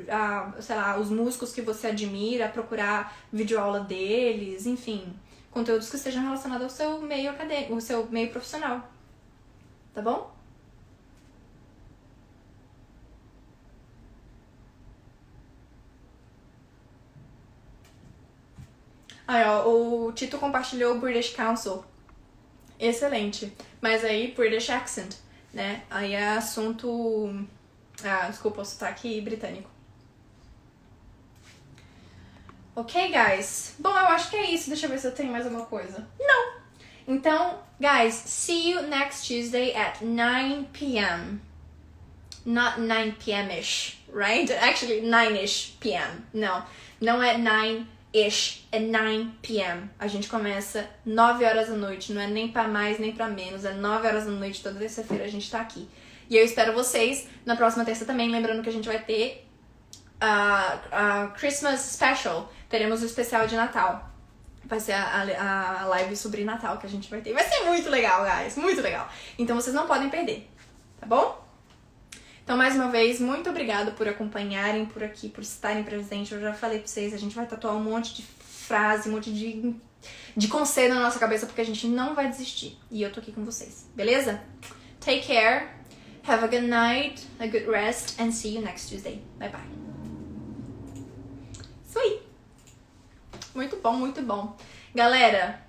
sei lá, os músicos que você admira, procurar videoaula deles, enfim, conteúdos que estejam relacionados ao seu meio acadêmico, ao seu meio profissional. Tá bom? Aí, ó, o Tito compartilhou o British Council. Excelente. Mas aí, British accent, né? Aí é assunto... desculpa, o sotaque britânico. Ok, guys? Bom, eu acho que é isso. Deixa eu ver se eu tenho mais alguma coisa. Não! Então, guys, see you next Tuesday at 9 p.m. Not 9 p.m.-ish, right? Actually, 9-ish p.m. Não é 9-ish, é 9 p.m. A gente começa 9 horas da noite, não é nem pra mais nem pra menos, é 9 horas da noite, toda terça-feira a gente tá aqui. E eu espero vocês na próxima terça também, lembrando que a gente vai ter a Christmas Special, teremos o especial de Natal. Vai ser a live sobre Natal que a gente vai ter. Vai ser muito legal, guys, muito legal. Então vocês não podem perder, tá bom? Então, mais uma vez, muito obrigada por acompanharem por aqui, por estarem presentes. Eu já falei pra vocês, a gente vai tatuar um monte de frase, um monte de conselho na nossa cabeça, porque a gente não vai desistir. E eu tô aqui com vocês, beleza? Take care, have a good night, a good rest, and see you next Tuesday. Bye, bye. Isso aí. Muito bom, muito bom. Galera,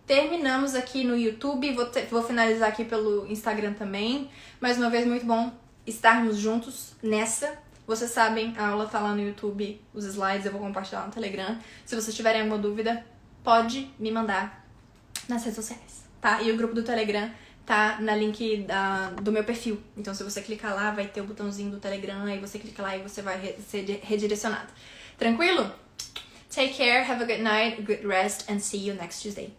terminamos aqui no YouTube. Vou finalizar aqui pelo Instagram também. Mais uma vez, muito bom estarmos juntos nessa. Vocês sabem, a aula tá lá no YouTube, os slides eu vou compartilhar no Telegram. Se vocês tiverem alguma dúvida, pode me mandar nas redes sociais, tá? E o grupo do Telegram tá na link do meu perfil. Então, se você clicar lá, vai ter o botãozinho do Telegram, aí você clica lá e você vai ser redirecionado. Tranquilo? Take care, have a good night, good rest, and see you next Tuesday.